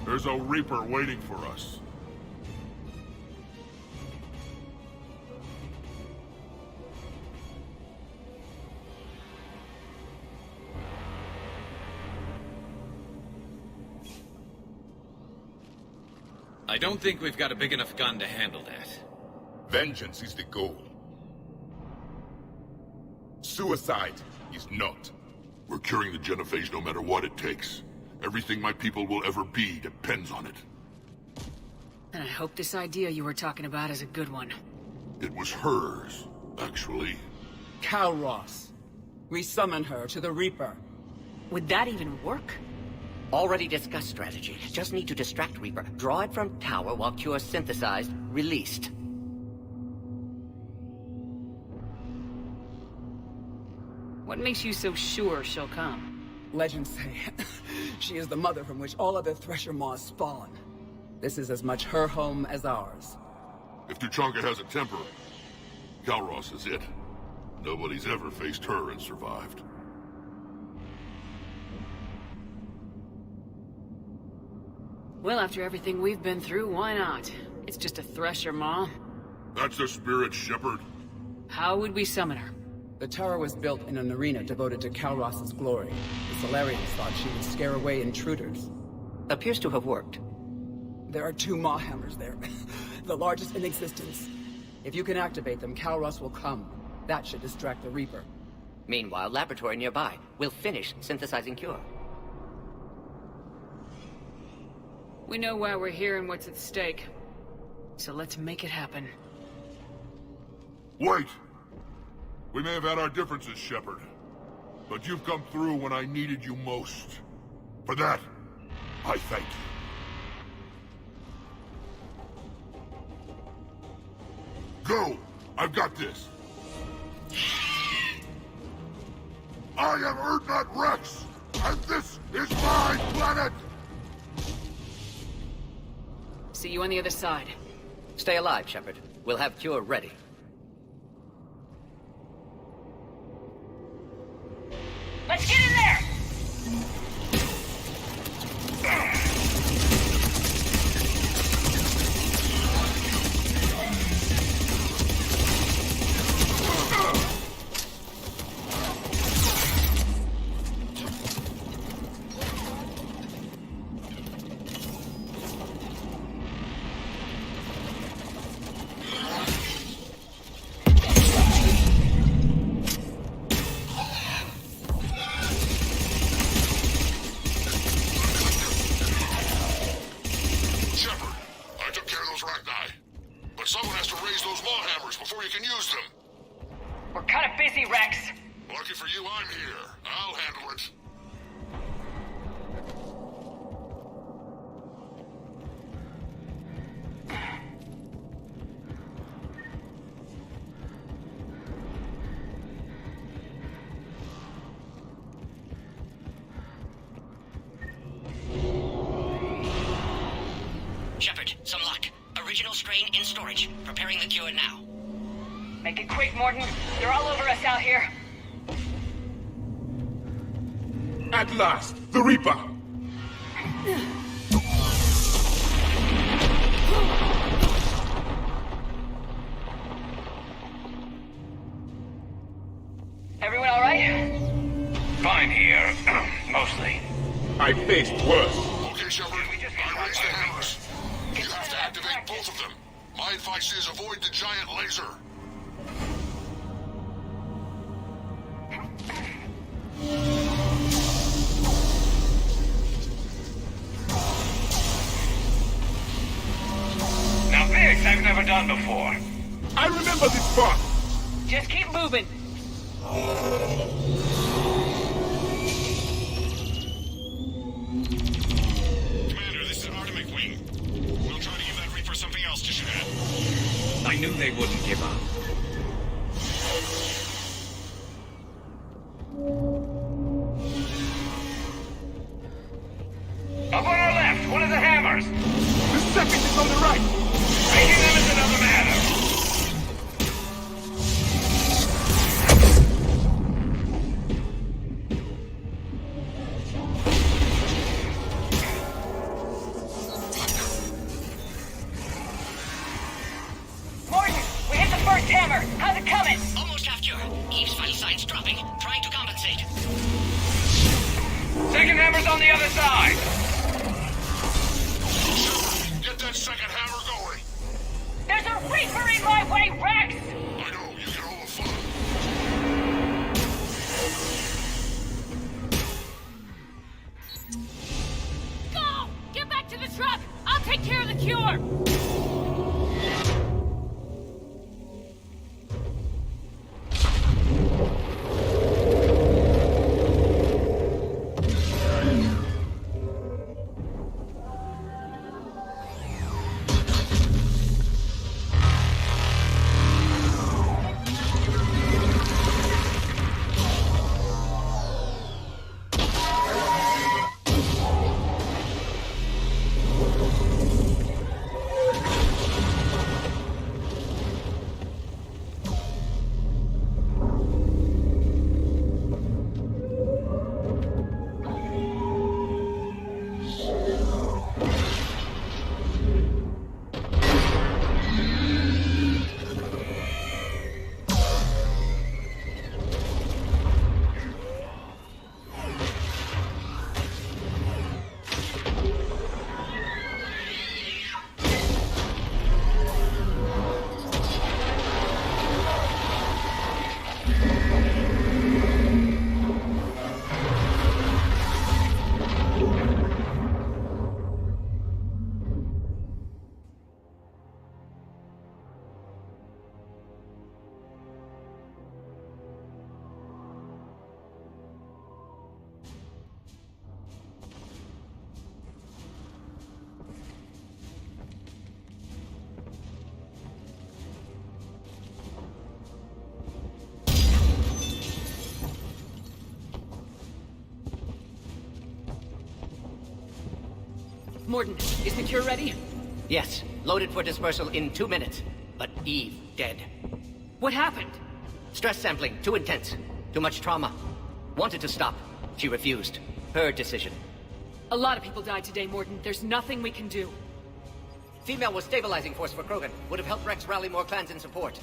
There's a Reaper waiting for us. I don't think we've got a big enough gun to handle that. Vengeance is the goal. Suicide is not. We're curing the genophage no matter what it takes. Everything my people will ever be depends on it. And I hope this idea you were talking about is a good one. It was hers, actually. Calros. We summon her to the Reaper. Would that even work? Already discussed strategy. Just need to distract Reaper. Draw it from tower while Cure synthesized, released. What makes you so sure she'll come? Legends say she is the mother from which all other Thresher Maws spawn. This is as much her home as ours. If Tuchanka has a temper, Calros is it. Nobody's ever faced her and survived. Well, after everything we've been through, why not? It's just a Thresher Maw. That's the spirit, Shepard. How would we summon her? The tower was built in an arena devoted to Calros' glory. The Solarians thought she would scare away intruders. Appears to have worked. There are 2 Maw hammers there, the largest in existence. If you can activate them, Calros will come. That should distract the Reaper. Meanwhile, laboratory nearby. We'll finish synthesizing Cure. We know why we're here and what's at stake. So let's make it happen. Wait! We may have had our differences, Shepard. But you've come through when I needed you most. For that, I thank you. Go! I've got this! I am Erdnut Rex! And this is my planet! See you on the other side. Stay alive, Shepard. We'll have Cure ready. Let's get in there! We're kind of busy, Rex. Lucky for you, I'm here. I'll handle it. Shepard, some luck. Original strain in storage. Preparing the Cure now. Make it quick, Morton. They're all over us out here. At last, the Reaper! Everyone all right? Fine here. Mostly. I faced worse. Okay, Shepard. I raised the hammers. You have to activate both of them. My advice is avoid the giant laser. Now this I've never done before. I remember this part. Just keep moving. Commander, this is Artemic Wing. We'll try to give that Reaper something else to shoot at. I knew they wouldn't give up. Up on our left, one of the hammers. The second is on the right. Making them is another matter. Morton, we hit the first hammer. How's it coming? Almost half Cure. Eve's vital signs dropping. Trying to compensate. Second hammer's on the other side. Get that second hammer going. There's a Reaper in my way, Rex! I know, you get all the fun. Go! Get back to the truck! I'll take care of the cure! Morden, is the cure ready? Yes, loaded for dispersal in 2 minutes. But Eve, dead. What happened? Stress sampling, too intense. Too much trauma. Wanted to stop. She refused. Her decision. A lot of people died today, Morden. There's nothing we can do. Female was stabilizing force for Krogan. Would have helped Rex rally more clans in support.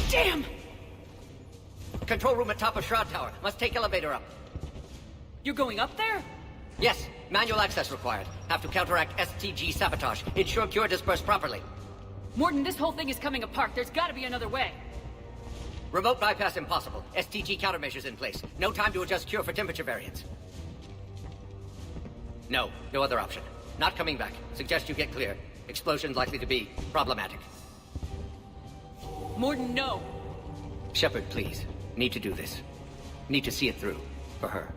Damn! Control room at top of Shroud Tower. Must take elevator up. You're going up there? Yes, manual access required. Have to counteract STG sabotage. Ensure cure dispersed properly. Morden, this whole thing is coming apart. There's gotta be another way. Remote bypass impossible. STG countermeasures in place. No time to adjust cure for temperature variance. No other option. Not coming back. Suggest you get clear. Explosion likely to be problematic. Morden, no. Shepard, please. Need to do this. Need to see it through. For her.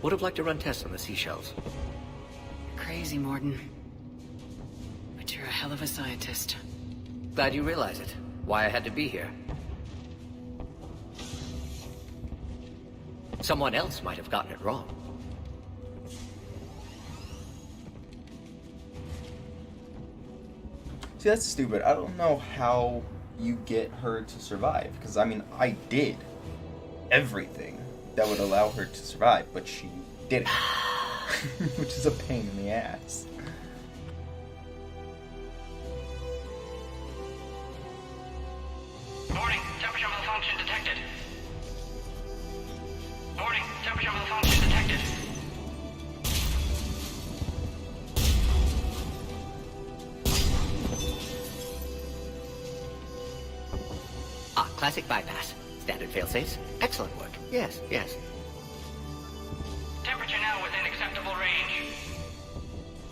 Would have liked to run tests on the seashells. Crazy, Morden. But you're a hell of a scientist. Glad you realize it. Why I had to be here. Someone else might have gotten it wrong. See, that's stupid. I don't know how you get her to survive. Because, I mean, I did everything that would allow her to survive, but she didn't. Which is a pain in the ass. Warning, temperature malfunction detected. Warning, temperature malfunction detected. Ah, classic bypass. Standard failsafes. Excellent work. Yes. Temperature now within acceptable range.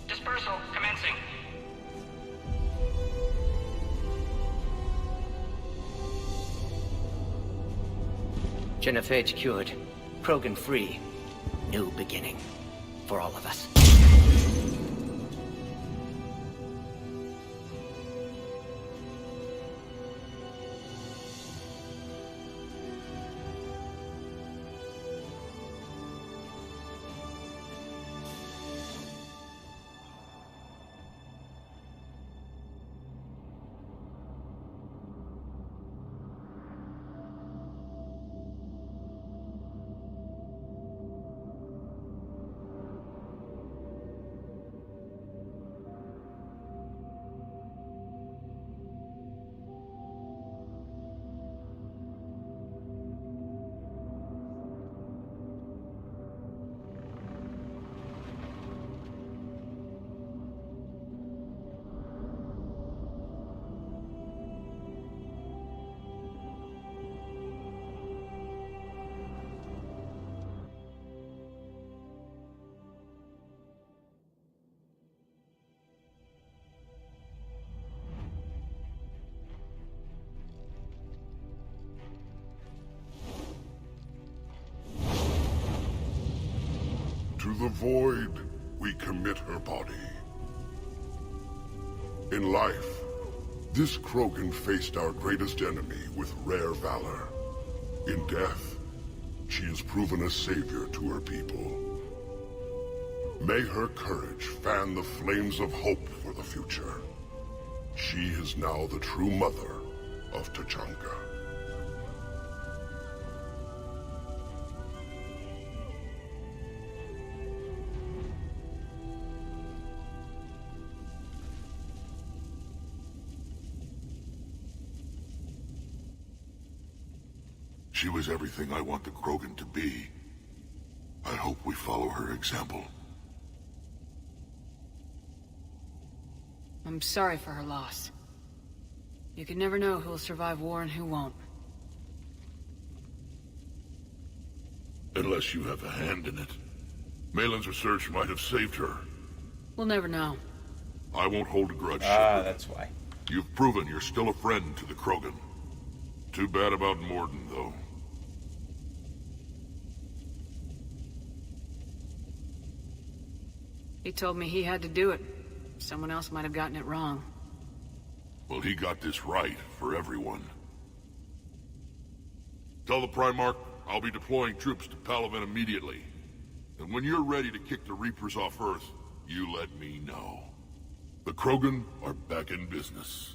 Dispersal commencing. Genophage cured. Krogan free. New beginning. For all of us. the void we commit her body. In life, this Krogan faced our greatest enemy with rare valor. In death, she has proven a savior to her people. May her courage fan the flames of hope for the future. She is now the true mother of Tachanka. She was everything I want the Krogan to be. I hope we follow her example. I'm sorry for her loss. You can never know who'll survive war and who won't. Unless you have a hand in it. Malin's research might have saved her. We'll never know. I won't hold a grudge. That's why. You've proven you're still a friend to the Krogan. Too bad about Morden, though. He told me he had to do it. Someone else might have gotten it wrong. Well, he got this right for everyone. Tell the Primarch I'll be deploying troops to Palaven immediately. And when you're ready to kick the Reapers off Earth, you let me know. The Krogan are back in business.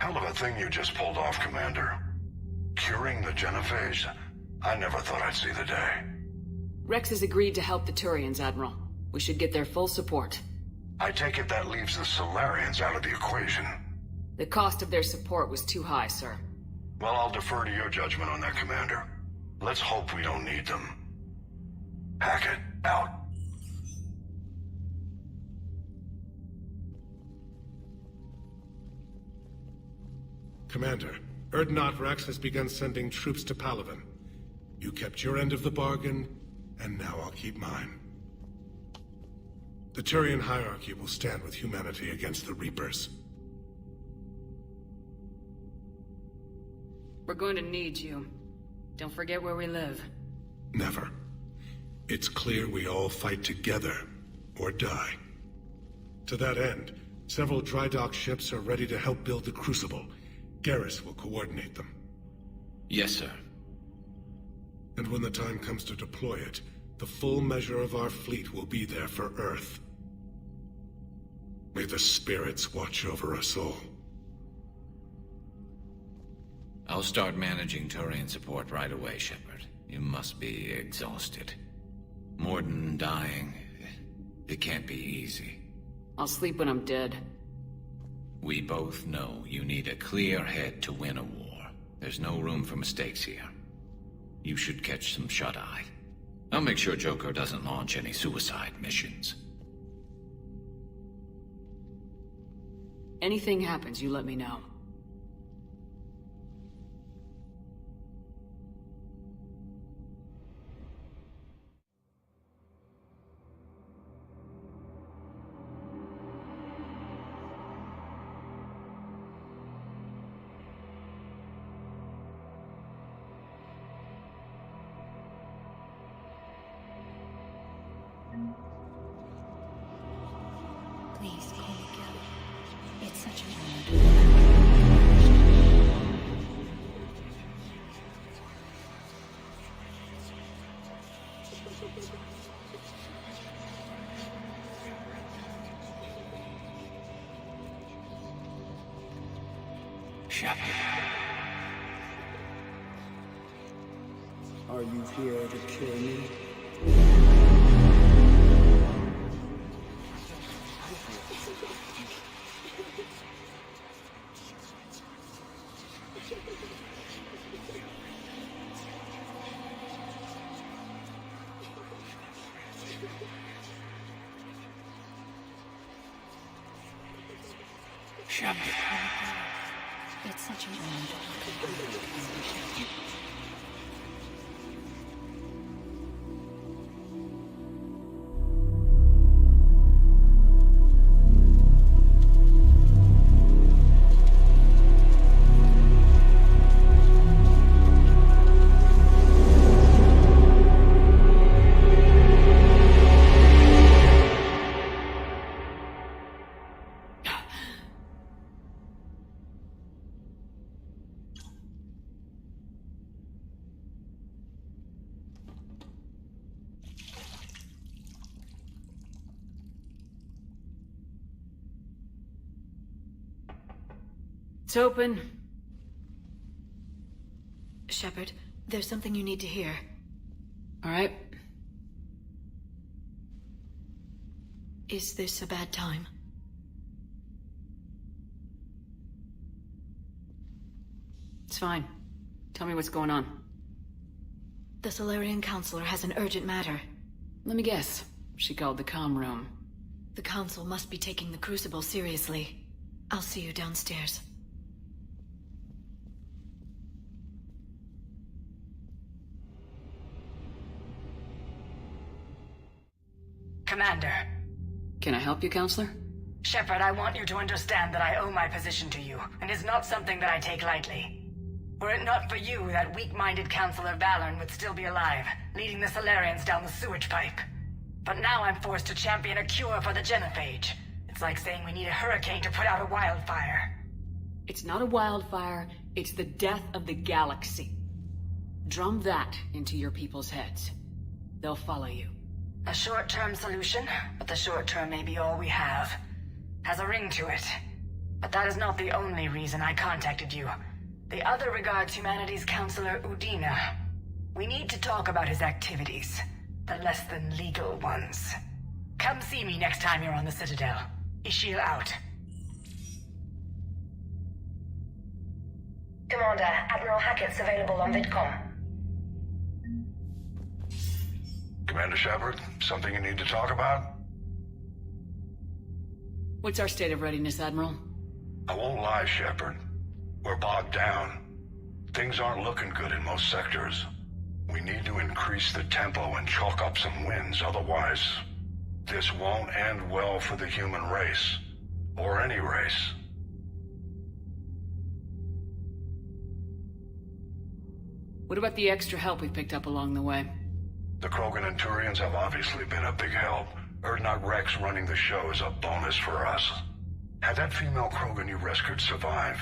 Hell of a thing you just pulled off, Commander. Curing the Genophage? I never thought I'd see the day. Rex has agreed to help the Turians, Admiral. We should get their full support. I take it that leaves the Solarians out of the equation. The cost of their support was too high, sir. Well, I'll defer to your judgment on that, Commander. Let's hope we don't need them. Hackett, out. Commander, Erdnot Rex has begun sending troops to Palaven. You kept your end of the bargain, and now I'll keep mine. The Turian hierarchy will stand with humanity against the Reapers. We're going to need you. Don't forget where we live. Never. It's clear we all fight together, or die. To that end, several dry dock ships are ready to help build the Crucible. Garrus will coordinate them. Yes, sir. And when the time comes to deploy it, the full measure of our fleet will be there for Earth. May the spirits watch over us all. I'll start managing Turian support right away, Shepard. You must be exhausted. Morden dying, it can't be easy. I'll sleep when I'm dead. We both know you need a clear head to win a war. There's no room for mistakes here. You should catch some shut-eye. I'll make sure Joker doesn't launch any suicide missions. Anything happens, you let me know. Please call me Kelly. It's such an Shepard. Are you here to kill me? Shepard. It's such a It's open. Shepard, there's something you need to hear. All right. Is this a bad time? It's fine. Tell me what's going on. The Solarian Counselor has an urgent matter. Let me guess. She called the comm room. The Council must be taking the Crucible seriously. I'll see you downstairs. Commander. Can I help you, Counselor? Shepard, I want you to understand that I owe my position to you, and it's not something that I take lightly. Were it not for you, that weak-minded Counselor Valorn would still be alive, leading the Solarians down the sewage pipe. But now I'm forced to champion a cure for the genophage. It's like saying we need a hurricane to put out a wildfire. It's not a wildfire, it's the death of the galaxy. Drum that into your people's heads. They'll follow you. A short-term solution, but the short term may be all we have. Has a ring to it. But that is not the only reason I contacted you. The other regards humanity's Counselor Udina. We need to talk about his activities. The less than legal ones. Come see me next time you're on the Citadel. Ishil out. Commander, Admiral Hackett's available on VidCom. Commander Shepard, something you need to talk about? What's our state of readiness, Admiral? I won't lie, Shepard. We're bogged down. Things aren't looking good in most sectors. We need to increase the tempo and chalk up some wins, otherwise this won't end well for the human race. Or any race. What about the extra help we picked up along the way? The Krogan and Turians have obviously been a big help. Urdnot Rex running the show is a bonus for us. Had that female Krogan you rescued survived,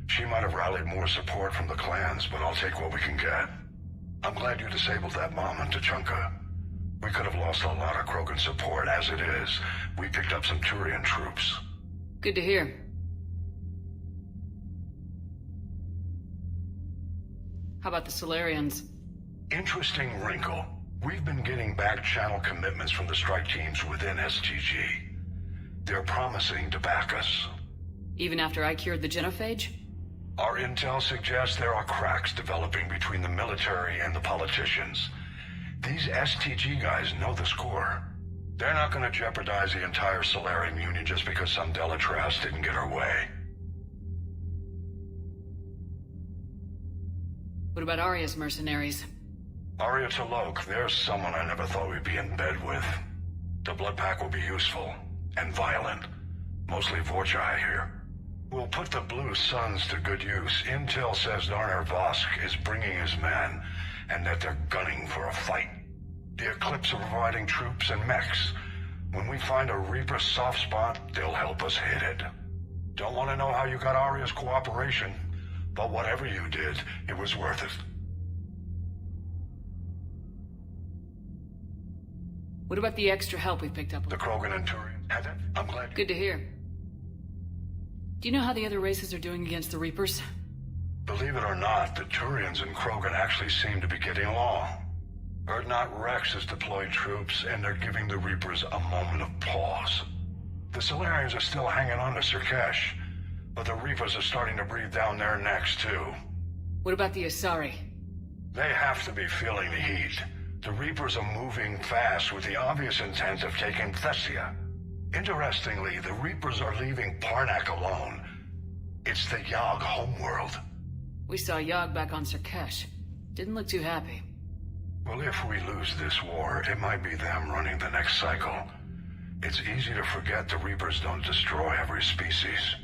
she might have rallied more support from the clans, but I'll take what we can get. I'm glad you disabled that bomb in Tuchanka. We could have lost a lot of Krogan support. As it is, we picked up some Turian troops. Good to hear. How about the Solarians? Interesting wrinkle. We've been getting back-channel commitments from the strike teams within STG. They're promising to back us. Even after I cured the genophage? Our intel suggests there are cracks developing between the military and the politicians. These STG guys know the score. They're not going to jeopardize the entire Solarian Union just because some Delatras didn't get her way. What about Arya's mercenaries? Arya T'Lok, there's someone I never thought we'd be in bed with. The blood pack will be useful, and violent. Mostly Vorcha here. We'll put the Blue Suns to good use. Intel says Darner Vosk is bringing his men, and that they're gunning for a fight. The Eclipse are providing troops and mechs. When we find a Reaper soft spot, they'll help us hit it. Don't want to know how you got Arya's cooperation, but whatever you did, it was worth it. What about the extra help we picked up? The Krogan and Turian had it? I'm glad. Good to hear. Do you know how the other races are doing against the Reapers? Believe it or not, the Turians and Krogan actually seem to be getting along. Urdnot Rex has deployed troops, and they're giving the Reapers a moment of pause. The Solarians are still hanging on to Surkesh, but the Reapers are starting to breathe down their necks, too. What about the Asari? They have to be feeling the heat. The Reapers are moving fast with the obvious intent of taking Thessia. Interestingly, the Reapers are leaving Parnak alone. It's the Yogg homeworld. We saw Yogg back on Surkesh. Didn't look too happy. Well, if we lose this war, it might be them running the next cycle. It's easy to forget the Reapers don't destroy every species.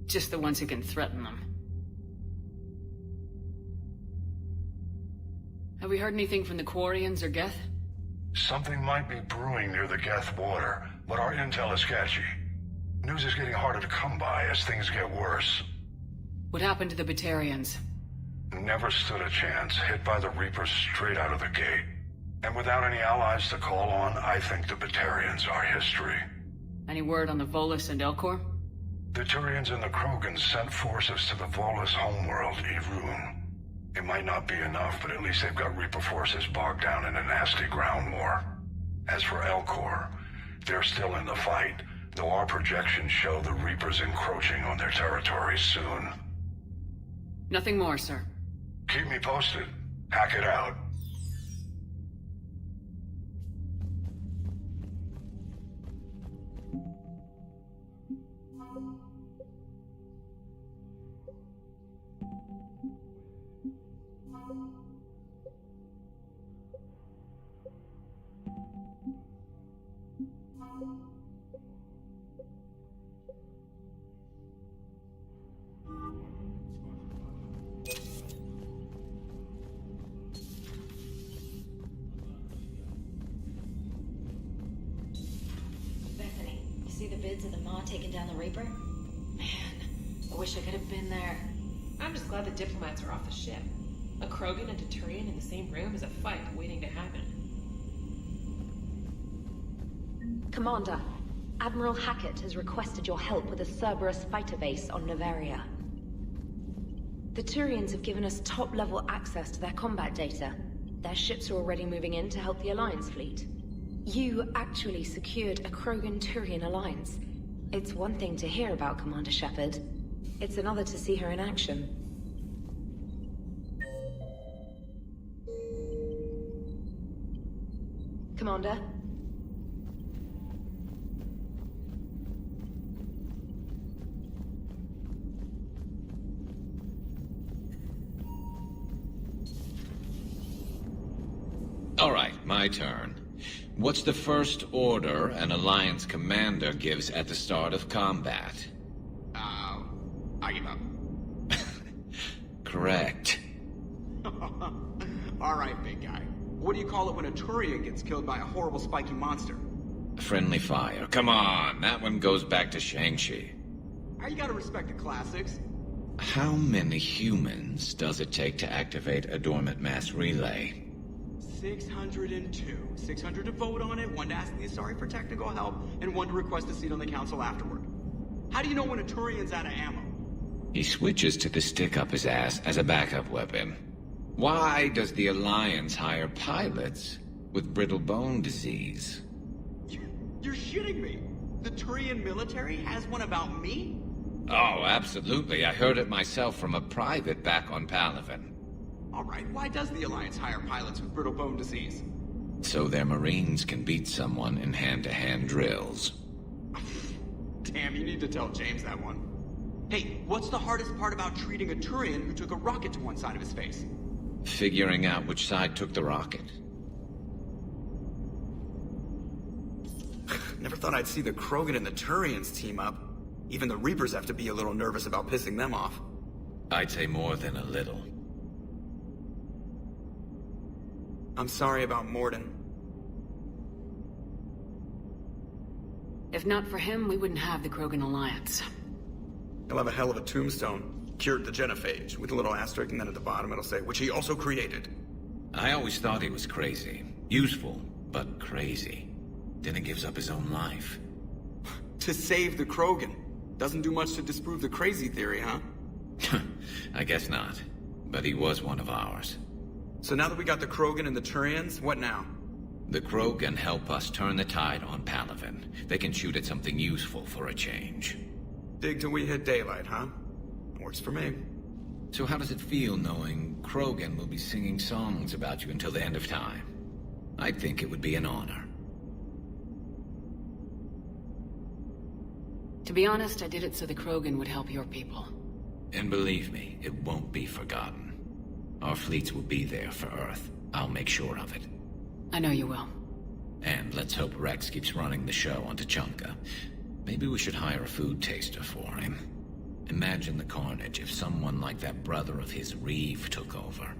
Just the ones who can threaten them. Have we heard anything from the Quarians or Geth? Something might be brewing near the Geth border, but our intel is sketchy. News is getting harder to come by as things get worse. What happened to the Batarians? Never stood a chance, hit by the Reapers straight out of the gate. And without any allies to call on, I think the Batarians are history. Any word on the Volus and Elcor? The Turians and the Krogans sent forces to the Volus homeworld, Irun. It might not be enough, but at least they've got Reaper forces bogged down in a nasty ground war. As for Elcor, they're still in the fight, though our projections show the Reapers encroaching on their territory soon. Nothing more, sir. Keep me posted. Hack it out. See the vids of the Maw taking down the Reaper? Man, I wish I could have been there. I'm just glad the diplomats are off the ship. A Krogan and a Turian in the same room is a fight waiting to happen. Commander, Admiral Hackett has requested your help with a Cerberus fighter base on Novaria. The Turians have given us top-level access to their combat data. Their ships are already moving in to help the Alliance fleet. You actually secured a Krogan-Turian alliance. It's one thing to hear about Commander Shepard. It's another to see her in action. Commander? All right, my turn. What's the first order an Alliance commander gives at the start of combat? I give up. Correct. Alright, big guy. What do you call it when a Turian gets killed by a horrible spiky monster? Friendly fire. Come on, that one goes back to Shang-Chi. You gotta respect the classics. How many humans does it take to activate a dormant mass relay? 602. 600 to vote on it, 1 to ask the Asari for technical help, and 1 to request a seat on the council afterward. How do you know when a Turian's out of ammo? He switches to the stick up his ass as a backup weapon. Why does the Alliance hire pilots with brittle bone disease? You're shitting me! The Turian military has one about me? Oh, absolutely. I heard it myself from a private back on Palaven. Alright, why does the Alliance hire pilots with brittle bone disease? So their Marines can beat someone in hand-to-hand drills. Damn, you need to tell James that one. Hey, what's the hardest part about treating a Turian who took a rocket to one side of his face? Figuring out which side took the rocket. Never thought I'd see the Krogan and the Turians team up. Even the Reapers have to be a little nervous about pissing them off. I'd say more than a little. I'm sorry about Morden. If not for him, we wouldn't have the Krogan Alliance. He'll have a hell of a tombstone. Cured the genophage, with a little asterisk, and then at the bottom it'll say, which he also created. I always thought he was crazy. Useful, but crazy. Then he gives up his own life. To save the Krogan. Doesn't do much to disprove the crazy theory, huh? I guess not. But he was one of ours. So now that we got the Krogan and the Turians, what now? The Krogan help us turn the tide on Palaven. They can shoot at something useful for a change. Dig till we hit daylight, huh? Works for me. So how does it feel knowing Krogan will be singing songs about you until the end of time? I think it would be an honor. To be honest, I did it so the Krogan would help your people. And believe me, it won't be forgotten. Our fleets will be there for Earth. I'll make sure of it. I know you will. And let's hope Rex keeps running the show on Tuchanka. Maybe we should hire a food taster for him. Imagine the carnage if someone like that brother of his, Reeve, took over.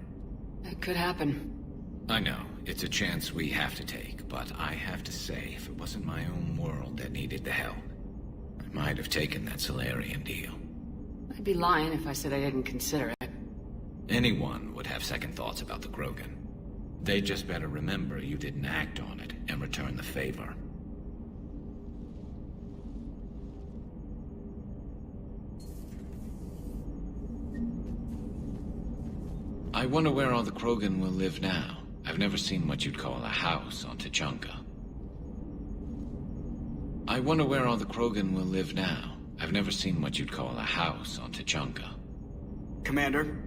It could happen. I know, it's a chance we have to take, but I have to say, if it wasn't my own world that needed the help, I might have taken that Solarian deal. I'd be lying if I said I didn't consider it. Anyone would have second thoughts about the Krogan. They just better remember you didn't act on it and return the favor. I wonder where all the Krogan will live now. I've never seen what you'd call a house on Tuchanka. I wonder where all the Krogan will live now. I've never seen what you'd call a house on Tuchanka. Commander?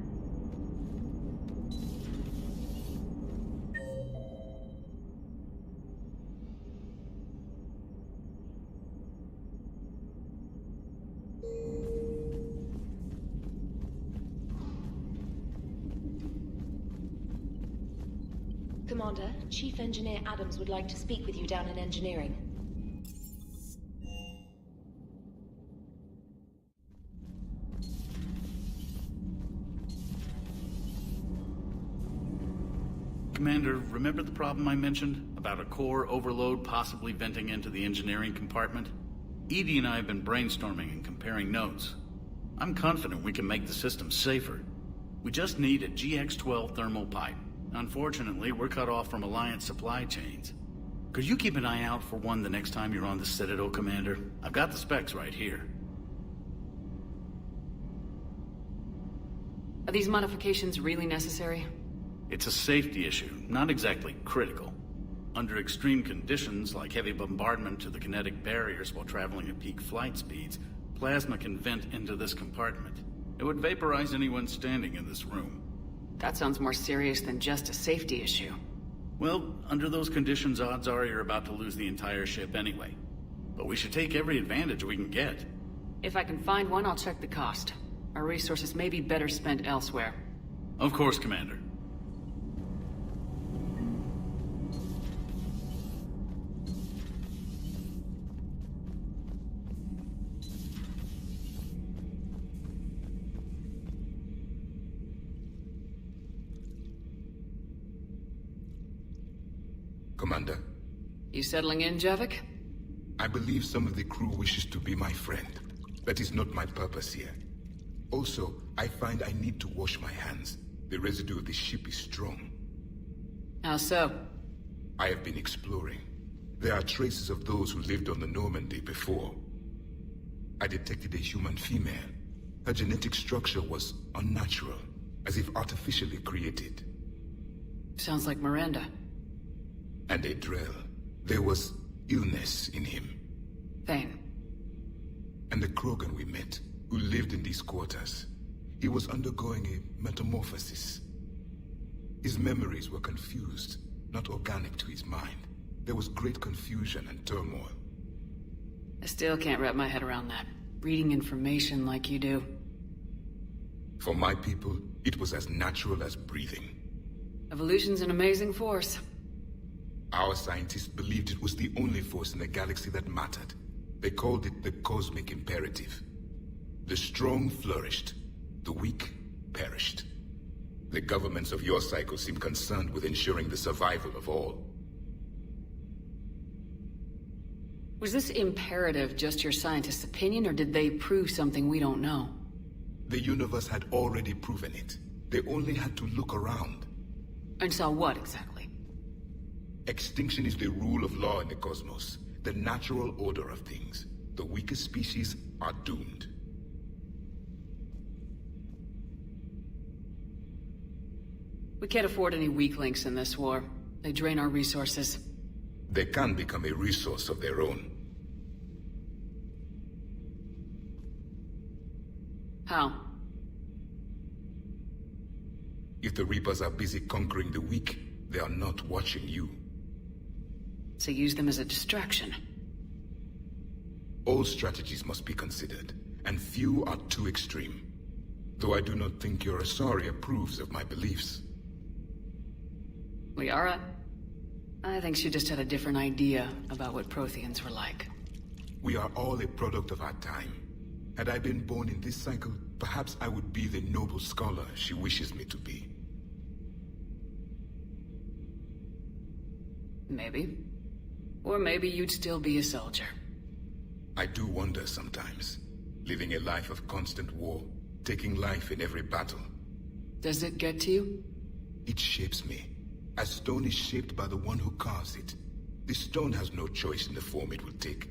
Commander, Chief Engineer Adams would like to speak with you down in engineering. Commander, remember the problem I mentioned? About a core overload possibly venting into the engineering compartment? EDI and I have been brainstorming and comparing notes. I'm confident we can make the system safer. We just need a GX-12 thermal pipe. Unfortunately, we're cut off from Alliance supply chains. Could you keep an eye out for one the next time you're on the Citadel, Commander? I've got the specs right here. Are these modifications really necessary? It's a safety issue, not exactly critical. Under extreme conditions, like heavy bombardment to the kinetic barriers while traveling at peak flight speeds, plasma can vent into this compartment. It would vaporize anyone standing in this room. That sounds more serious than just a safety issue. Well, under those conditions, odds are you're about to lose the entire ship anyway. But we should take every advantage we can get. If I can find one, I'll check the cost. Our resources may be better spent elsewhere. Of course, Commander. Commander. You settling in, Javik? I believe some of the crew wishes to be my friend. That is not my purpose here. Also, I find I need to wash my hands. The residue of the ship is strong. How so? I have been exploring. There are traces of those who lived on the Normandy before. I detected a human female. Her genetic structure was unnatural, as if artificially created. Sounds like Miranda. And a Drell. There was illness in him. Thane. And the Krogan we met, who lived in these quarters. He was undergoing a metamorphosis. His memories were confused, not organic to his mind. There was great confusion and turmoil. I still can't wrap my head around that. Reading information like you do. For my people, it was as natural as breathing. Evolution's an amazing force. Our scientists believed it was the only force in the galaxy that mattered. They called it the cosmic imperative. The strong flourished, the weak perished. The governments of your cycle seem concerned with ensuring the survival of all. Was this imperative just your scientists' opinion, or did they prove something we don't know? The universe had already proven it. They only had to look around. And saw what, exactly? Extinction is the rule of law in the cosmos, the natural order of things. The weakest species are doomed. We can't afford any weak links in this war. They drain our resources. They can become a resource of their own. How? If the Reapers are busy conquering the weak, they are not watching you. So use them as a distraction. All strategies must be considered, and few are too extreme. Though I do not think your Asari approves of my beliefs. Liara? I think she just had a different idea about what Protheans were like. We are all a product of our time. Had I been born in this cycle, perhaps I would be the noble scholar she wishes me to be. Maybe. Or maybe you'd still be a soldier. I do wonder sometimes. Living a life of constant war, taking life in every battle. Does it get to you? It shapes me. As stone is shaped by the one who carves it. The stone has no choice in the form it will take.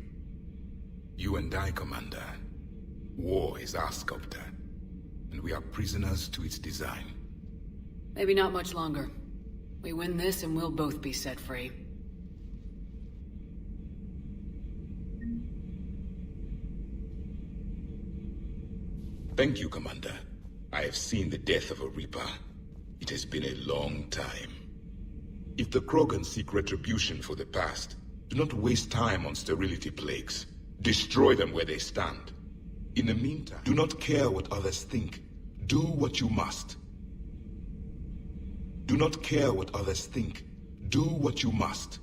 You and I, Commander. War is our sculptor, and we are prisoners to its design. Maybe not much longer. We win this and we'll both be set free. Thank you, Commander. I have seen the death of a Reaper. It has been a long time. If the Krogan seek retribution for the past, do not waste time on sterility plagues. Destroy them where they stand. In the meantime, do not care what others think. Do what you must. Do not care what others think. Do what you must.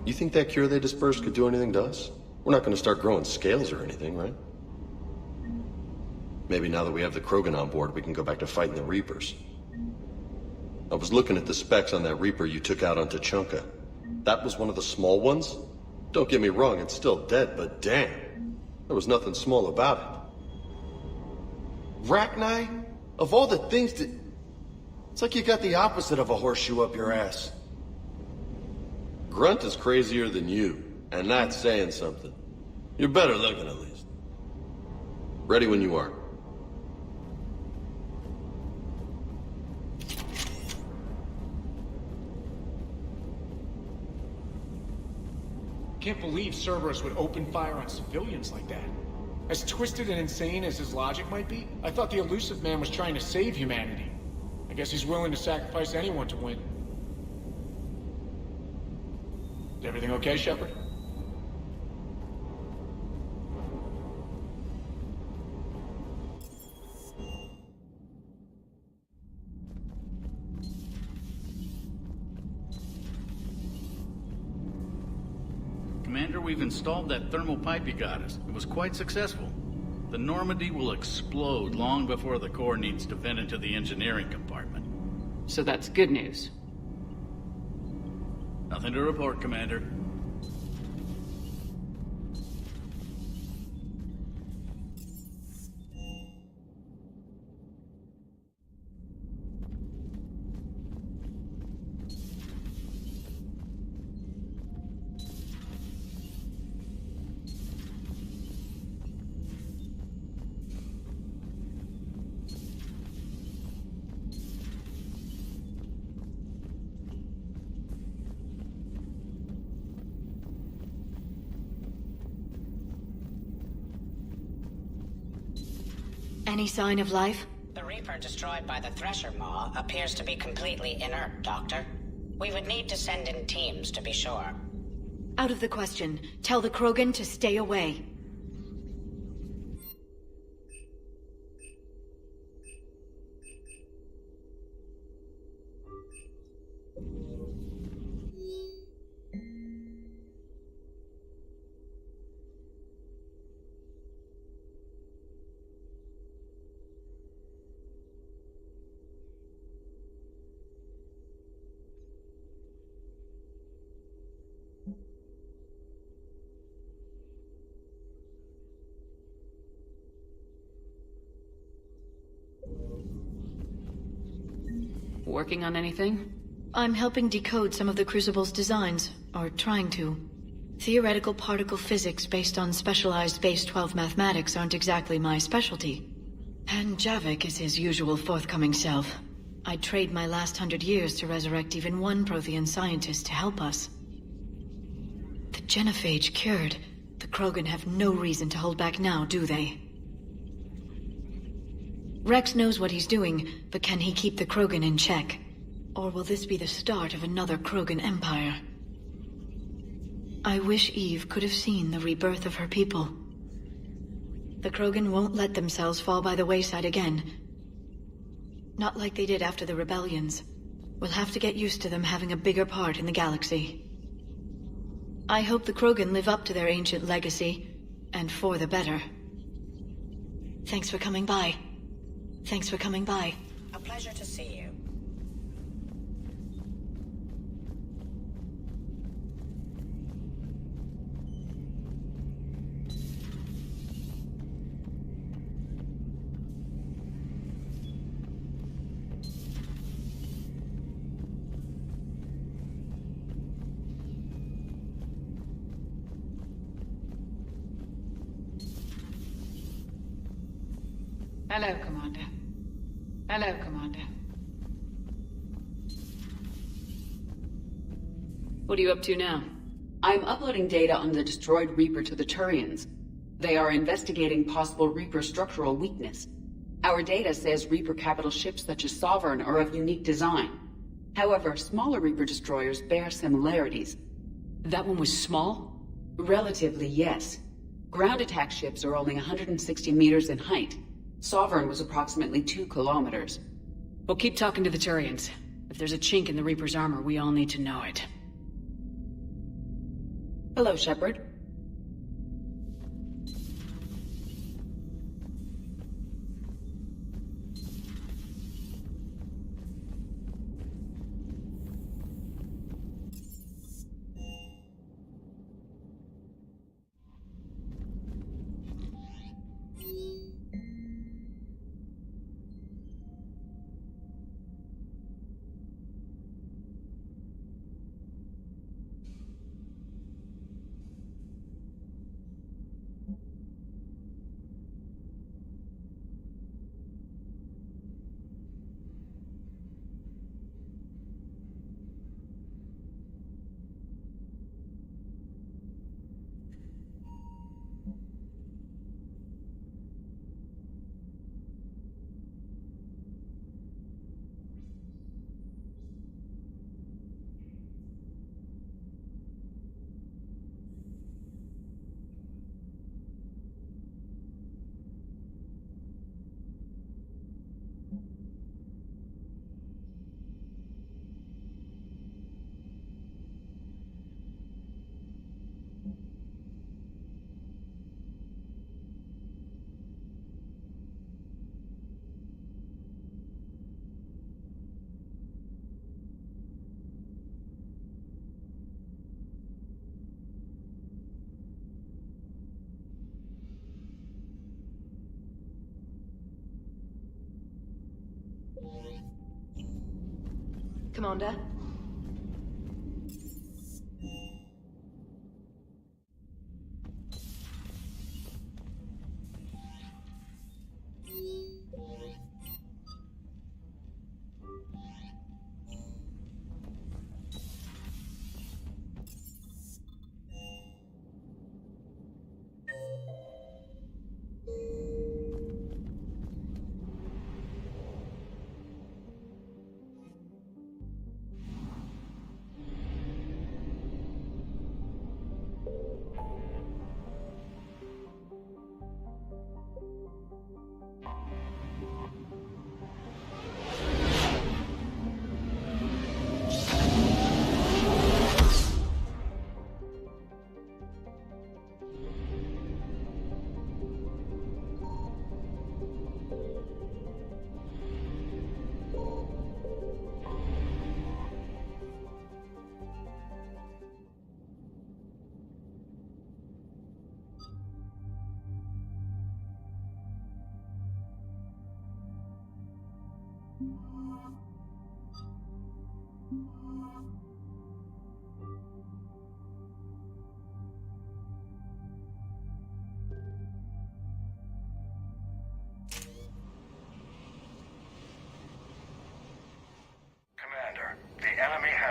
You think that cure they dispersed could do anything to us? We're not going to start growing scales or anything, right? Maybe now that we have the Krogan on board, we can go back to fighting the Reapers. I was looking at the specs on that Reaper you took out on Tuchanka. That was one of the small ones? Don't get me wrong, it's still dead, but damn. There was nothing small about it. Rachni? Of all the things to... It's like you got the opposite of a horseshoe up your ass. Grunt is crazier than you, and that's saying something. You're better looking, at least. Ready when you are. Can't believe Cerberus would open fire on civilians like that. As twisted and insane as his logic might be, I thought the elusive man was trying to save humanity. I guess he's willing to sacrifice anyone to win. Is everything okay, Shepard? Commander, we've installed that thermal pipe you got us. It was quite successful. The Normandy will explode long before the core needs to vent into the engineering compartment. So that's good news. Nothing to report, Commander. Any sign of life? The Reaper destroyed by the Thresher Maw appears to be completely inert, Doctor. We would need to send in teams to be sure. Out of the question. Tell the Krogan to stay away. Working on anything? I'm helping decode some of the Crucible's designs, or trying to. Theoretical particle physics based on specialized base 12 mathematics aren't exactly my specialty. And Javik is his usual forthcoming self. I'd trade my last 100 years to resurrect even one Prothean scientist to help us. The genophage cured. The Krogan have no reason to hold back now, do they? Rex knows what he's doing, but can he keep the Krogan in check? Or will this be the start of another Krogan empire? I wish Eve could have seen the rebirth of her people. The Krogan won't let themselves fall by the wayside again. Not like they did after the rebellions. We'll have to get used to them having a bigger part in the galaxy. I hope the Krogan live up to their ancient legacy, and for the better. Thanks for coming by. Thanks for coming by. A pleasure to see you. Hello, Commander. Hello, Commander. What are you up to now? I'm uploading data on the destroyed Reaper to the Turians. They are investigating possible Reaper structural weakness. Our data says Reaper capital ships such as Sovereign are of unique design. However, smaller Reaper destroyers bear similarities. That one was small? Relatively, yes. Ground attack ships are only 160 meters in height. Sovereign was approximately 2 kilometers. Well, keep talking to the Turians. If there's a chink in the Reaper's armor, we all need to know it. Hello, Shepard. Commander?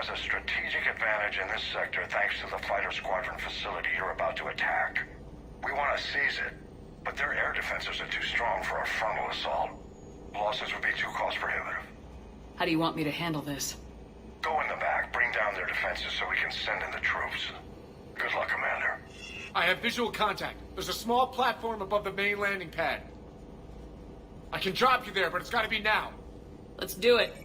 has a strategic advantage in this sector thanks to the fighter squadron facility you're about to attack. We want to seize it, but their air defenses are too strong for a frontal assault. Losses would be too cost prohibitive. How do you want me to handle this? Go in the back, bring down their defenses so we can send in the troops. Good luck, Commander. I have visual contact. There's a small platform above the main landing pad. I can drop you there, but it's gotta be now. Let's do it.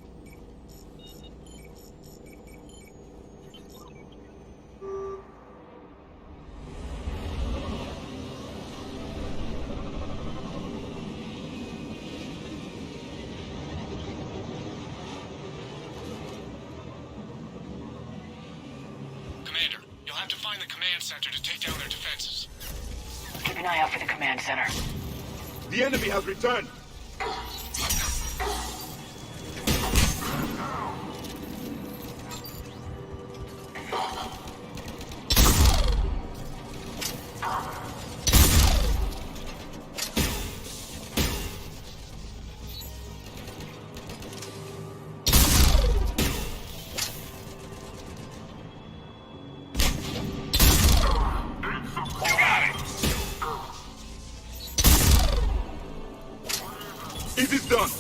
Commander, you'll have to find the command center to take down their defenses. Keep an eye out for the command center. The enemy has returned. It is done.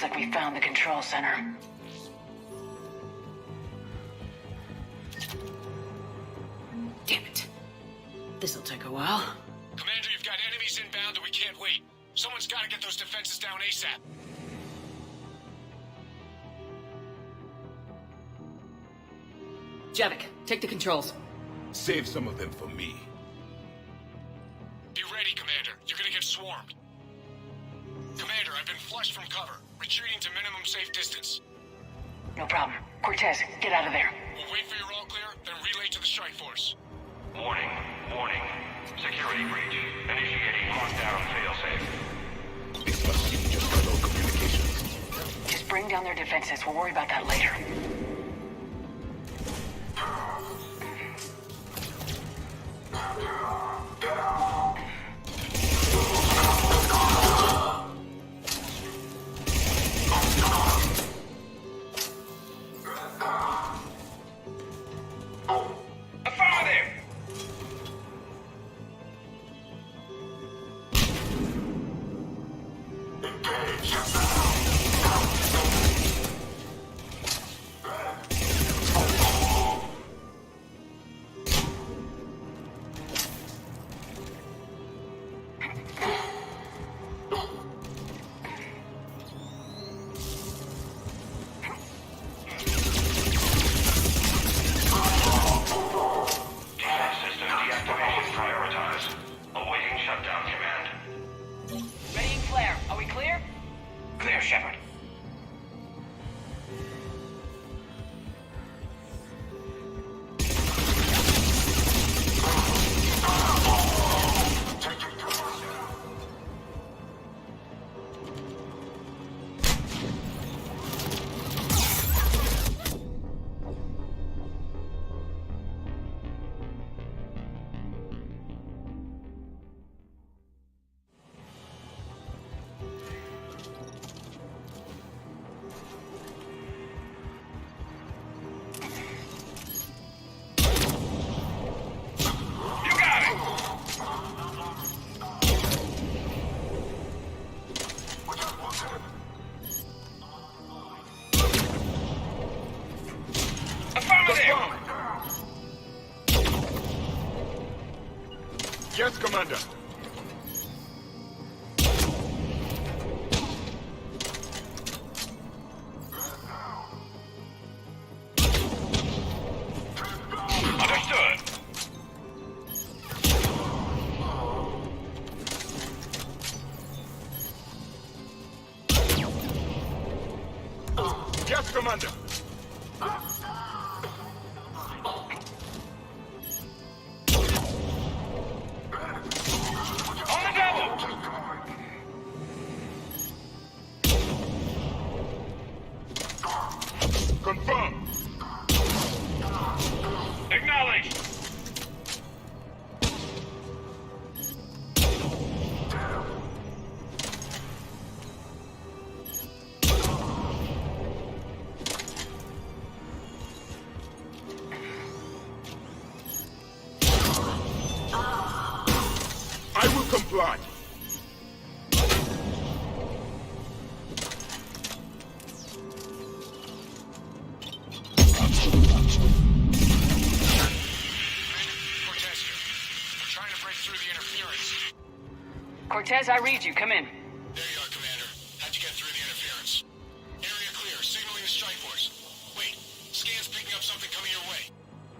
Looks like we found the control center. Damn it. This'll take a while. Commander, you've got enemies inbound and we can't wait. Someone's gotta get those defenses down ASAP. Javik, take the controls. Save some of them for me. Be ready, Commander. You're gonna get swarmed. Commander, I've been flushed from cover. Retreating to minimum safe distance. No problem. Cortez, get out of there. We'll wait for your all clear, then relay to the strike force. Warning. Warning. Security breach. Initiating lockdown failsafe. This must be just hello communications. Just bring down their defenses. We'll worry about that later. here, Shepard. Yes, Commander. Understood. Yes, Commander. Confirm. Acknowledged. I will comply. Cortez, I read you. Come in. There you are, Commander. How'd you get through the interference? Area clear. Signaling the strike force. Wait. Scan's picking up something coming your way.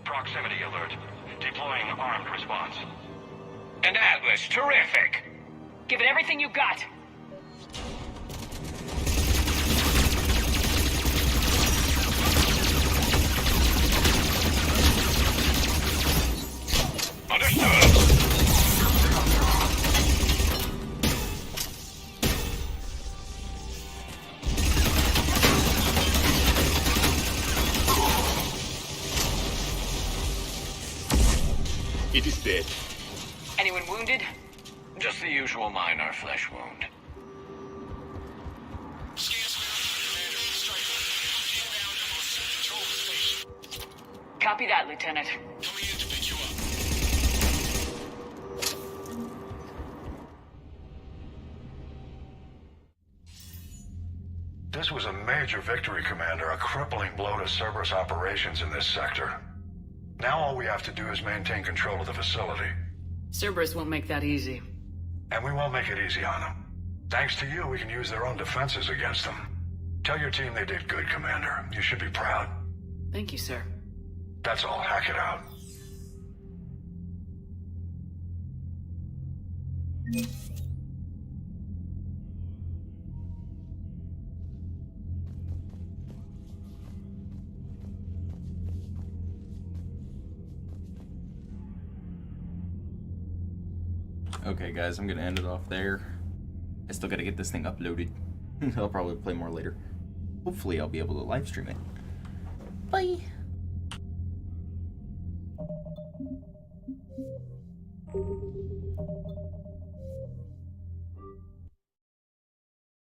Proximity alert. Deploying armed response. And Atlas, terrific! Give it everything you got. Understood. It is dead. Anyone wounded? Just the usual minor flesh wound. Copy that, Lieutenant. Coming in to pick you up. This was a major victory, Commander. A crippling blow to Cerberus operations in this sector. Now all we have to do is maintain control of the facility. Cerberus won't make that easy. And we won't make it easy on them. Thanks to you, we can use their own defenses against them. Tell your team they did good, Commander. You should be proud. Thank you, sir. That's all. Hack it out. Okay, guys, I'm gonna end it off there. I still gotta get this thing uploaded. I'll probably play more later. Hopefully, I'll be able to live stream it. Bye.